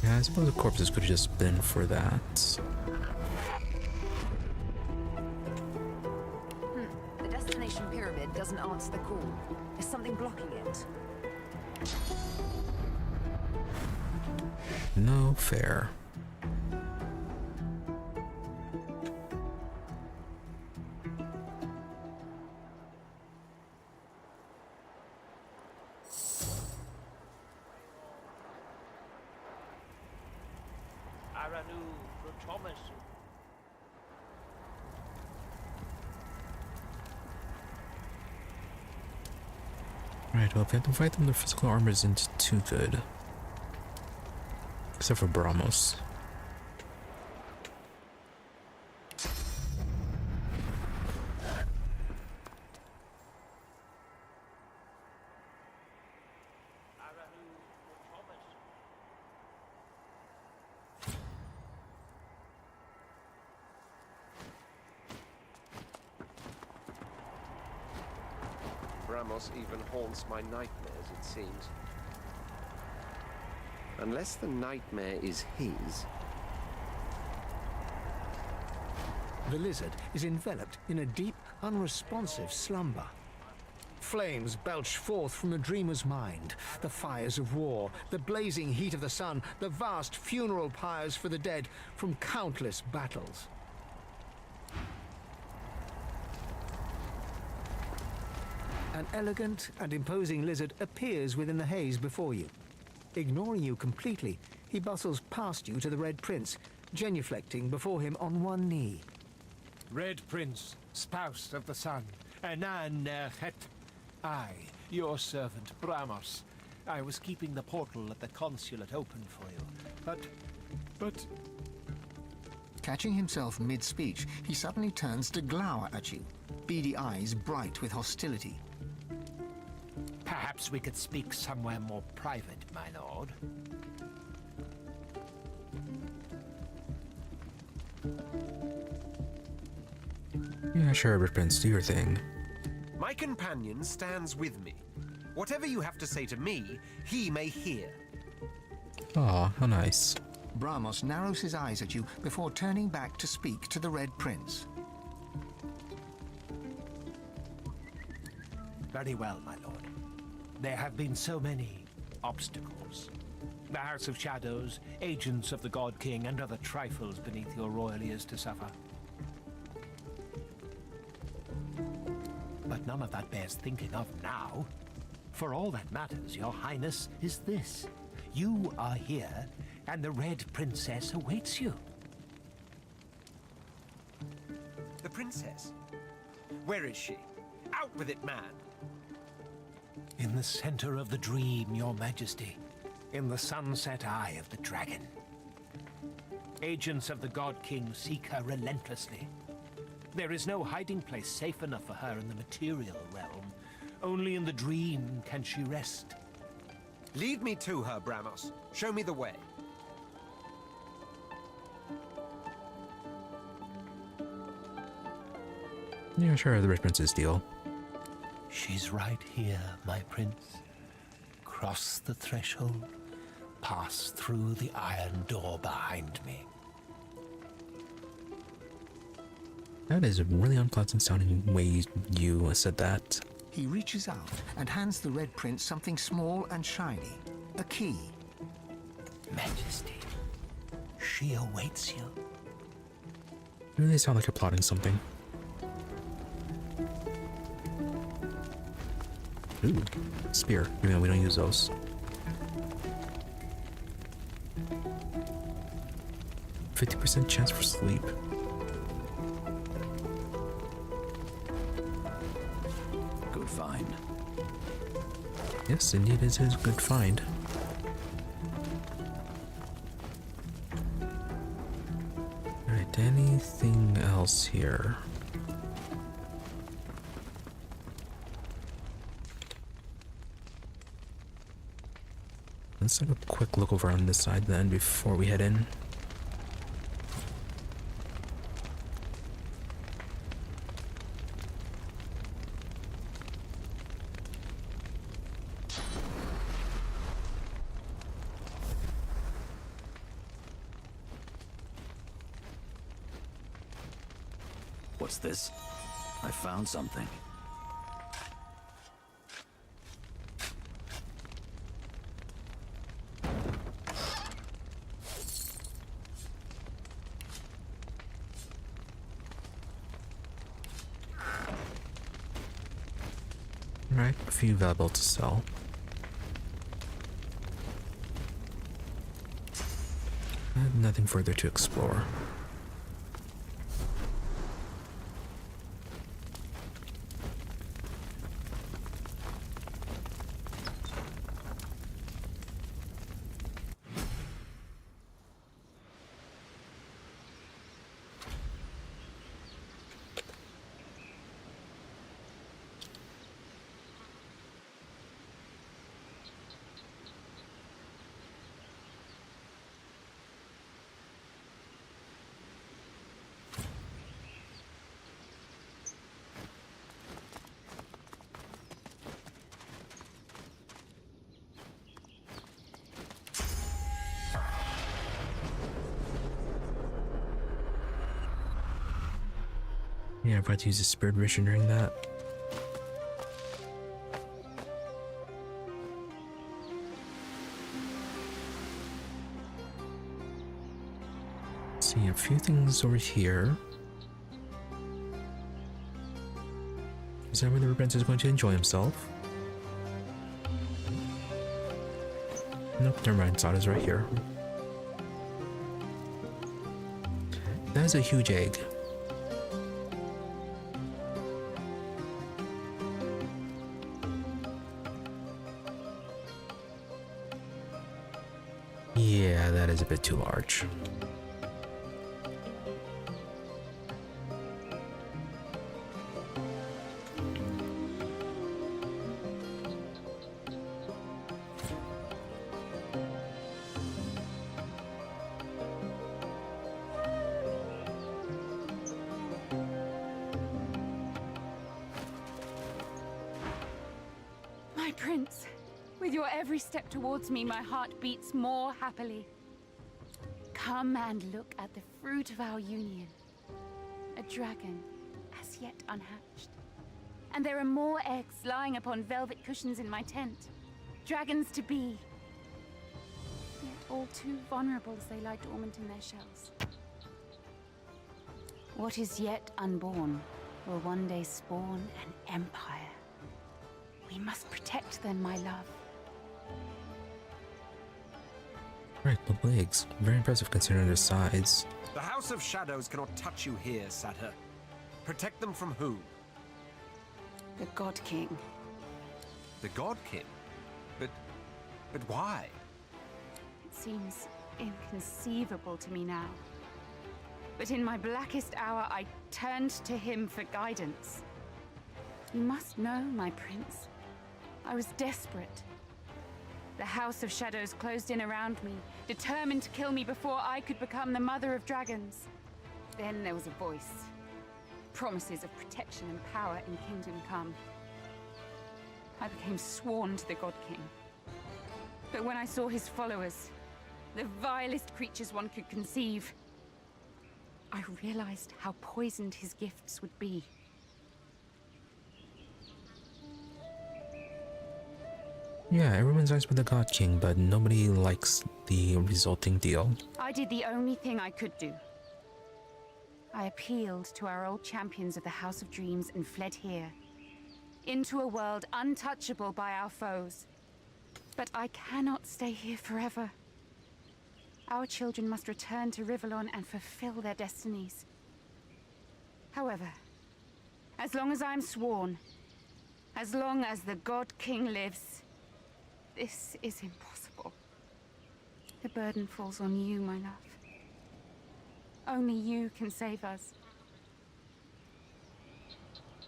Yeah, I suppose the corpses could have just been for that. The destination pyramid doesn't answer the call. There's something blocking it. No fair. Alright, well, if we have to fight them, their physical armor isn't too good. Except for Bramos. Bramos even haunts my nightmares, it seems. Unless the nightmare is his. The lizard is enveloped in a deep, unresponsive slumber. Flames belch forth from the dreamer's mind, the fires of war, the blazing heat of the sun, the vast funeral pyres for the dead from countless battles. An elegant and imposing lizard appears within the haze before you. Ignoring you completely, he bustles past you to the Red Prince, genuflecting before him on one knee. Red Prince, spouse of the sun, Anan Het. I, your servant, Bramos. I was keeping the portal at the consulate open for you, but... Catching himself mid-speech, he suddenly turns to glower at you, beady eyes bright with hostility. Perhaps we could speak somewhere more private, my lord. Yeah, sure, Red Prince, do your thing. My companion stands with me. Whatever you have to say to me, he may hear. Aw, how nice. Bramos narrows his eyes at you before turning back to speak to the Red Prince. Very well, my lord. There have been so many obstacles. The House of Shadows, agents of the God King, and other trifles beneath your royal ears to suffer. But none of that bears thinking of now. For all that matters, your highness, is this. You are here, and the Red Princess awaits you. The princess? Where is she? Out with it, man! In the center of the dream, your majesty. In the sunset eye of the dragon. Agents of the God King seek her relentlessly. There is no hiding place safe enough for her in the material realm. Only in the dream can she rest. Lead me to her, Bramos. Show me the way. Yeah, sure, the Red Prince's deal. She's right here, my prince. Cross the threshold, pass through the iron door behind me. That is a really unpleasant sounding way you said that. He reaches out and hands the Red Prince something small and shiny. A key. Majesty, she awaits you. You really sound like you're plotting something. Ooh, spear. Even though we don't use those. %50 chance for sleep. Good find. Yes, indeed, it is a good find. Alright, anything else here? Let's have a quick look over on this side then before we head in. What's this? I found something. Alright, a few valuable to sell. And nothing further to explore. Yeah, I forgot to use the spirit vision during that. See a few things over here. Is that where the prince is going to enjoy himself? Nope, never mind. Sada's right here. That is a huge egg. Yeah, that is a bit too large. My prince, with your every step towards me, my heart beats more happily. Come and look at the fruit of our union. A dragon, as yet unhatched. And there are more eggs lying upon velvet cushions in my tent. Dragons to be. Yet all too vulnerable as they lie dormant in their shells. What is yet unborn will one day spawn an empire. We must protect them, my love. Right, but legs. Very impressive considering their size. The House of Shadows cannot touch you here, Satyr. Protect them from who? The God King. The God King? But why? It seems inconceivable to me now. But in my blackest hour, I turned to him for guidance. You must know, my prince, I was desperate. The House of Shadows closed in around me, determined to kill me before I could become the mother of dragons. Then there was a voice. Promises of protection and power in Kingdom Come. I became sworn to the God King. But when I saw his followers, the vilest creatures one could conceive, I realized how poisoned his gifts would be. Yeah, everyone's nice with the God King, but nobody likes the resulting deal. I did the only thing I could do. I appealed to our old champions of the House of Dreams and fled here, into a world untouchable by our foes. But I cannot stay here forever. Our children must return to Rivellon and fulfill their destinies. However, as long as I'm sworn, as long as the God King lives, this is impossible. The burden falls on you, my love. Only you can save us.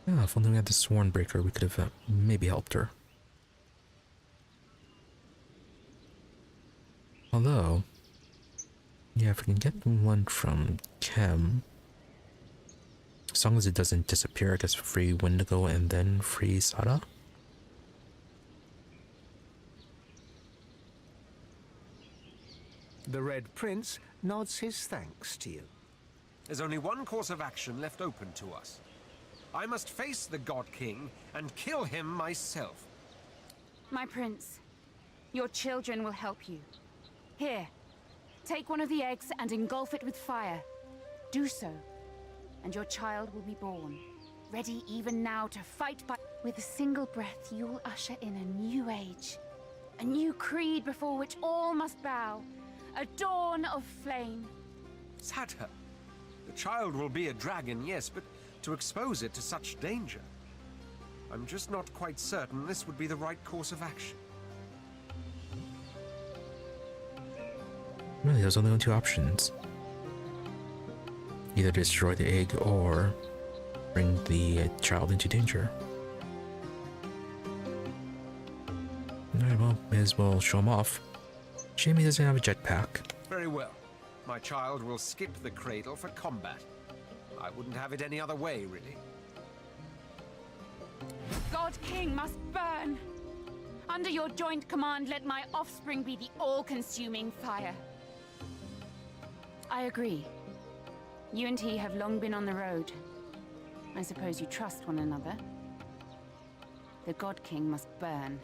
Yeah, if only we had the Sworn Breaker, we could have maybe helped her. Although, yeah, if we can get one from Chem, as long as it doesn't disappear, I guess free Wendigo and then free Sada. The Red Prince nods his thanks to you. There's only one course of action left open to us. I must face the God King and kill him myself. My prince, your children will help you. Here, take one of the eggs and engulf it with fire. Do so, and your child will be born, ready even now to fight by... With a single breath, you will usher in a new age. A new creed before which all must bow. A dawn of flame. Satyr, the child will be a dragon, yes, but to expose it to such danger, I'm just not quite certain this would be the right course of action. Really, there's only two options. Either destroy the egg or bring the child into danger. Alright, well, may as well show him off. Shame he doesn't have a jetpack. Very well. My child will skip the cradle for combat. I wouldn't have it any other way, really. God King must burn! Under your joint command, let my offspring be the all-consuming fire. I agree. You and he have long been on the road. I suppose you trust one another. The God King must burn.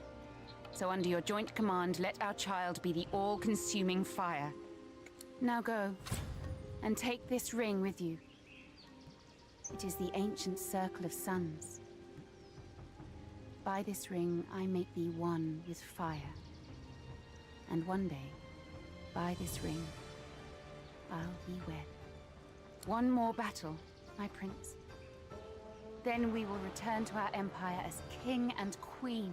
So under your joint command, let our child be the all-consuming fire. Now go, and take this ring with you. It is the ancient circle of suns. By this ring, I make thee one with fire. And one day, by this ring, I'll be wed. One more battle, my prince. Then we will return to our empire as king and queen.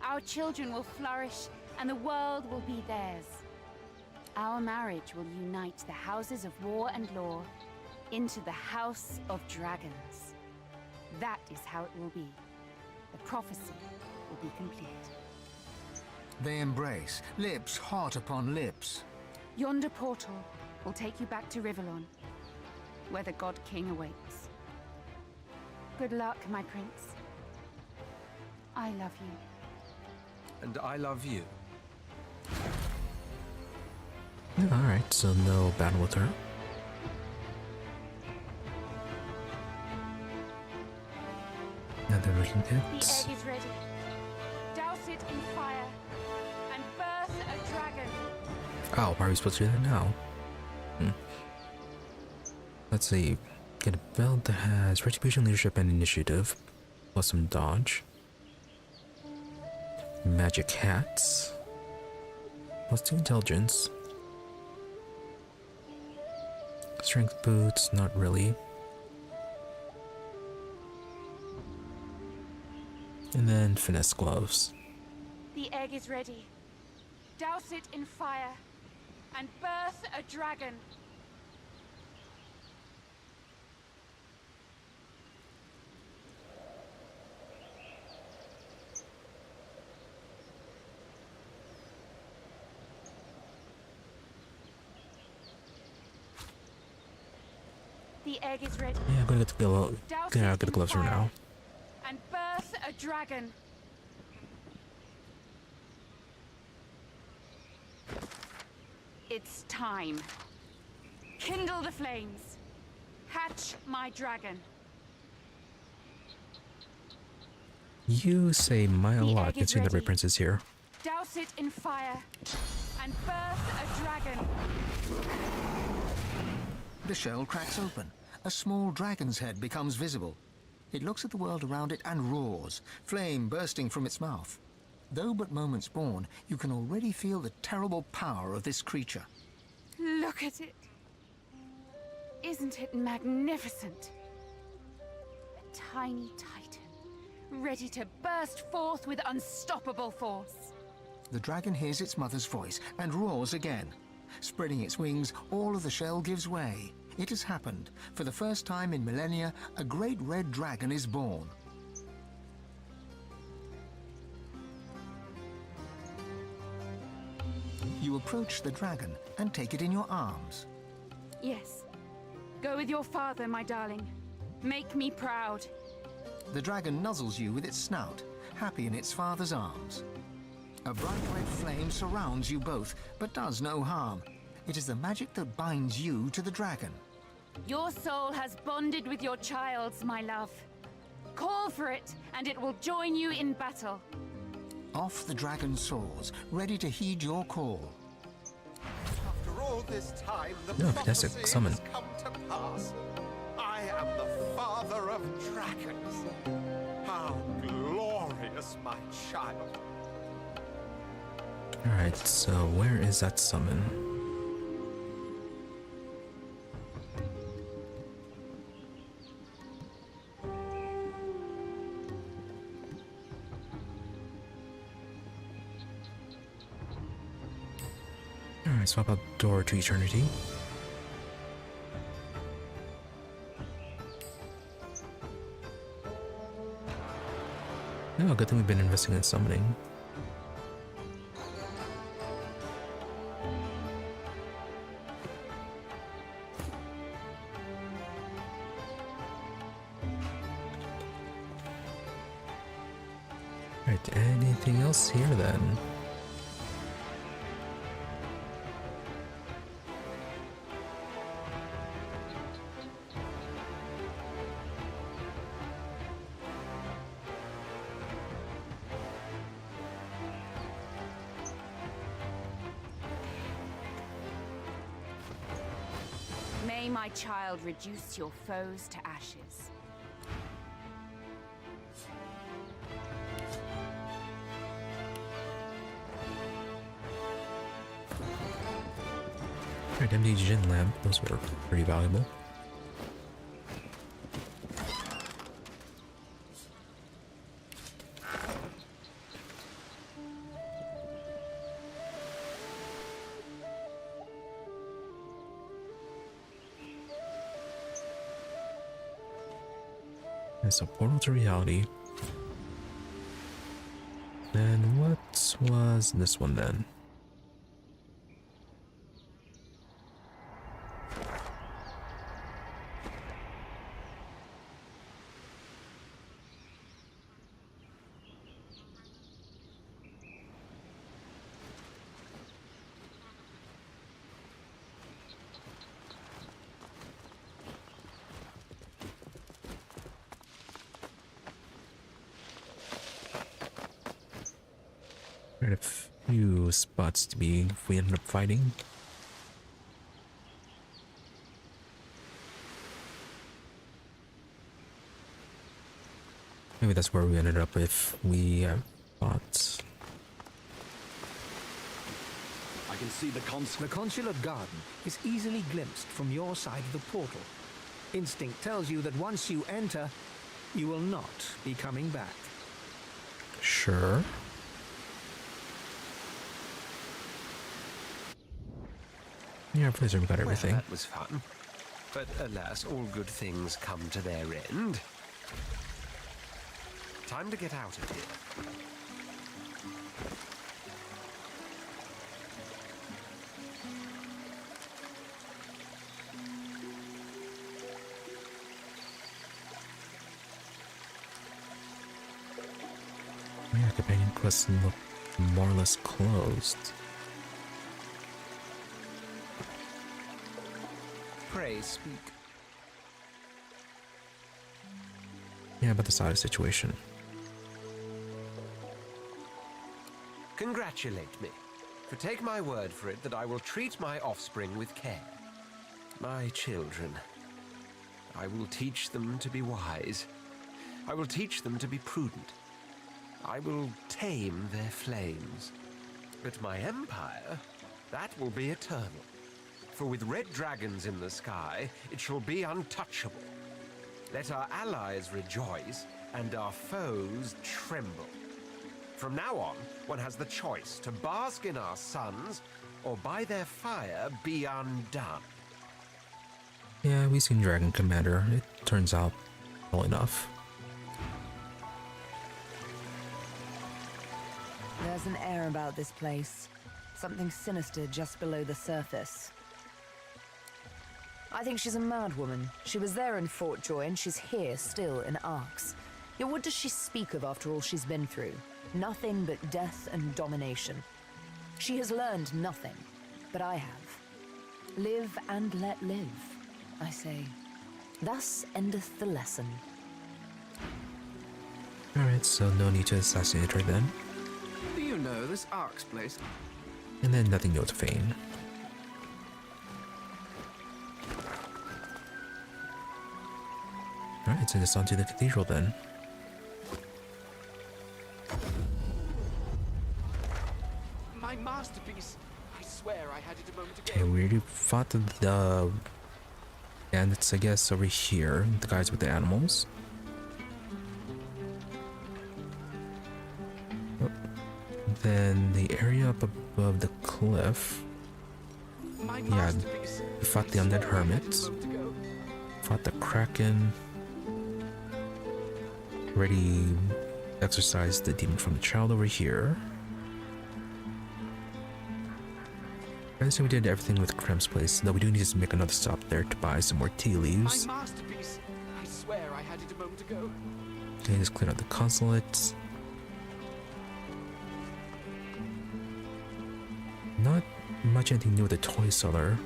Our children will flourish, and the world will be theirs. Our marriage will unite the houses of war and law into the House of Dragons. That is how it will be. The prophecy will be complete. They embrace, lips hot upon lips. Yonder portal will take you back to Rivellon, where the God King awaits. Good luck, my prince. I love you. And I love you. Alright, so no battle with her. Another written The hit. egg is ready. Douse it in fire and birth a dragon. Oh, why are we supposed to do that now? Let's see. Get a belt that has retribution, leadership, and initiative, plus some dodge. Magic hats. Plus 2 intelligence. Strength boots, not really. And then finesse gloves. The egg is ready. Douse it in fire and birth a dragon. The egg is ready. Yeah, I'm gonna get the gloves. Yeah, I'll get the gloves for now. And birth a dragon. It's time. Kindle the flames. Hatch my dragon. You say my The lot egg is considering the ready. Red Prince is here. Douse it in fire and birth a dragon. The shell cracks open. A small dragon's head becomes visible. It looks at the world around it and roars, flame bursting from its mouth. Though but moments born, you can already feel the terrible power of this creature. Look at it. Isn't it magnificent? A tiny titan, ready to burst forth with unstoppable force. The dragon hears its mother's voice and roars again. Spreading its wings, all of the shell gives way. It has happened. For the first time in millennia, a great red dragon is born. You approach the dragon and take it in your arms. Yes. Go with your father, my darling. Make me proud. The dragon nuzzles you with its snout, happy in its father's arms. A bright red flame surrounds you both, but does no harm. It is the magic that binds you to the dragon. Your soul has bonded with your child's, my love. Call for it, and it will join you in battle. Off the dragon soars, ready to heed your call. After all this time, the No, fantastic prophecy summon. has come to pass. I am the father of dragons. How glorious, my child. Alright, so where is that summon? Alright, swap out Door to Eternity. No, good thing we've been investing in summoning. Alright, anything else here then? my child reduce your foes to ashes. Alright, empty gin lamp. Those were pretty valuable. It's a portal to reality. Then what was this one then? A few spots to be if we end up fighting. Maybe that's where we ended up if we fought. I can see the consulate garden is easily glimpsed from your side of the portal. Instinct tells you that once you enter, you will not be coming back. Sure. Yeah, pretty sure we got everything. Well, that was fun. But alas, all good things come to their end. Time to get out of here. Yeah, companion quests look more or less closed. Pray speak. Yeah, about the side situation. Congratulate me, for take my word for it that I will treat my offspring with care. My children. I will teach them to be wise. I will teach them to be prudent. I will tame their flames. But my empire, that will be eternal. For with red dragons in the sky, it shall be untouchable. Let our allies rejoice, and our foes tremble. From now on, one has the choice to bask in our suns, or by their fire be undone. Yeah, we've seen Dragon Commander. It turns out well enough. There's an air about this place. Something sinister just below the surface. I think she's a madwoman. She was there in Fort Joy, and she's here still in Arx. Yet what does she speak of after all she's been through? Nothing but death and domination. She has learned nothing, but I have. Live and let live, I say. Thus endeth the lesson. Alright, so no need to assassinate her then. Do you know this Arx place? And then nothing new to Fane. Alright, so this onto the cathedral then. My masterpiece. I swear I had it a moment ago. Okay, we already fought the bandits, I guess, over here. The guys with the animals. Oh. Then the area up above the cliff. Yeah, we fought the undead hermits. Fought the kraken. Already exorcised the demon from the child over here. I think we did everything with Krem's place, though we do need to make another stop there to buy some more tea leaves. My masterpiece. I swear I had it a moment ago. Okay, just clean out the consulate. Not much anything new with the toy seller.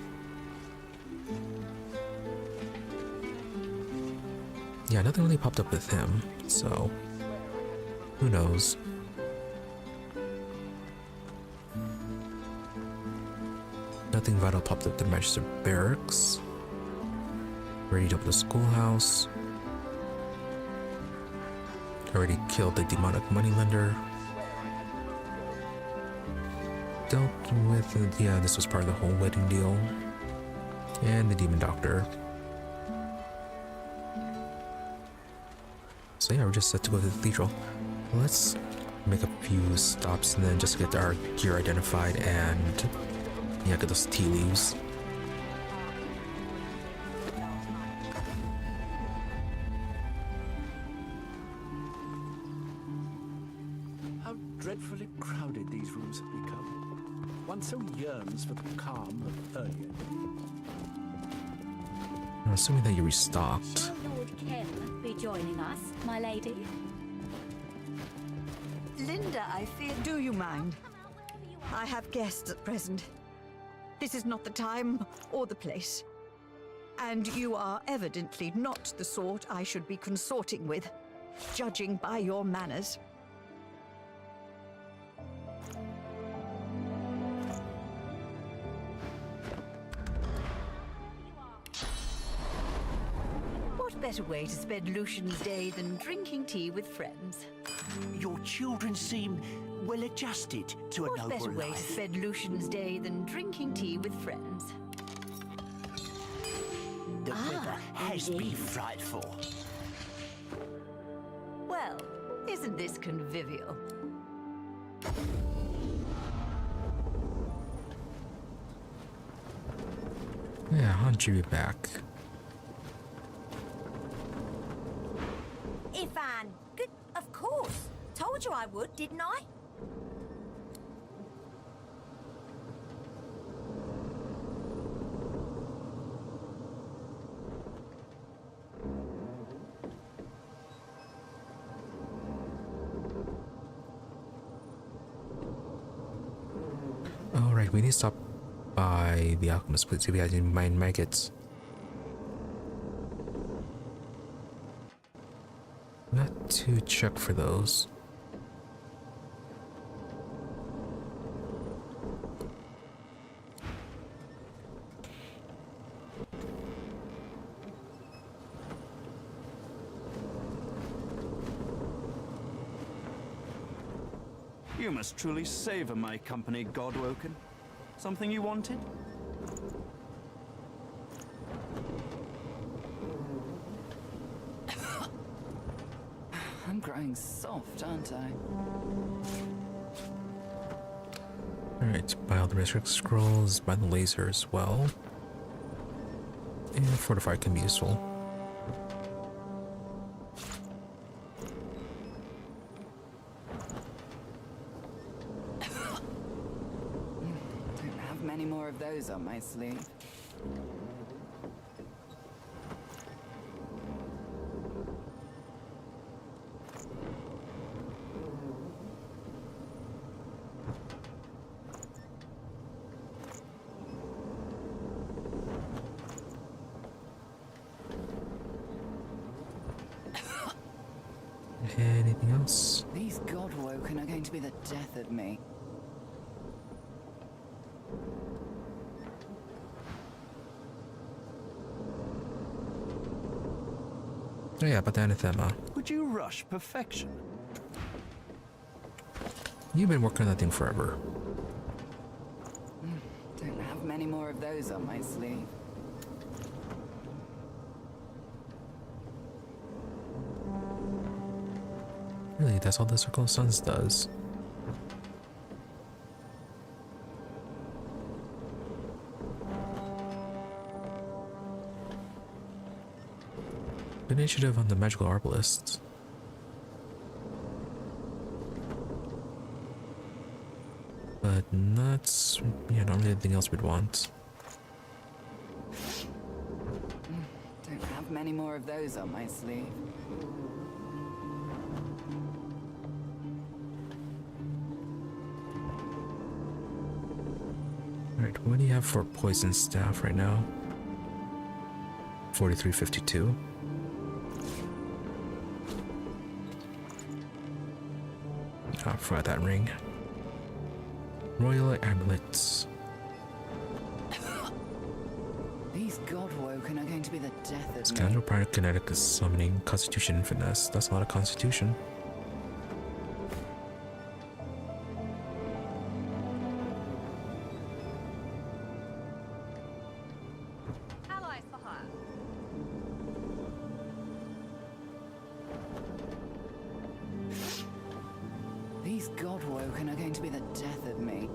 Yeah, nothing really popped up with him, so who knows. Nothing vital popped up at the Magister Barracks. Ready to open the schoolhouse. Already killed the demonic moneylender. Dealt with, yeah, this was part of the whole wedding deal. And the demon doctor. So yeah, we're just set to go to the cathedral. Let's make a few stops and then just get our gear identified and yeah, get those tea leaves. How dreadfully crowded these rooms have become. One so yearns for the calm of earlier. I'm assuming that you restocked. Shall Lord Ken be joining us, my lady? Linda, I fear. Do you mind? I have guests at present. This is not the time or the place. And you are evidently not the sort I should be consorting with, judging by your manners. What better way to spend Lucian's day than drinking tea with friends? Your children seem well adjusted to a noble life. What better way to spend Lucian's day than drinking tea with friends? The weather has been frightful. Well, isn't this convivial? Yeah, how'd you be back? Ivan, good, of course. Told you I would, didn't I? Alright, we need to stop by the alchemist, please, see if he has any mind maggots. Got to check for those. You must truly savor my company, Godwoken. Something you wanted? I'm growing soft, aren't I? Alright, buy all the resurrect scrolls, buy the laser as well. And fortify can be useful. Don't have many more of those on my sleeve. Anything else? These Godwoken are going to be the death of me. Oh yeah, but the anathema. Would you rush perfection? You've been working on that thing forever. Don't have many more of those on my sleeve. Really, that's all the Circle of Suns does. Initiative on the magical arbalists. But not, yeah, not really anything else we'd want. Don't have many more of those on my sleeve. Alright, what do you have for poison staff right now? 4352. I forgot that ring. Royal amulets. These Godwoken are going to be the death of Scoundrel Pyrokinetic is summoning Constitution and Finesse. That's a lot of Constitution. Allies for hire. These Godwoken are going to be the death of me.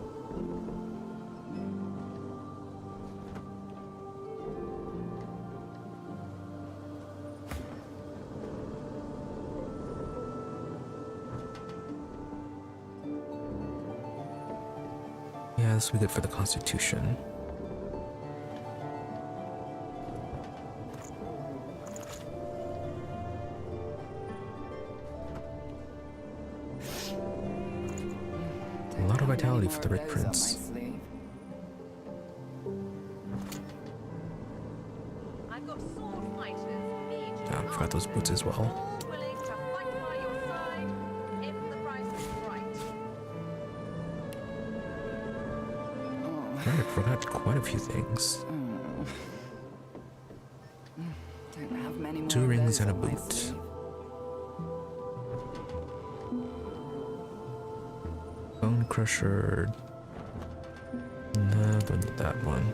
Yeah, this will be good for the Constitution. A lot of vitality for the Red Prince. I've got sword fighters, I forgot those boots as well. willing to fight by your side if the price is right. I forgot quite a few things. Don't have many more 2 of rings those and a on my boot. sleeve. Bone Crusher. No, don't need that one.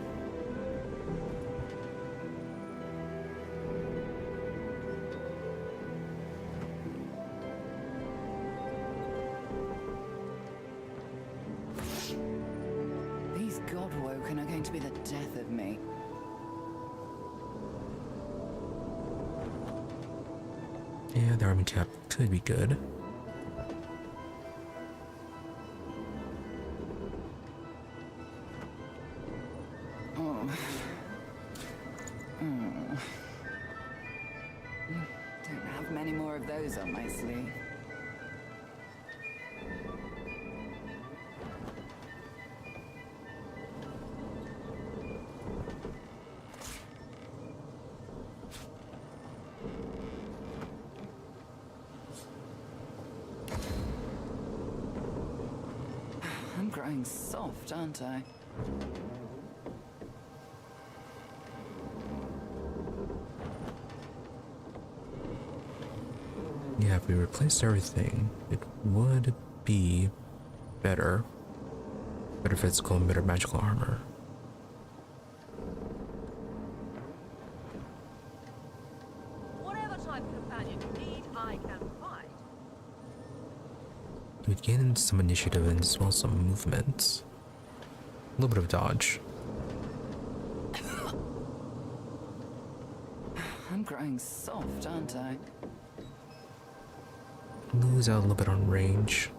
These Godwoken are going to be the death of me. Yeah, the army cap could be good. Don't have many more of those on my sleeve. I'm growing soft, aren't I? Yeah, if we replaced everything, it would be better. Better physical and better magical armor. Whatever type of companion you need, I can provide. We'd gain some initiative and as well as some movement. A little bit of dodge. I'm growing soft, aren't I? Lose out a little bit on range.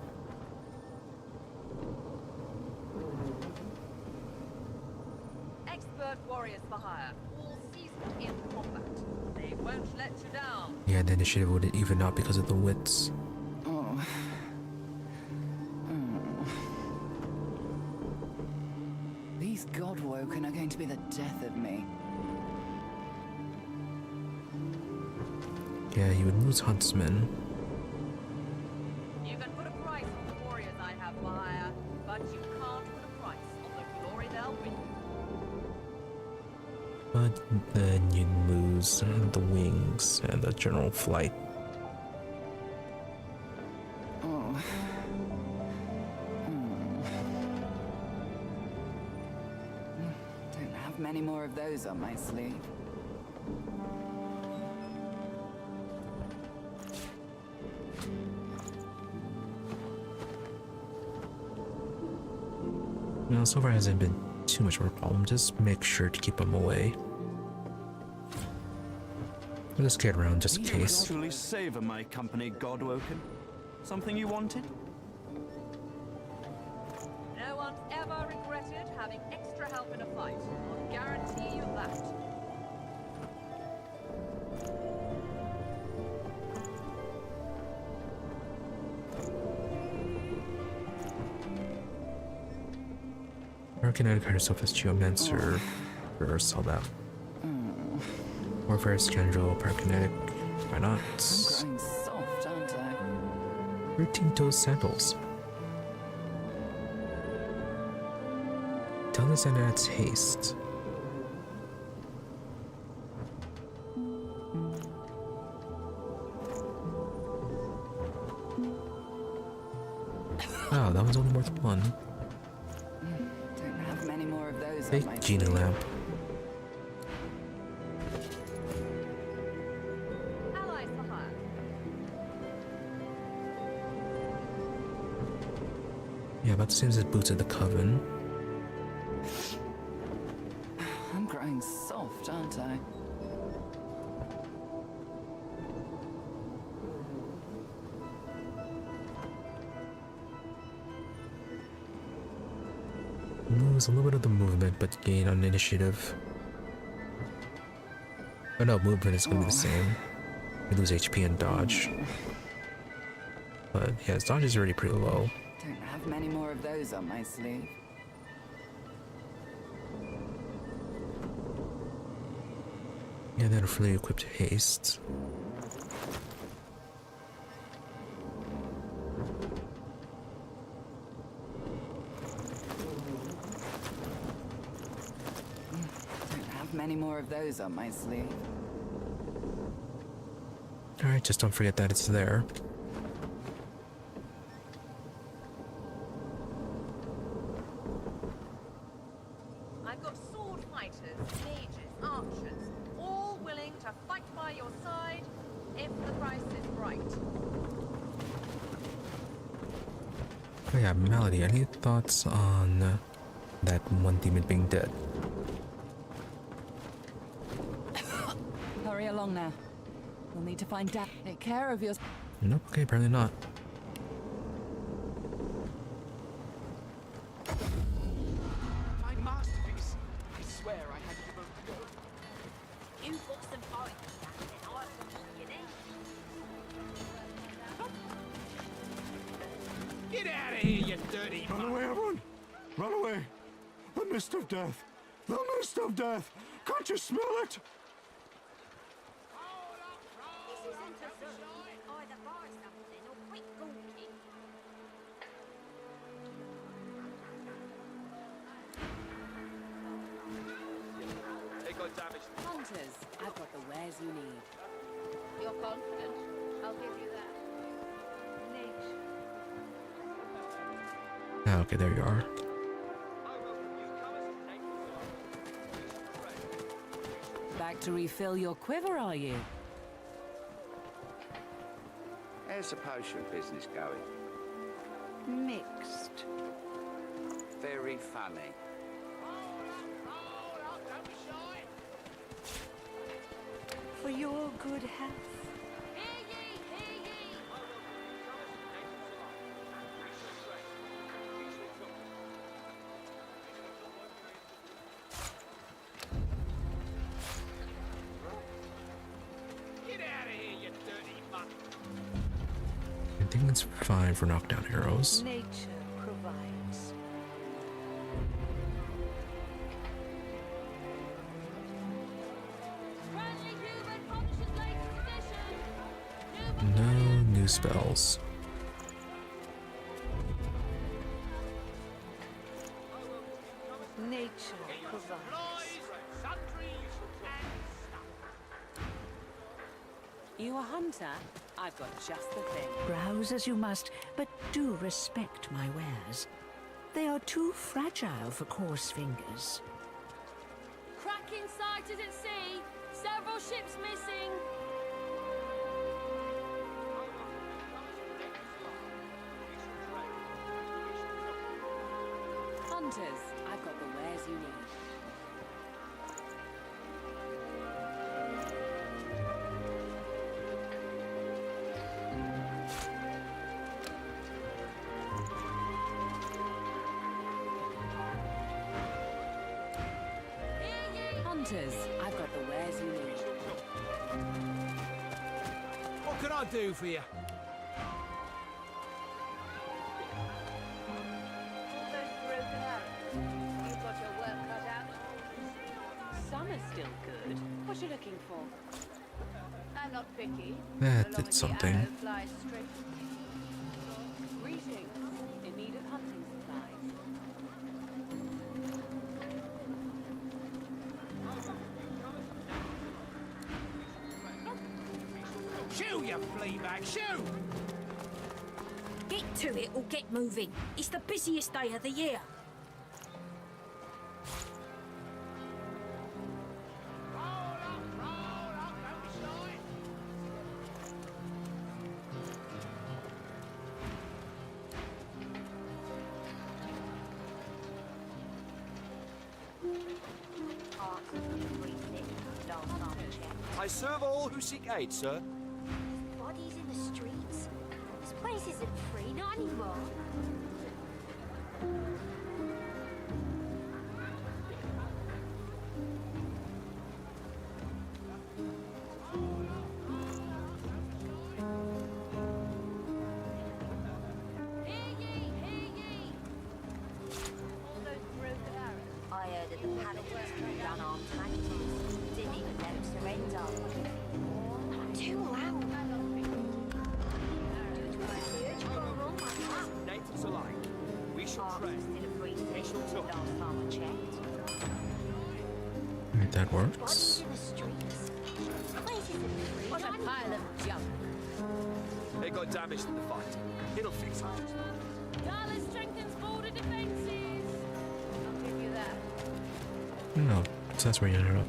Expert warriors for hire, all seasoned in combat. They won't let you down. Yeah, the initiative would even out because of the wits. These Godwoken are going to be the death of me. Yeah, he would lose Huntsman. You can put a price on the warriors I have for hire, but you can't put a price on the glory they'll bring you. But then you'd lose the wings and the general flight. Don't have many more of those on my sleeve. No, so far hasn't been too much of a problem. Just make sure to keep them away. We'll just get around just in case. Truly savor my company, Godwoken. Something you wanted? No one's ever regretted having extra help in a fight. I'll guarantee you that. Arcanatic card herself as Geomancer. Or saw that. Warfare Scoundrel, Pyrokinetic. Why not? I'm growing soft, aren't I? 13 Toes Sandals. Talents and adds haste. Wow, that one's only worth one. Don't have many more of those on Big my genie sleeve. lamp. Allies for hire. Yeah, about the same as boots at the coven. I'm growing soft, aren't I? Lose a little bit of the movement, but gain on initiative. Oh no, movement is gonna be the same. We lose HP and dodge. But yeah, his dodge is already pretty low. Don't have many more of those on my sleeve. Yeah, then fully equipped haste. Don't have many more of those on my sleeve. Alright, just don't forget that it's there. I've got sword fighters, mages, archers, all willing to fight by your side if the price is right. Oh yeah, Melody, any thoughts on that one demon being dead? Hurry along now. We'll need to find Dad. Take care of your... Nope, okay, apparently not. My masterpiece. I swear I had to give up to go. You've got some fight, and I can you there. Get out of here, you dirty... Run away, everyone! Run away! The mist of death! The mist of death! Can't you smell it? This isn't a zoo. Either buy something or quit gawking. They got damaged. Hunters, I've got the wares you need. You're confident. I'll give you that. Nature. Ah, okay, there you are. Back to refill your quiver, are you? How's the potion business going? Mixed. Very funny. For your good health. Get out of here, you dirty mutt. I think it's fine for knockdown arrows. Nature provides. No new spells. Nature provides. You a hunter? I've got just the thing. Browse as you must, but do respect my wares. They are too fragile for coarse fingers. Cracking sighted at sea. Several ships missing. Hunters, I've got the wares you need. Hunters, I've got the wares you need. What can I do for you? You've got your work cut out. Some are still good. What you looking for? I'm not picky. That so long did as something. The arrow flies straight to me. Greetings. In need of hunting supplies. Shoo, you flea bag, shoo! Get to it or get moving. It's the busiest day of the year. I serve all who seek aid, sir. Bodies in the streets. This place isn't free, not anymore. I heard that the paladins turned unarmed tacticians. Didn't even let them surrender. Not too loud. Natives alike. We shall tread. We shall talk. Last time I checked. Alright, that Bodies works. in the streets. This place isn't free, What not a pile of junk. They got damaged in the fight. It'll fix it. Dala strengthens border defenses. I'll give you that. No, so that's where you ended up.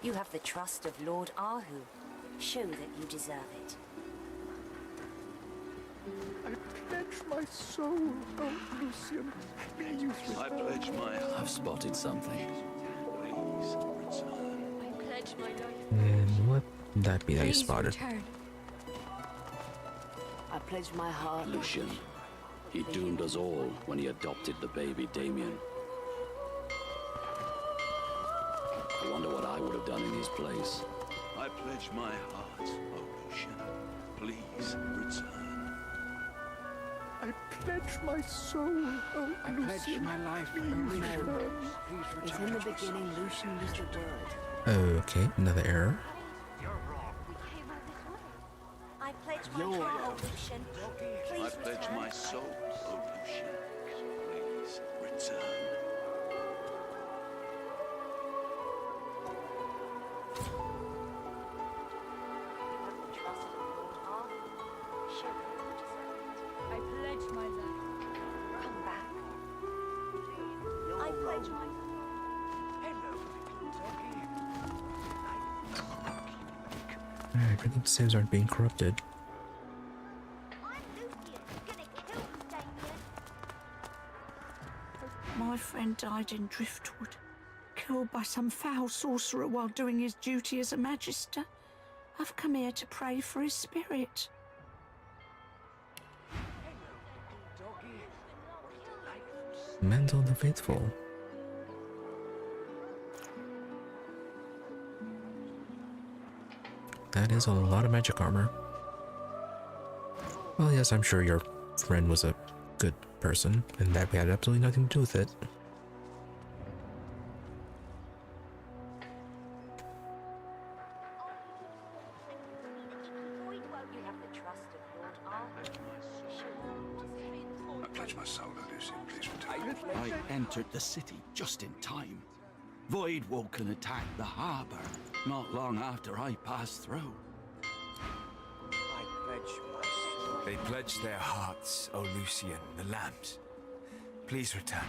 You have the trust of Lord Ahu. Show that you deserve it. I pledge my soul, oh Lucian, please return. I pledge my... I've spotted something. Please return. I pledge my life. And what would that be that you spotted? I pledge my heart. Lucian. He doomed us all when he adopted the baby Damien. I wonder what I would have done in his place. I pledge my heart, oh Lucian. Please return. I pledge my soul, oh I Lucian. pledge my life, please Lucian. return. Please It's return. in the beginning, Lucian was the word. Okay, another error. I pledge my heart, oh Lucian. Please I pledge return. my soul, oh Lucian. Please return. I pledge my life. Come back. I pledge my... Alright, I think the saves aren't being corrupted. My friend died in Driftwood, killed by some foul sorcerer while doing his duty as a magister. I've come here to pray for his spirit. Mantle the Faithful. That is a lot of magic armor. Well, yes, I'm sure your friend was a good person, and that we had absolutely nothing to do with it. I pledge my soul, oh Lucian. Please return. I entered the city just in time. Voidwoken attacked the harbor not long after I passed through. I pledge my soul. They pledged their hearts, O Lucian, the lambs. Please return.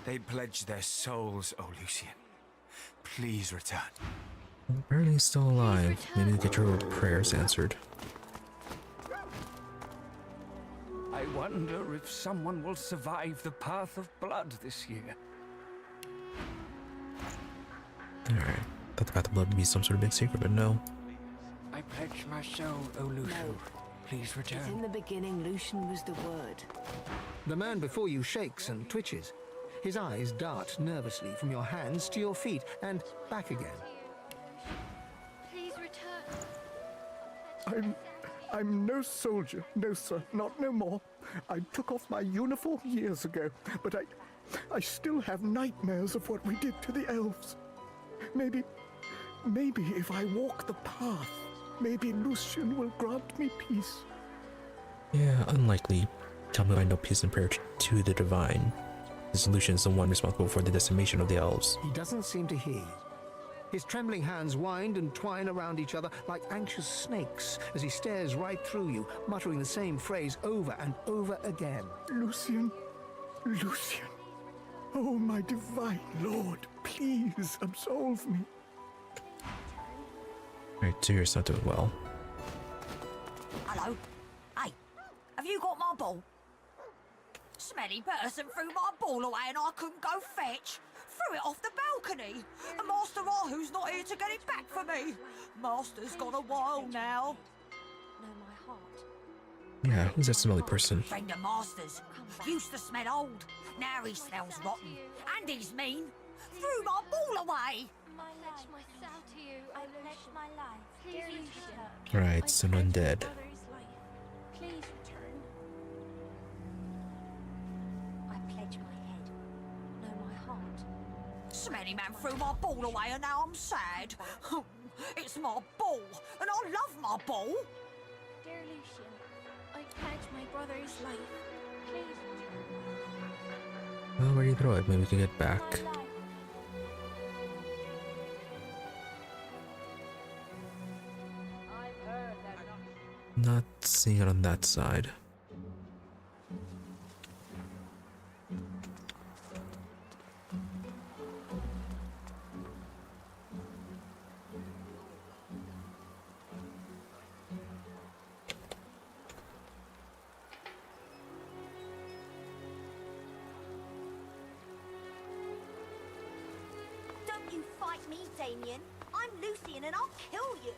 They pledged their souls, O Lucian. Please return. Apparently he's still alive. Maybe get your prayers answered. I wonder if someone will survive the path of blood this year. Alright. Thought the Path of Blood would be some sort of big secret, but no. I pledge my soul, O Lucian. Please It's return. in the beginning, Lucian was the word. The man before you shakes and twitches. His eyes dart nervously from your hands to your feet and back again. Please return. I'm no soldier, no sir, not no more. I took off my uniform years ago, but I still have nightmares of what we did to the elves. Maybe if I walk the path, Maybe Lucian will grant me peace. Yeah, unlikely. Tell me I know peace and prayer to the divine. This Lucian is the one responsible for the decimation of the elves. He doesn't seem to hear you. His trembling hands wind and twine around each other like anxious snakes as he stares right through you, muttering the same phrase over and over again. Lucian, Lucian. Oh, my divine lord, please absolve me. Alright, so you're not doing well. Hello? Hey, have you got my ball? Smelly person threw my ball away and I couldn't go fetch. Threw it off the balcony. And Master Rahu's not here to get it back for me. Master's gone a while now. Know my heart. Yeah, who's that smelly person? Friend of Master's. Used to smell old. Now he smells rotten. And he's mean. Threw my ball away. I pledge myself to you. I pledge my life. Dear Lucian. Right, so an undead. Please return. I pledge my head. Know my heart. Smelly man threw my ball away and now I'm sad. It's my ball. And I love my ball. Dear Lucian, I pledge my brother's life. Please return. Well, where do you throw it? Maybe we can get back. Not seeing it on that side. Don't you fight me, Damien. I'm Lucian and I'll kill you.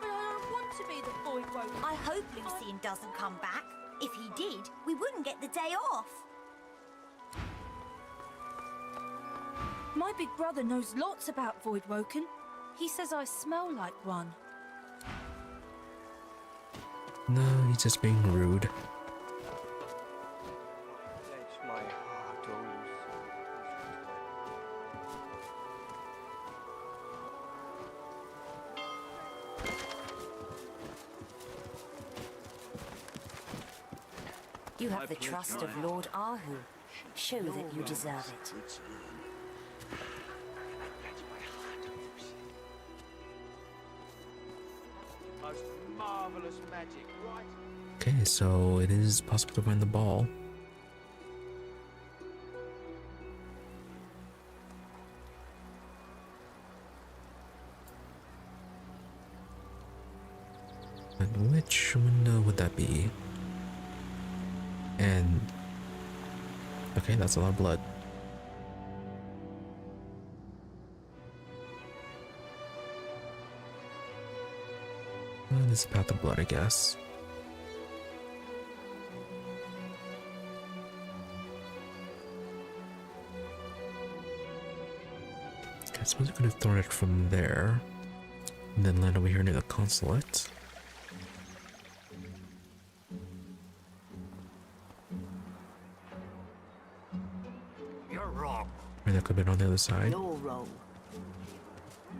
But I don't want to be the boy woke. I hope Lucian doesn't come back. If he did, we wouldn't get the day off. My big brother knows lots about Voidwoken. He says I smell like one. No, he's just being rude. You have the trust of Lord Ahu. Show that you deserve it. Most marvelous magic, right? Okay, so it is possible to find the ball. And which window would that be? And okay, that's a lot of blood. This is path of blood, I guess. Okay, I suppose I could have thrown it from there and then land over here near the consulate. You're wrong. Or that could have been on the other side. You're wrong.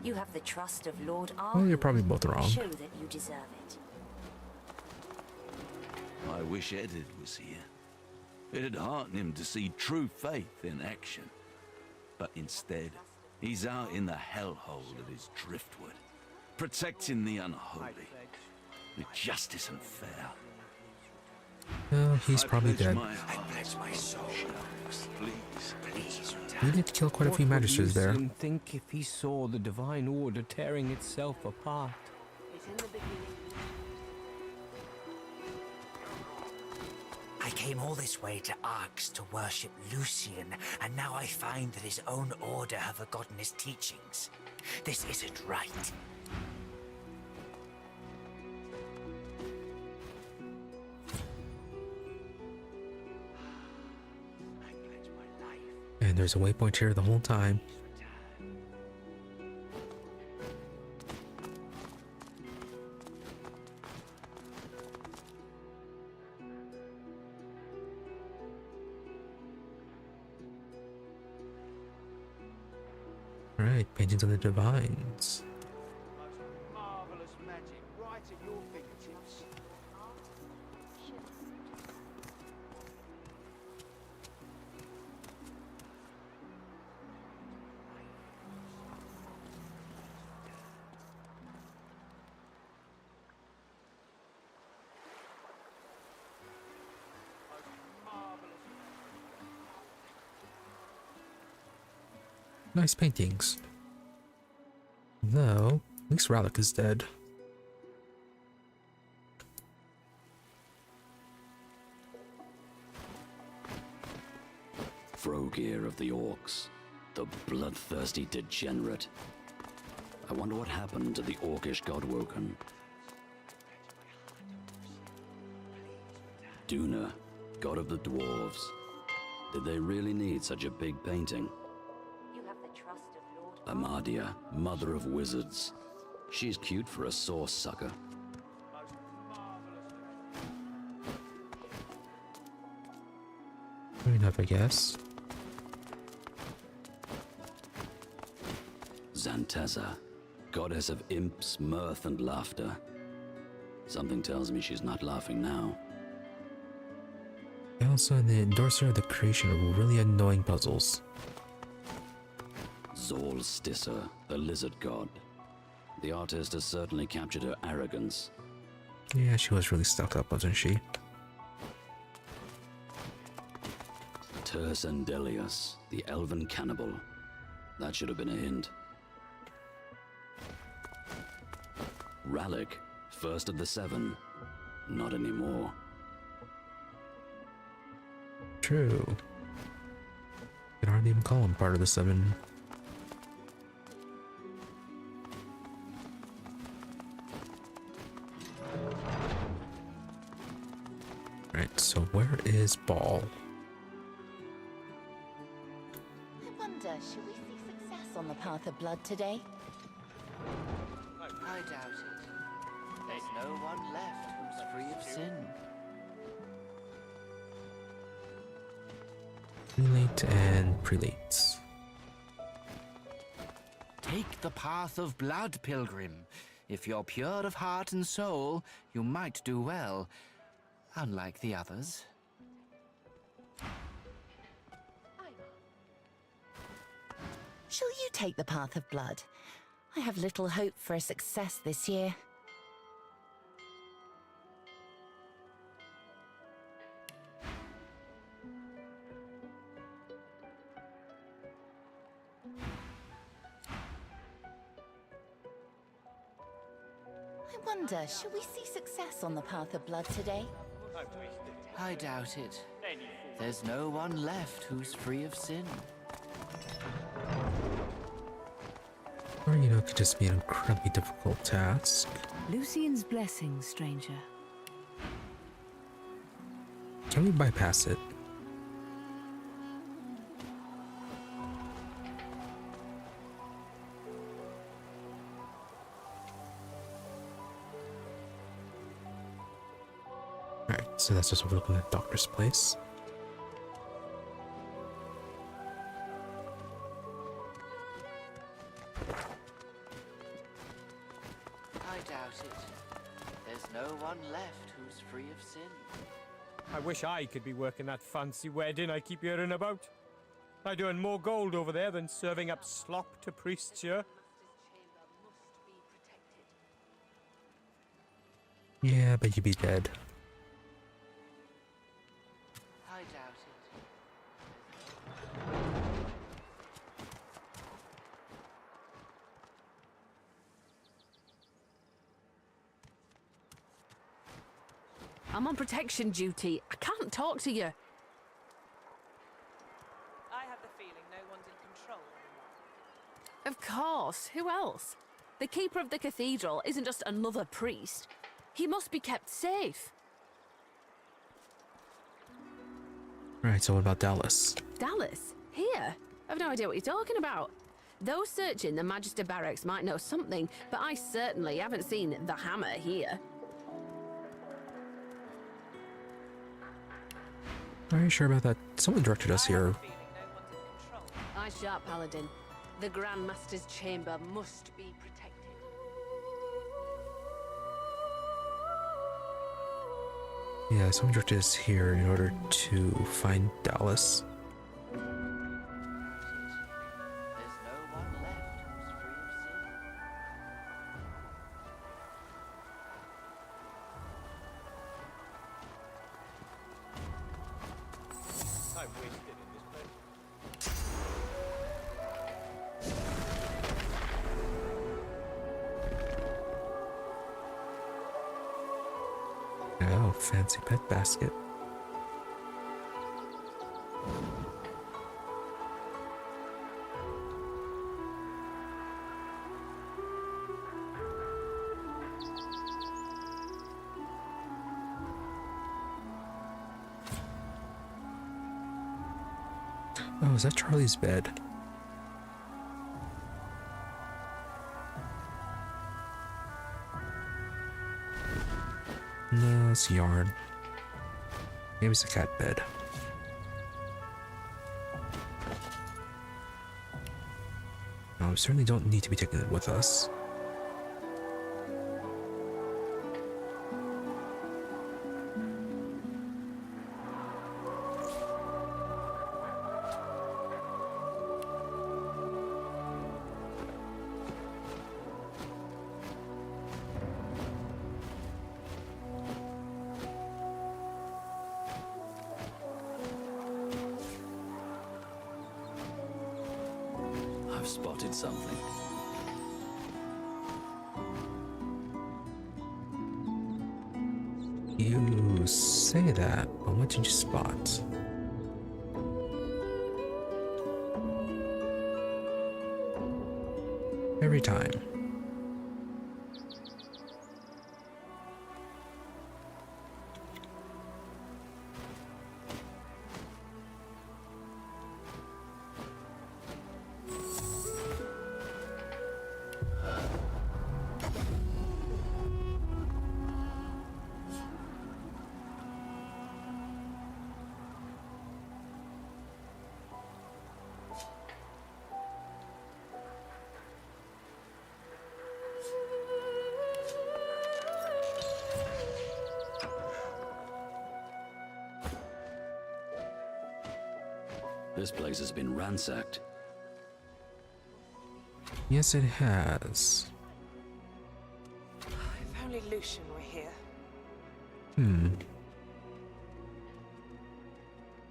You have the trust of Lord Ahu. Well, you're probably both wrong. Show that you deserve it. I wish Edward was here. It'd hearten him to see true faith in action. But instead, he's out in the hellhole that is Driftwood, protecting the unholy. The justice and fair. Well, he's probably dead. I pledge my soul. Please, We did kill quite a few magistrates there. What would Lucian think if he saw the divine order tearing itself apart? I came all this way to Arx to worship Lucian, and now I find that his own order have forgotten his teachings. This isn't right. And there's a waypoint here the whole time. Alright, paintings of the divines. Marvelous magic right at your fingertips. Nice paintings. Though, at least Rallick is dead. Frogir of the Orcs, the bloodthirsty degenerate. I wonder what happened to the Orcish god Woken. Duna, god of the dwarves. Did they really need such a big painting? You have the trust of Lord Amadia, mother of wizards. She's cute for a sore sucker. Fair enough, I guess. Xanteza, goddess of imps, mirth, and laughter. Something tells me she's not laughing now. Also, the endorser of the creation of really annoying puzzles. Zol Stisser, the lizard god. The artist has certainly captured her arrogance. Yeah, she was really stuck up, wasn't she? Tersendelius, the elven cannibal. That should have been a hint. Rallick, first of the seven. Not anymore. True. You can hardly even call him part of the seven. Right, so where is Ball? I wonder, shall we see success on the path of blood today? I doubt it. There's no one left who's free of sin. Prelate and prelates. Take the path of blood, pilgrim. If you're pure of heart and soul, you might do well, unlike the others. Shall you take the path of blood? I have little hope for a success this year. I wonder, shall we see success on the path of blood today? I doubt it. There's no one left who's free of sin. Or, you know, it could just be an incredibly difficult task. Lucian's blessing, stranger. Can we bypass it? Alright, so that's just overlooking the doctor's place. I doubt it. There's no one left who's free of sin. I wish I could be working that fancy wedding I keep hearing about. I doing more gold over there than serving up slop to priests here. Yeah, but you'd be dead. I doubt I'm on protection duty. I can't talk to you. I have the feeling no one's in control anymore. Of course. Who else? The keeper of the cathedral isn't just another priest. He must be kept safe. Alright, so what about Dallas? Dallas? Here? I've no idea what you're talking about. Those searching the Magister barracks might know something, but I certainly haven't seen the hammer here. Are you sure about that? Someone directed us here. Eye sharp, Paladin. The Grand Master's chamber must be protected. Yeah, some directed us here in order to find Dallas. I'm wasted in this place. Oh, fancy pet basket. Oh, is that Charlie's bed? No, it's yarn. Maybe it's a cat bed. No, we certainly don't need to be taking it with us. I've spotted something. You say that, but what did you spot? Every time. This place has been ransacked. Yes, it has. If only Lucian were here. Yeah,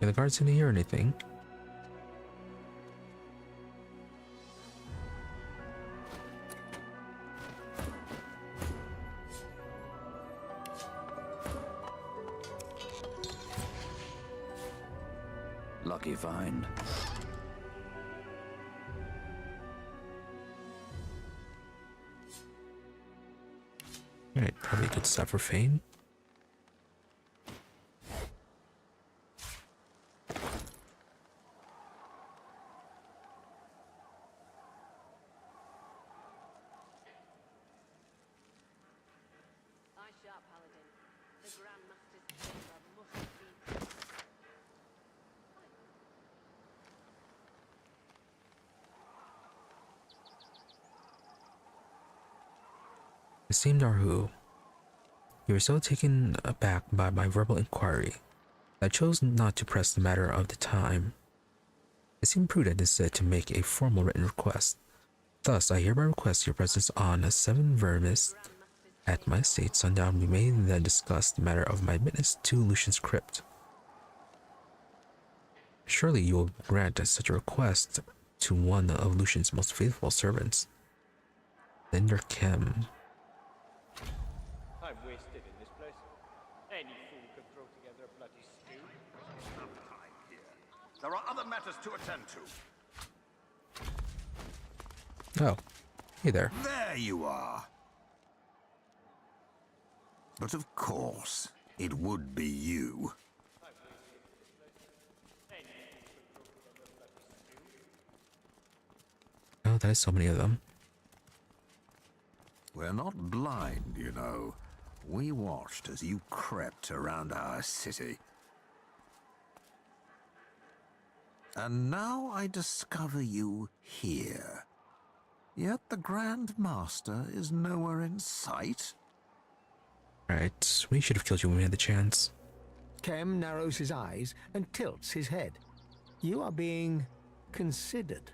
the guards didn't hear anything. Lucky find. Alright, probably good stuff for Fane. Esteemed Arhu, you were so taken aback by my verbal inquiry that I chose not to press the matter of the time. It seemed prudent instead to make a formal written request. Thus, I hereby request your presence on 7 Vermis at my estate sundown. We may then discuss the matter of my admittance to Lucian's crypt. Surely you will grant such a request to one of Lucian's most faithful servants. Then your Chem. I'm wasted in this place. Any fool could throw together a bloody stew. Stop time here. There are other matters to attend to. Oh, hey there. There you are. But of course, it would be you. Oh, there's so many of them. We're not blind, you know. We watched as you crept around our city. And now I discover you here. Yet the Grand Master is nowhere in sight. Right, we should have killed you when we had the chance. Kem narrows his eyes and tilts his head. You are being considered.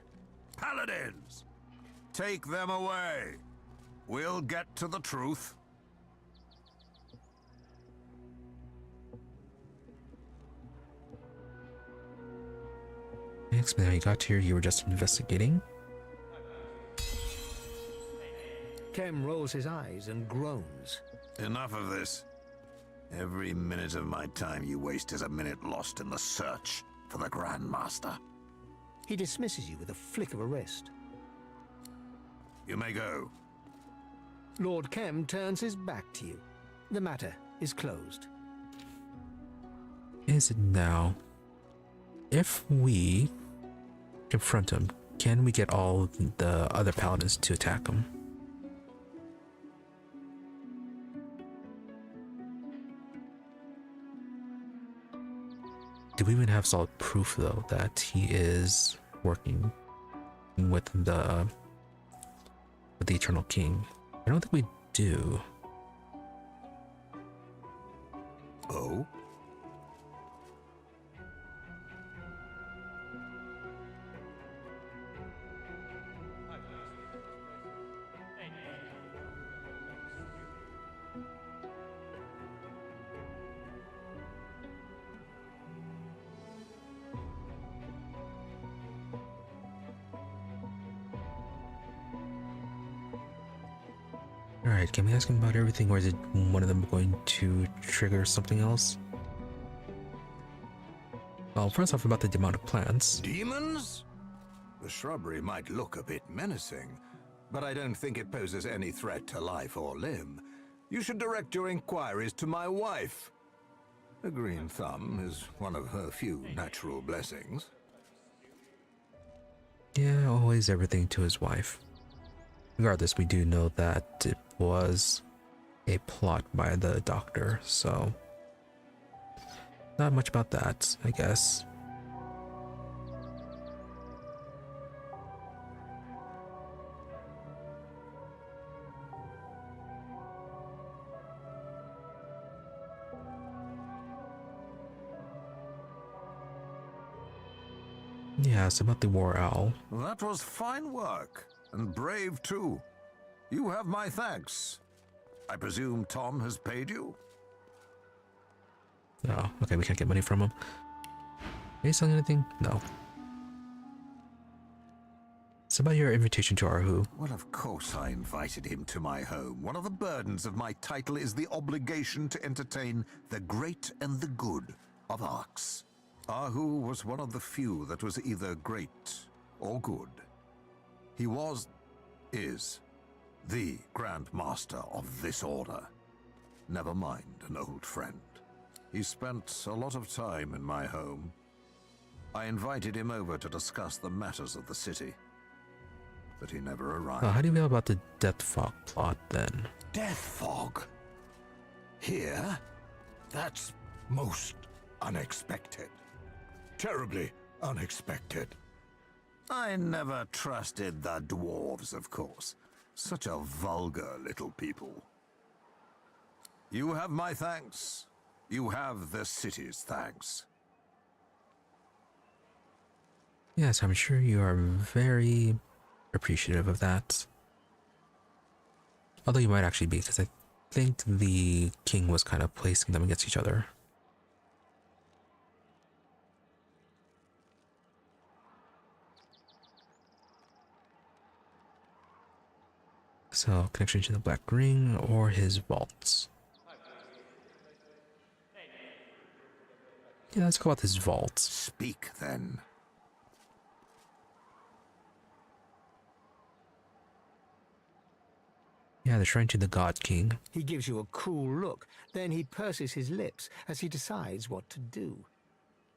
Paladins! Take them away. We'll get to the truth. Next, when you got here, you were just investigating. Kem rolls his eyes and groans. Enough of this. Every minute of my time you waste is a minute lost in the search for the Grand Master. He dismisses you with a flick of a wrist. You may go. Lord Kem turns his back to you. The matter is closed. Is it now? If we confront him, can we get all the other paladins to attack him? Do we even have solid proof, though, that he is working with the Eternal King? I don't think we do. Oh? Alright, can we ask him about everything, or is it one of them going to trigger something else? Well, first off, about the amount of plants. Demons? The shrubbery might look a bit menacing, but I don't think it poses any threat to life or limb. You should direct your inquiries to my wife. A green thumb is one of her few natural blessings. Yeah, always everything to his wife. Regardless, we do know that it was a plot by the doctor, so not much about that, I guess. Yes, about the War Owl. That was fine work, and brave too. You have my thanks. I presume Tom has paid you? Oh, okay, we can't get money from him. Are you selling anything? No. It's about your invitation to our who. Well, of course I invited him to my home. One of the burdens of my title is the obligation to entertain the great and the good of Arx. Ahu was one of the few that was either great or good. He is, the Grand Master of this order. Never mind an old friend. He spent a lot of time in my home. I invited him over to discuss the matters of the city, but he never arrived. How do you feel about the Death Fog plot, then? Death Fog? Here? That's most unexpected. Terribly unexpected. I never trusted the dwarves, of course. Such a vulgar little people. You have my thanks. You have the city's thanks. Yes, I'm sure you are very appreciative of that. Although you might actually be, because I think the king was kind of placing them against each other. So, connection to the Black Ring or his vaults. Yeah, let's go about his vaults. Speak, then. Yeah, the shrine to the God King. He gives you a cool look, then he purses his lips as he decides what to do.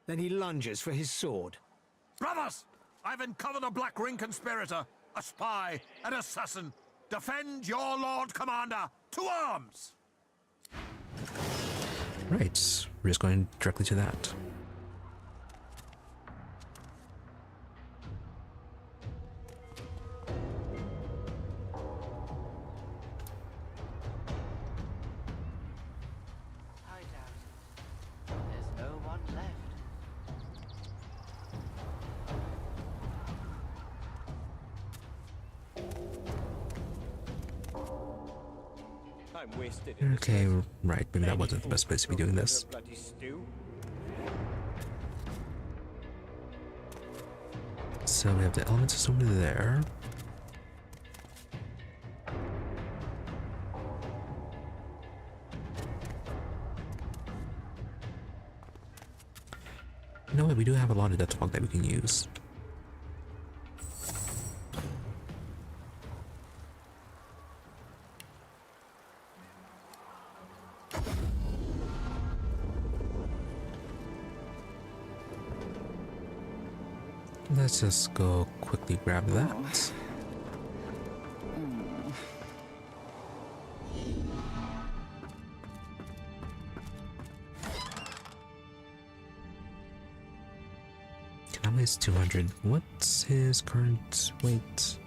Then he lunges for his sword. Brothers! I've uncovered a Black Ring conspirator, a spy, an assassin. Defend your Lord Commander! To arms! Right, we're just going directly to that. time wasted in Okay, right. Maybe that wasn't the best place to be doing this. bloody stew. So we have the elements just over there. You know what? We do have a lot of death fog that we can use. Let's just go quickly grab that. That weighs 200. What's his current weight?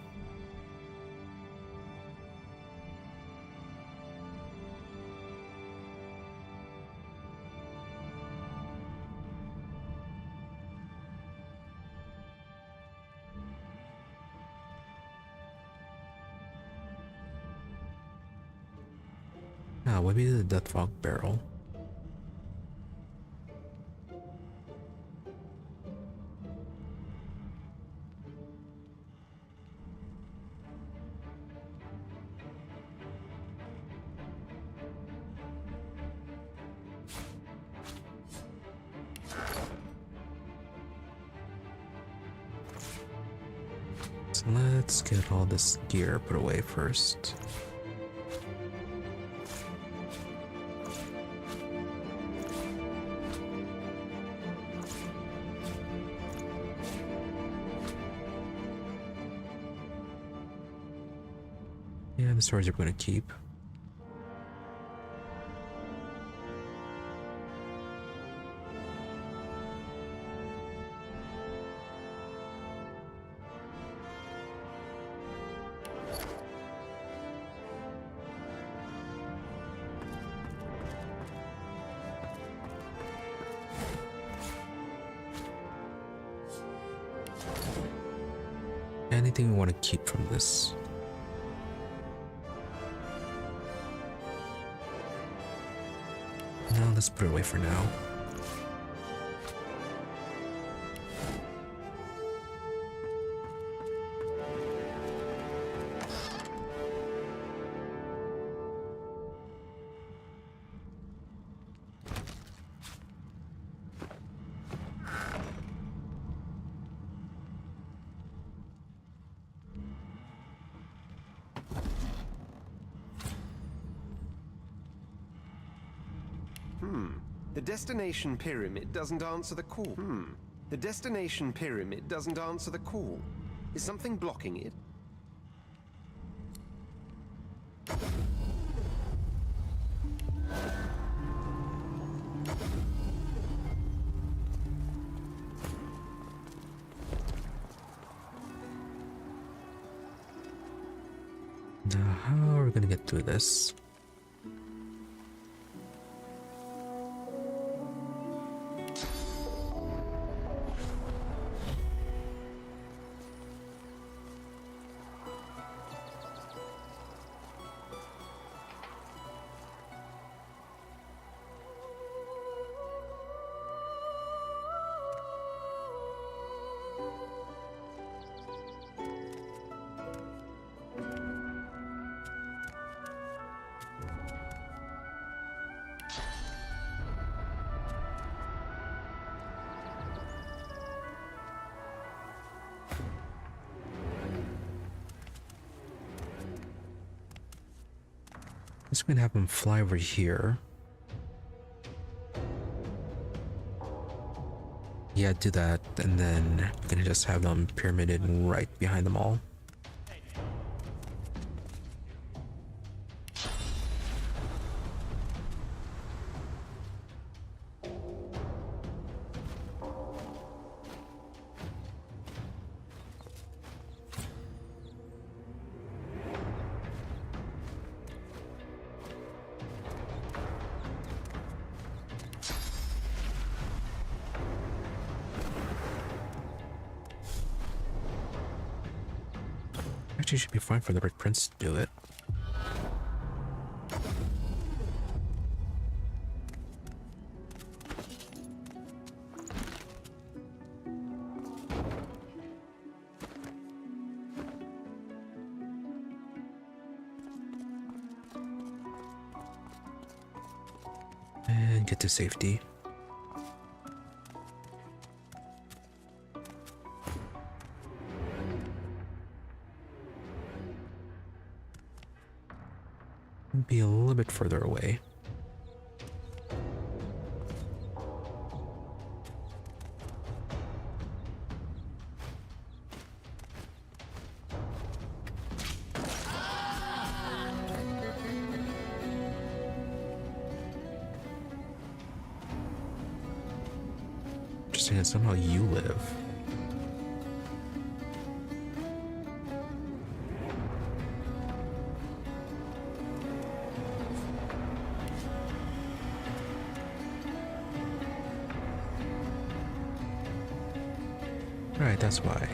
Ah, maybe the death fog barrel. So let's get all this gear put away first. Yeah, the swords are going to keep. Anything we want to keep from this? No, let's put it away for now. The destination pyramid doesn't answer the call. The destination pyramid doesn't answer the call. Is something blocking it? Now, how are we gonna get through this? Just gonna have them fly over here. Yeah, do that, and then we're gonna just have them pyramided right behind them all. Actually, should be fine for the Red Prince to do it. And get to safety. Be a little bit further away. Interesting that somehow you live. Right, that's why.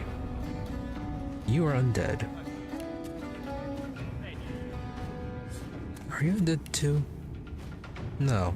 You are undead. Are you undead too? No.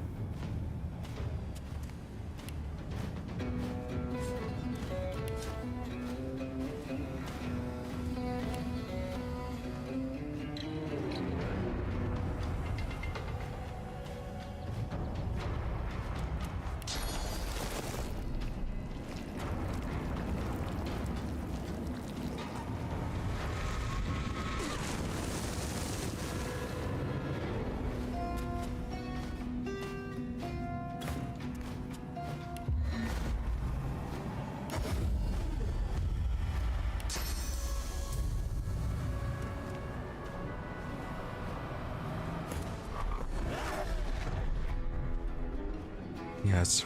Yes,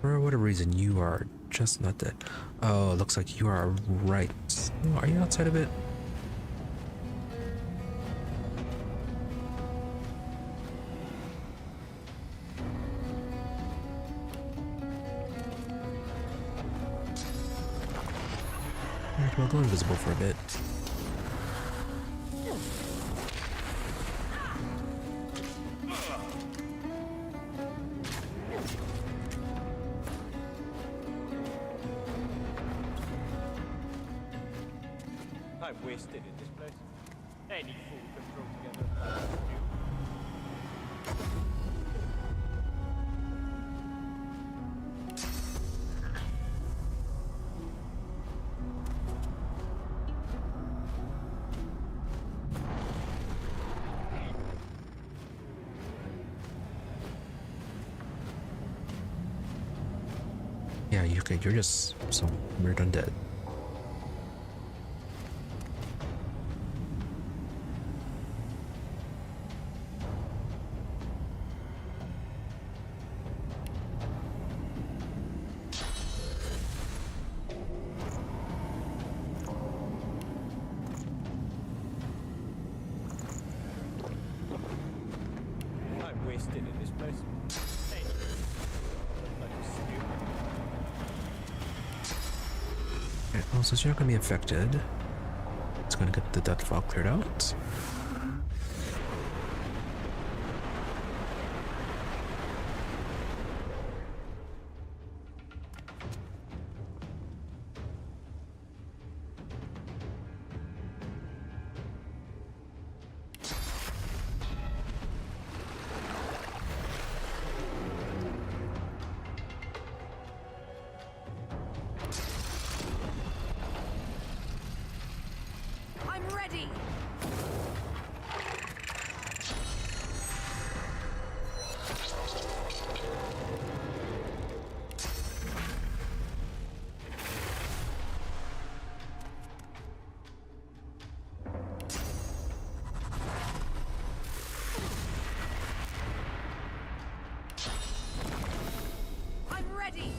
for whatever reason, you are just not dead. Oh, looks like you are right. Oh, are you outside of it? Alright, well, go invisible for a bit. I'm wasted in this place. Any fool can throw together a plan to do. Yeah, you're just some weird undead. I'm wasted in this place. Hey. Like stupid. Alright, well, since you're not going to be affected, it's going to get the death fog cleared out. I'm ready. I'm ready.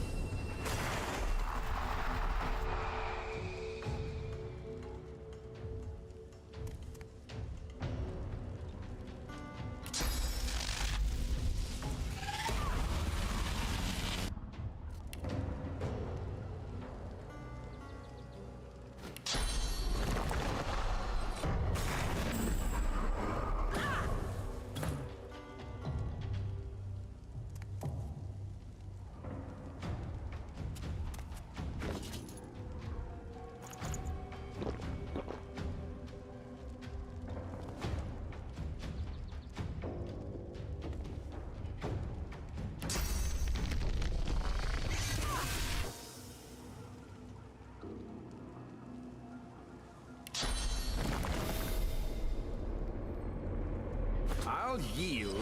I'll yield to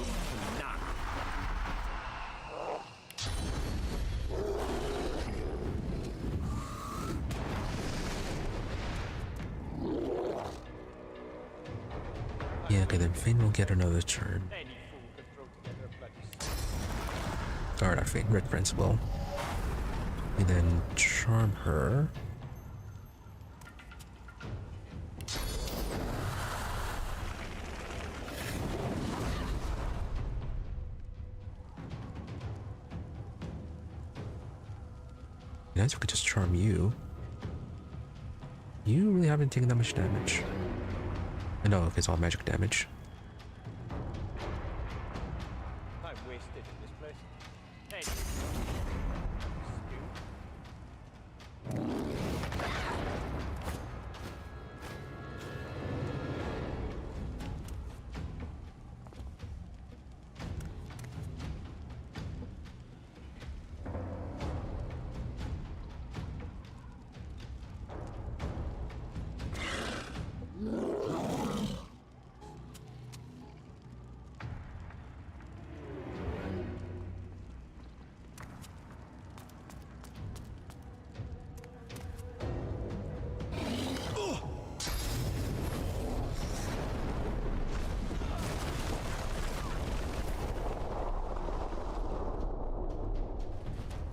none. Yeah, okay, then Fane will get another turn. Or not Fane, Red Prince will. And then charm her. Nice, we could just charm you. You really haven't taken that much damage. I know, it's all magic damage. I'm wasted in this place. Hey.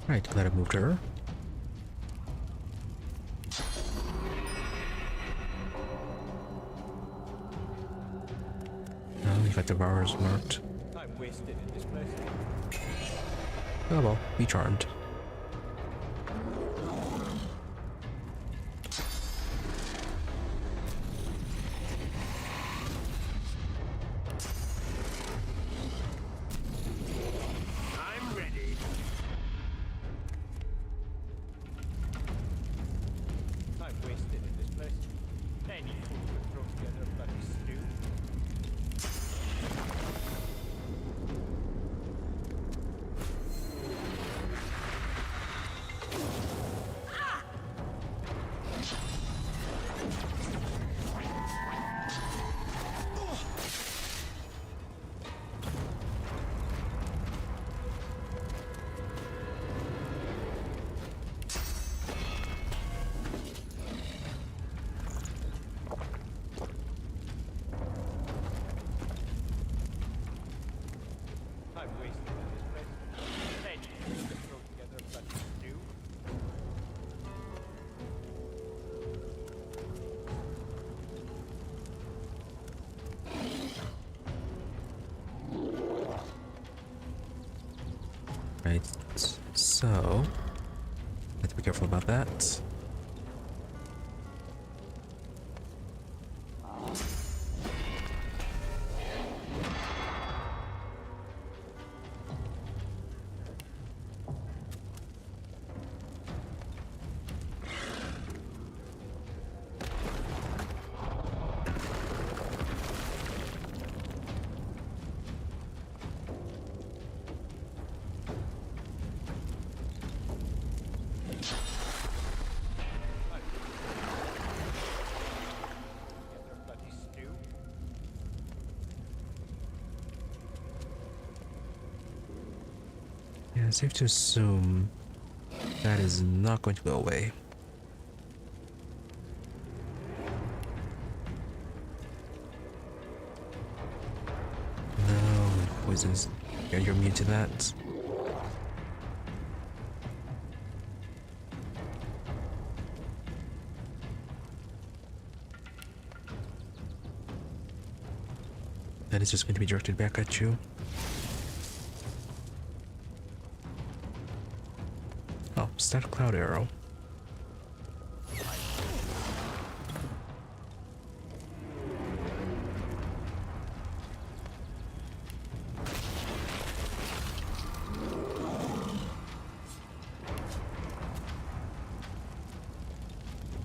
Right, glad I moved her. Now we got Devourers marked. I'm wasted in this place. Oh well, be charmed. I'm ready. I'm wasted in this place. Any fool could throw together a bloody stew. I'm wasted in this place. Any fool could throw together a bloody stew. Right, so have to be careful about that. Yeah, safe to assume that is not going to go away. No, poisons. Yeah, you're immune to that. That is just going to be directed back at you. Oh, static cloud arrow.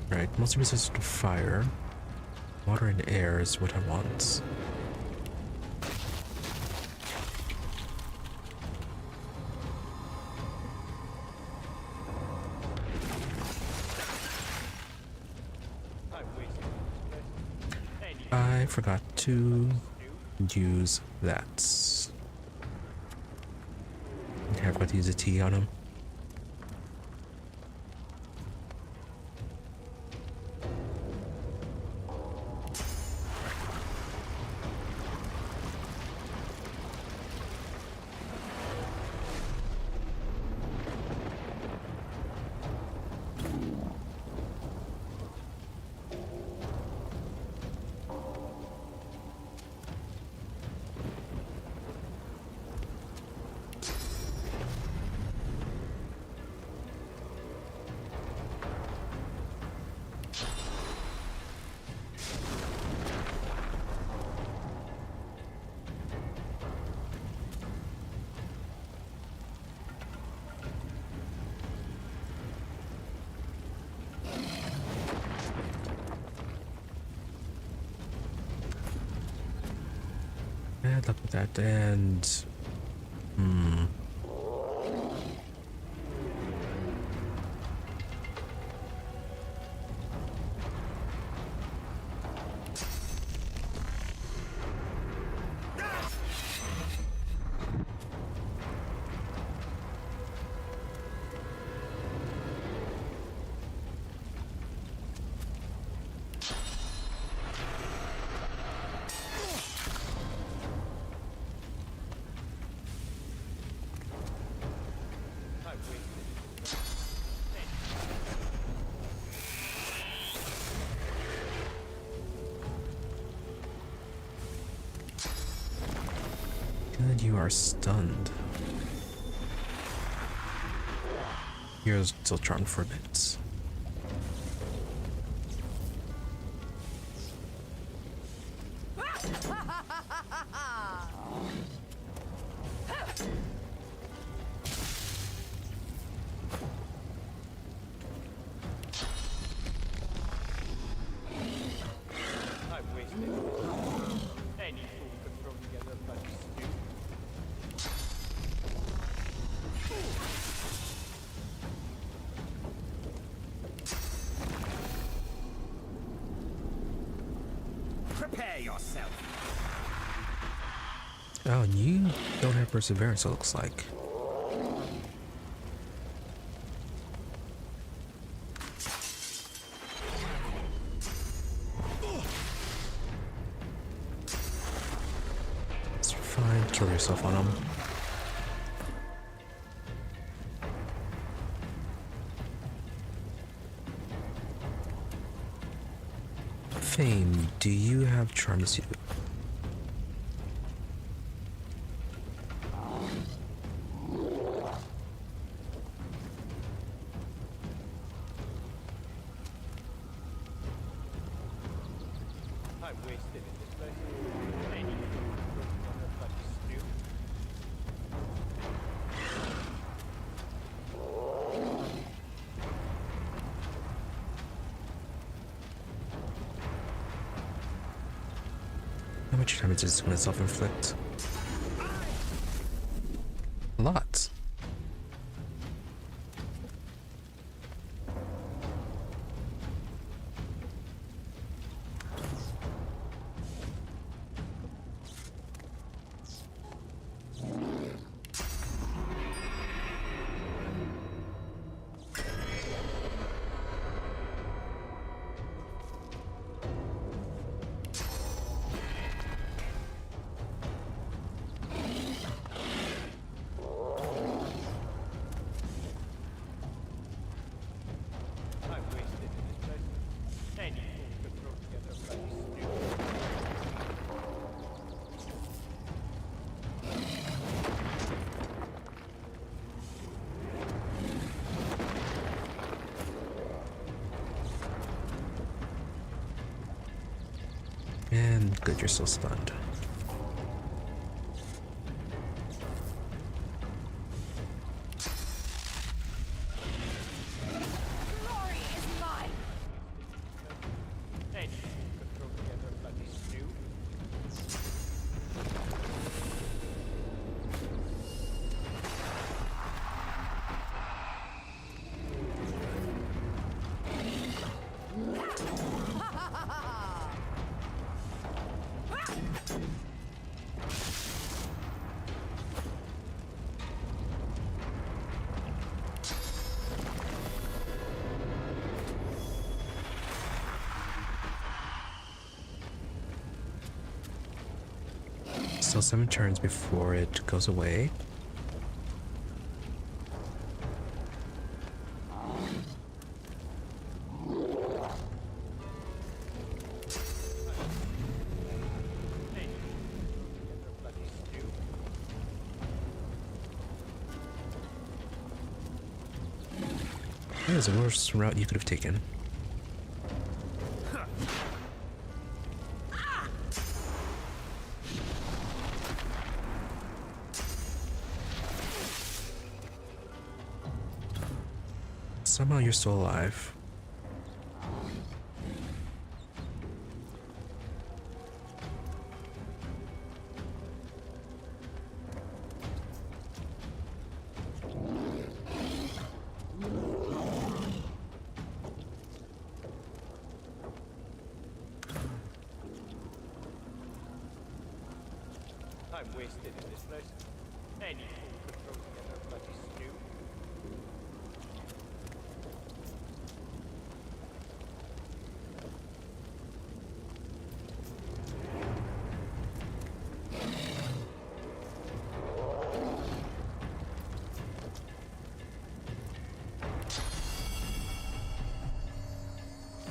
Right, mostly resistant to fire. Water and air is what I want. I forgot to use that. Have to use a T on him. Bad luck with that, and good, you are stunned. Hero's still charmed for a bit. Prepare yourself. Oh, and you don't have perseverance, it looks like. It's fine, kill yourself on him. Fame, do you have charm to see? How much damage is it going to self-inflict? A lot. And good, you're still stunned. Glory is mine. still 7 turns before it goes away. That is the worst route you could have taken. Somehow you're still alive. Time wasted in this place. Any fool could throw together a bloody stew.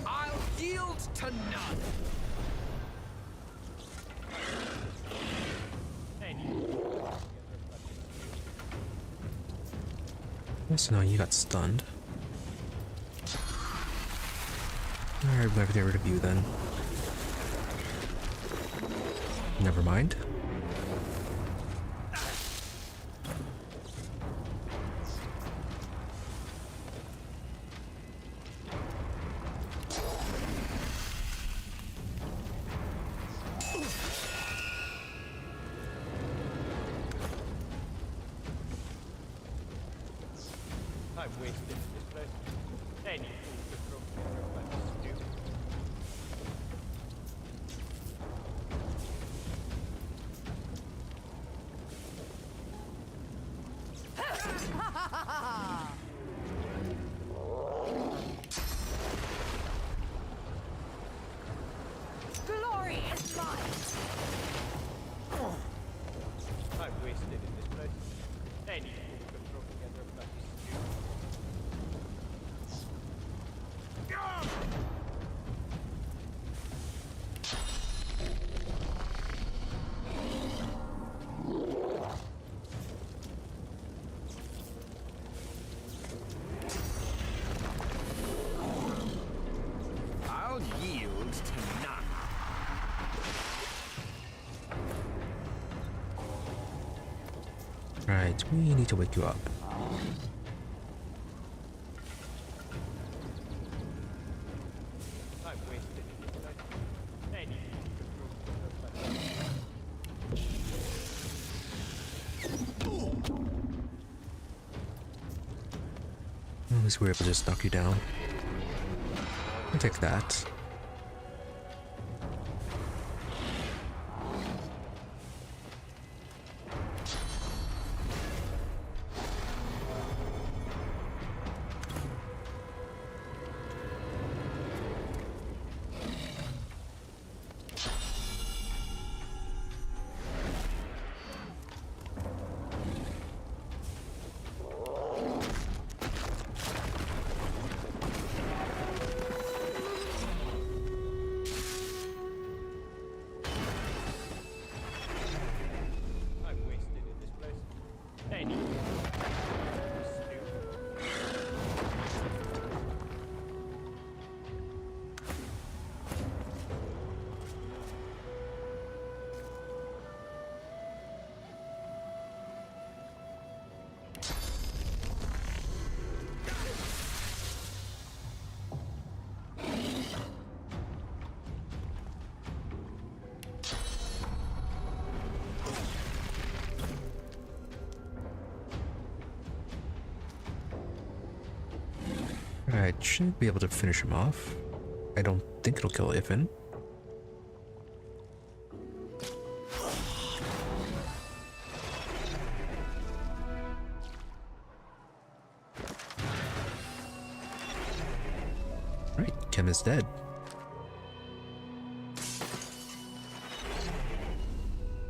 I'll yield to none. So now you got stunned. Alright, we'll have to get rid of you then. Never mind. Time wasted in this place. Any fool could throw together a bloody stew. Glory is mine! Time wasted in this place. Any fool could throw together a bloody stew. I'll yield to none. Right, we need to wake you up. Time wasted in this place. Any fool could throw together a bloody At least we were able to just knock you down. I'll take that. Alright, should be able to finish him off. I don't think it'll kill Ifin. Right, Kim is dead.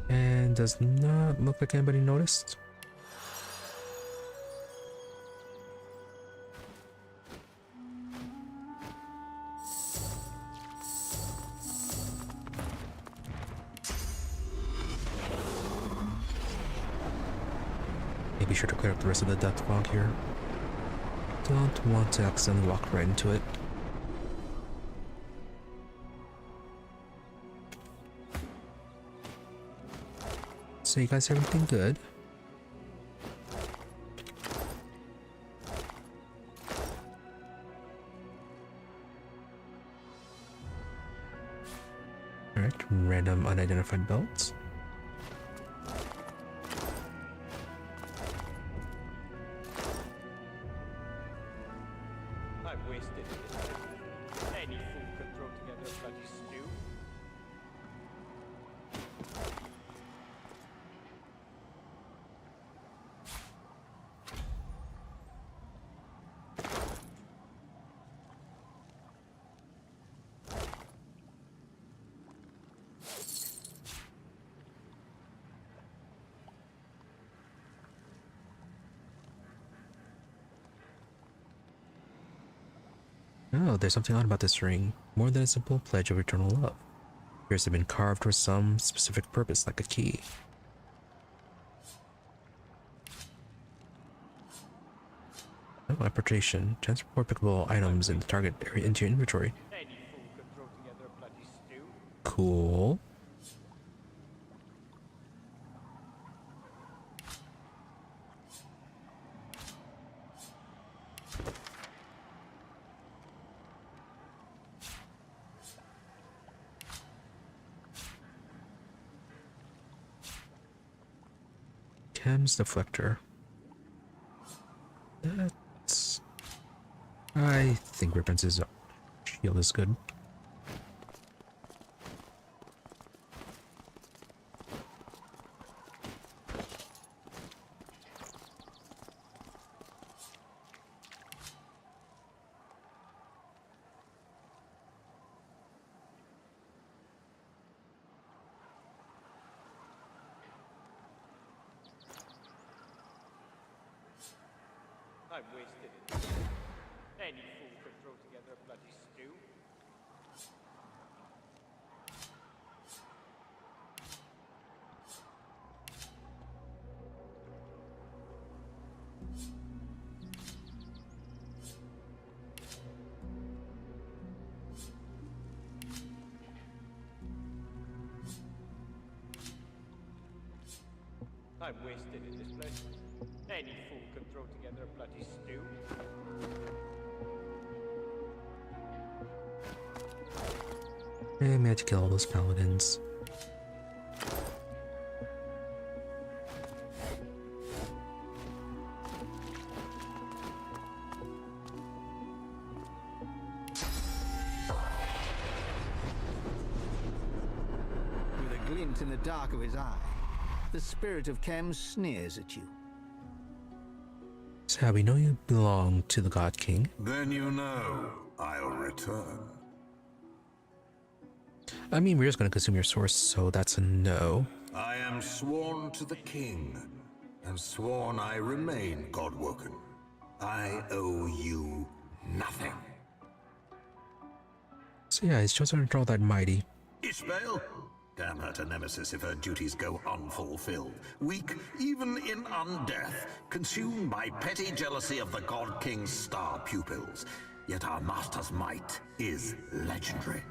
And And does not look like anybody noticed. Be sure to clear up the rest of the death fog here. Don't want to accidentally walk right into it. So you guys, everything good? Alright, random unidentified belts. Oh, there's something odd about this ring. More than a simple pledge of eternal love. It appears to have been carved for some specific purpose, like a key. Oh, apportation. Transport pickable items in the target area into your inventory. Cool. Chem's deflector. That's... I think Rippen's shield is good. I'm wasted. Any fool could throw together a bloody stew. I'm wasted in this place. Any fool can throw together a bloody stew. Maybe I had to kill all those paladins. With a glint in the dark of his eye, the spirit of Chem sneers at you. So we know you belong to the God King. Then you know I'll return. I mean, we're just gonna consume your source, so that's a no. I am sworn to the king, and sworn I remain Godwoken. I owe you nothing. So yeah, his chosen aren't all that mighty. Ishbel? Damn her to Nemesis if her duties go unfulfilled. Weak, even in undeath, consumed by petty jealousy of the God King's star pupils. Yet our master's might is legendary.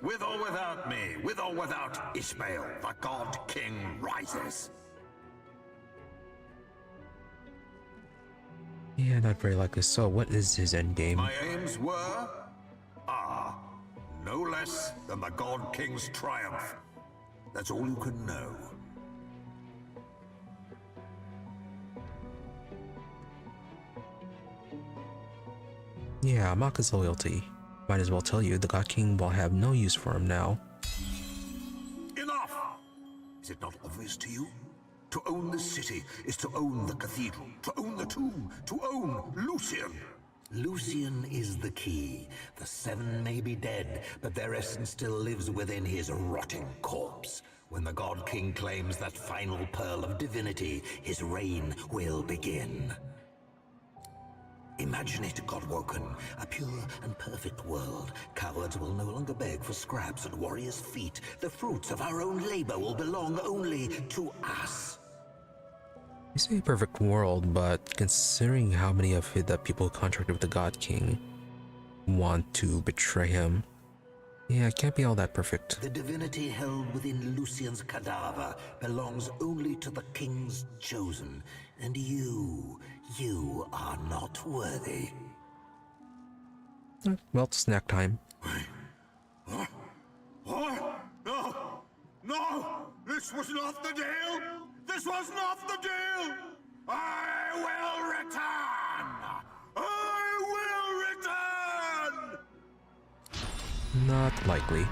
With or without me, with or without Ishbel, the God King rises. Yeah, not very likely. So what is his endgame? My aims were, are, no less than the God King's triumph. That's all you can know. Yeah, mock his loyalty. Might as well tell you, the God King will have no use for him now. Enough! Is it not obvious to you? To own this city is to own the cathedral, to own the tomb, to own Lucian. Lucian is the key. The seven may be dead, but their essence still lives within his rotting corpse. When the God King claims that final pearl of divinity, his reign will begin. Imagine it, Godwoken, a pure and perfect world. Cowards will no longer beg for scraps at warriors' feet. The fruits of our own labor will belong only to us. You say perfect world, but considering how many of the people contracted with the God King want to betray him, yeah, it can't be all that perfect. The divinity held within Lucian's cadaver belongs only to the King's chosen, and you are not worthy. Well, it's snack time. What? No! This was not the deal! This was not the deal! I will return! I will return! Not likely.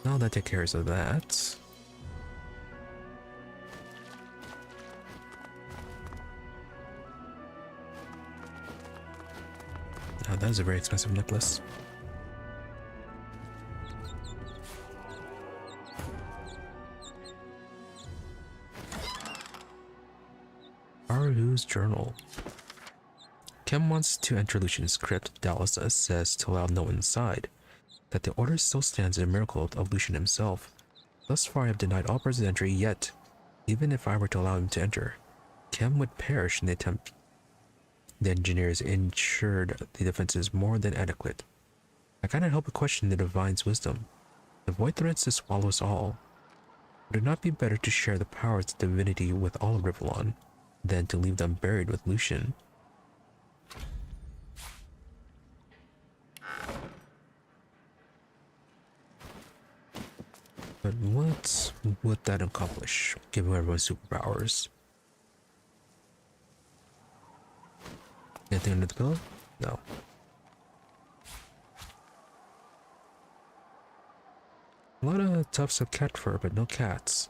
Now that takes care of that. Oh, that is a very expensive necklace. Baru's journal. Kim wants to enter Lucian's crypt. Dallas says to allow no one inside. That the order still stands as a miracle of Lucian himself. Thus far I have denied all persons entry, yet, even if I were to allow him to enter, Kim would perish in the attempt. The engineers ensured the defense is more than adequate. I cannot help but question the divine's wisdom. The void threatens to swallow us all. Would it not be better to share the powers of divinity with all of Rivellon, than to leave them buried with Lucian? But what would that accomplish, giving everyone superpowers? Anything under the pillow? No. A lot of tufts of cat fur, but no cats.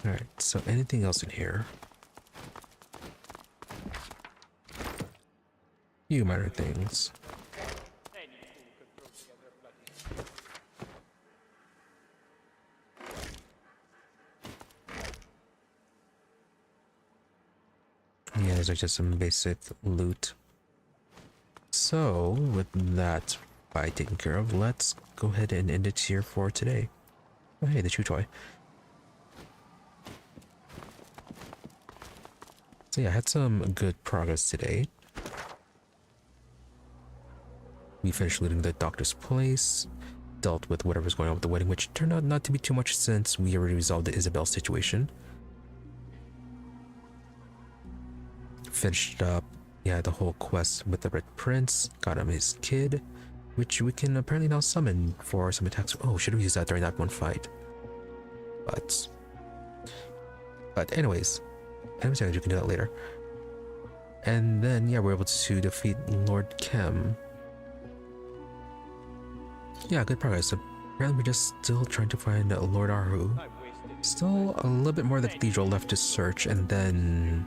Alright, so anything else in here? Few minor things. Yeah, these are just some basic loot. So, with that by taken care of, let's go ahead and end it here for today. Oh hey, the chew toy. So yeah, I had some good progress today. We finished looting the doctor's place, dealt with whatever's going on with the wedding, which turned out not to be too much since we already resolved the Isabel situation. Finished up, yeah, the whole quest with the Red Prince, got him his kid, which we can apparently now summon for some attacks. Oh, should have used that during that one fight. But anyways, you can do that later. And then, yeah, we're able to defeat Lord Kem. Yeah, good progress. Apparently we're just still trying to find Lord Arhu. Still a little bit more of the cathedral left to search, and then...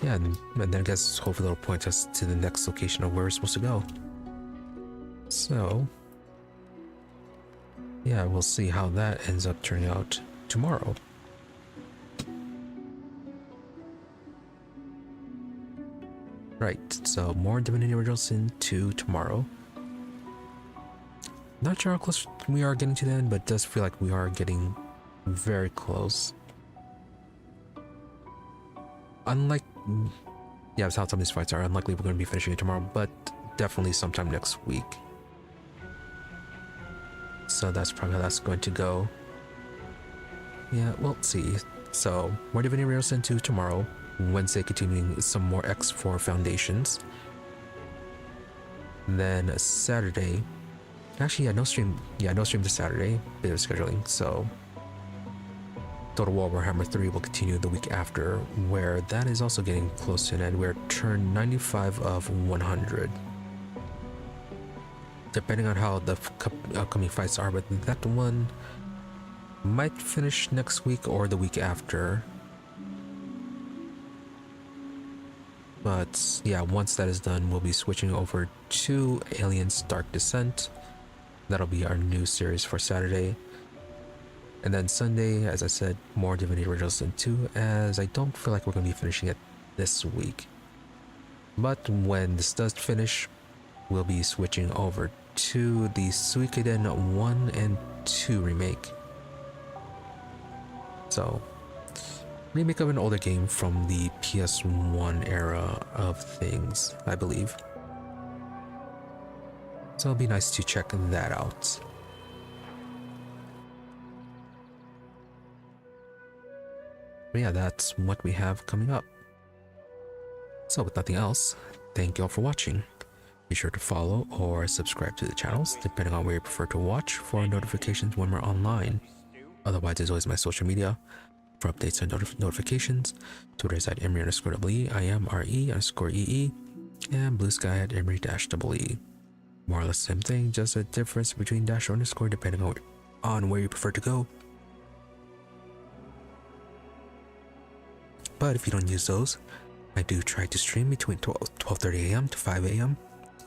yeah, and then I guess hopefully it'll point us to the next location of where we're supposed to go. So... yeah, we'll see how that ends up turning out tomorrow. Right, so more Divinity Original Sin 2 tomorrow. Not sure how close we are getting to the end, but it does feel like we are getting very close. Unlike, yeah, that's how some of these fights are. Unlikely we're going to be finishing it tomorrow, but definitely sometime next week. So that's probably how that's going to go. Yeah, we'll see. So, more Divinity Original Sin 2 tomorrow. Wednesday, continuing some more X4 Foundations. And then Saturday, actually, yeah, no stream. Yeah, no stream this Saturday. Bit of scheduling. So, Total War Warhammer 3 will continue the week after, where that is also getting close to an end. We're turn 95 of 100. Depending on how the upcoming fights are, but that one might finish next week or the week after. But yeah, once that is done, we'll be switching over to Aliens Dark Descent. That'll be our new series for Saturday. And then Sunday, as I said, more Divinity Original Sin 2, as I don't feel like we're going to be finishing it this week. But when this does finish, we'll be switching over to the Suikoden 1 and 2 remake. So, remake of an older game from the PS1 era of things, I believe. So it'll be nice to check that out. But yeah, that's what we have coming up. So with nothing else, thank you all for watching. Be sure to follow or subscribe to the channels, depending on where you prefer to watch, for notifications when we're online. Otherwise, as always, my social media for updates and notifications. Twitter is at Emery_EE, I am RE_EE, and Blue Sky at Emery-EE. More or less the same thing, just a difference between dash or underscore depending on where you prefer to go. But if you don't use those, I do try to stream between 12:30 a.m. to 5 a.m.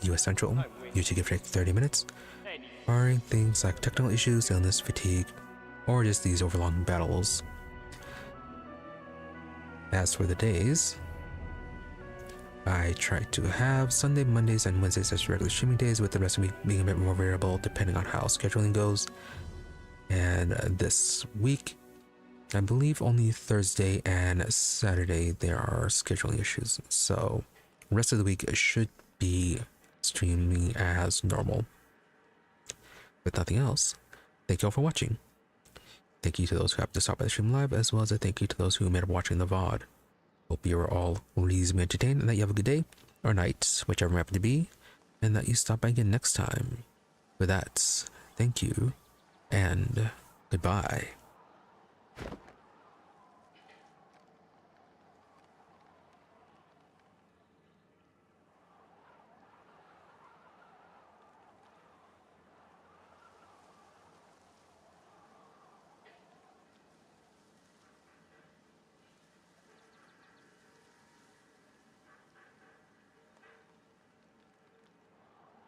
US Central, usually give it 30 minutes, barring things like technical issues, illness, fatigue, or just these overlong battles. As for the days, I try to have Sunday, Mondays, and Wednesdays as regular streaming days, with the rest of the week being a bit more variable depending on how scheduling goes. And this week, I believe only Thursday and Saturday there are scheduling issues, so the rest of the week should be streaming as normal. With nothing else, thank you all for watching. Thank you to those who have to stop by the stream live, as well as a thank you to those who made up watching the VOD. Hope you are all reasonably entertained and that you have a good day or night, whichever it happen to be, and that you stop by again next time. With that, thank you and goodbye.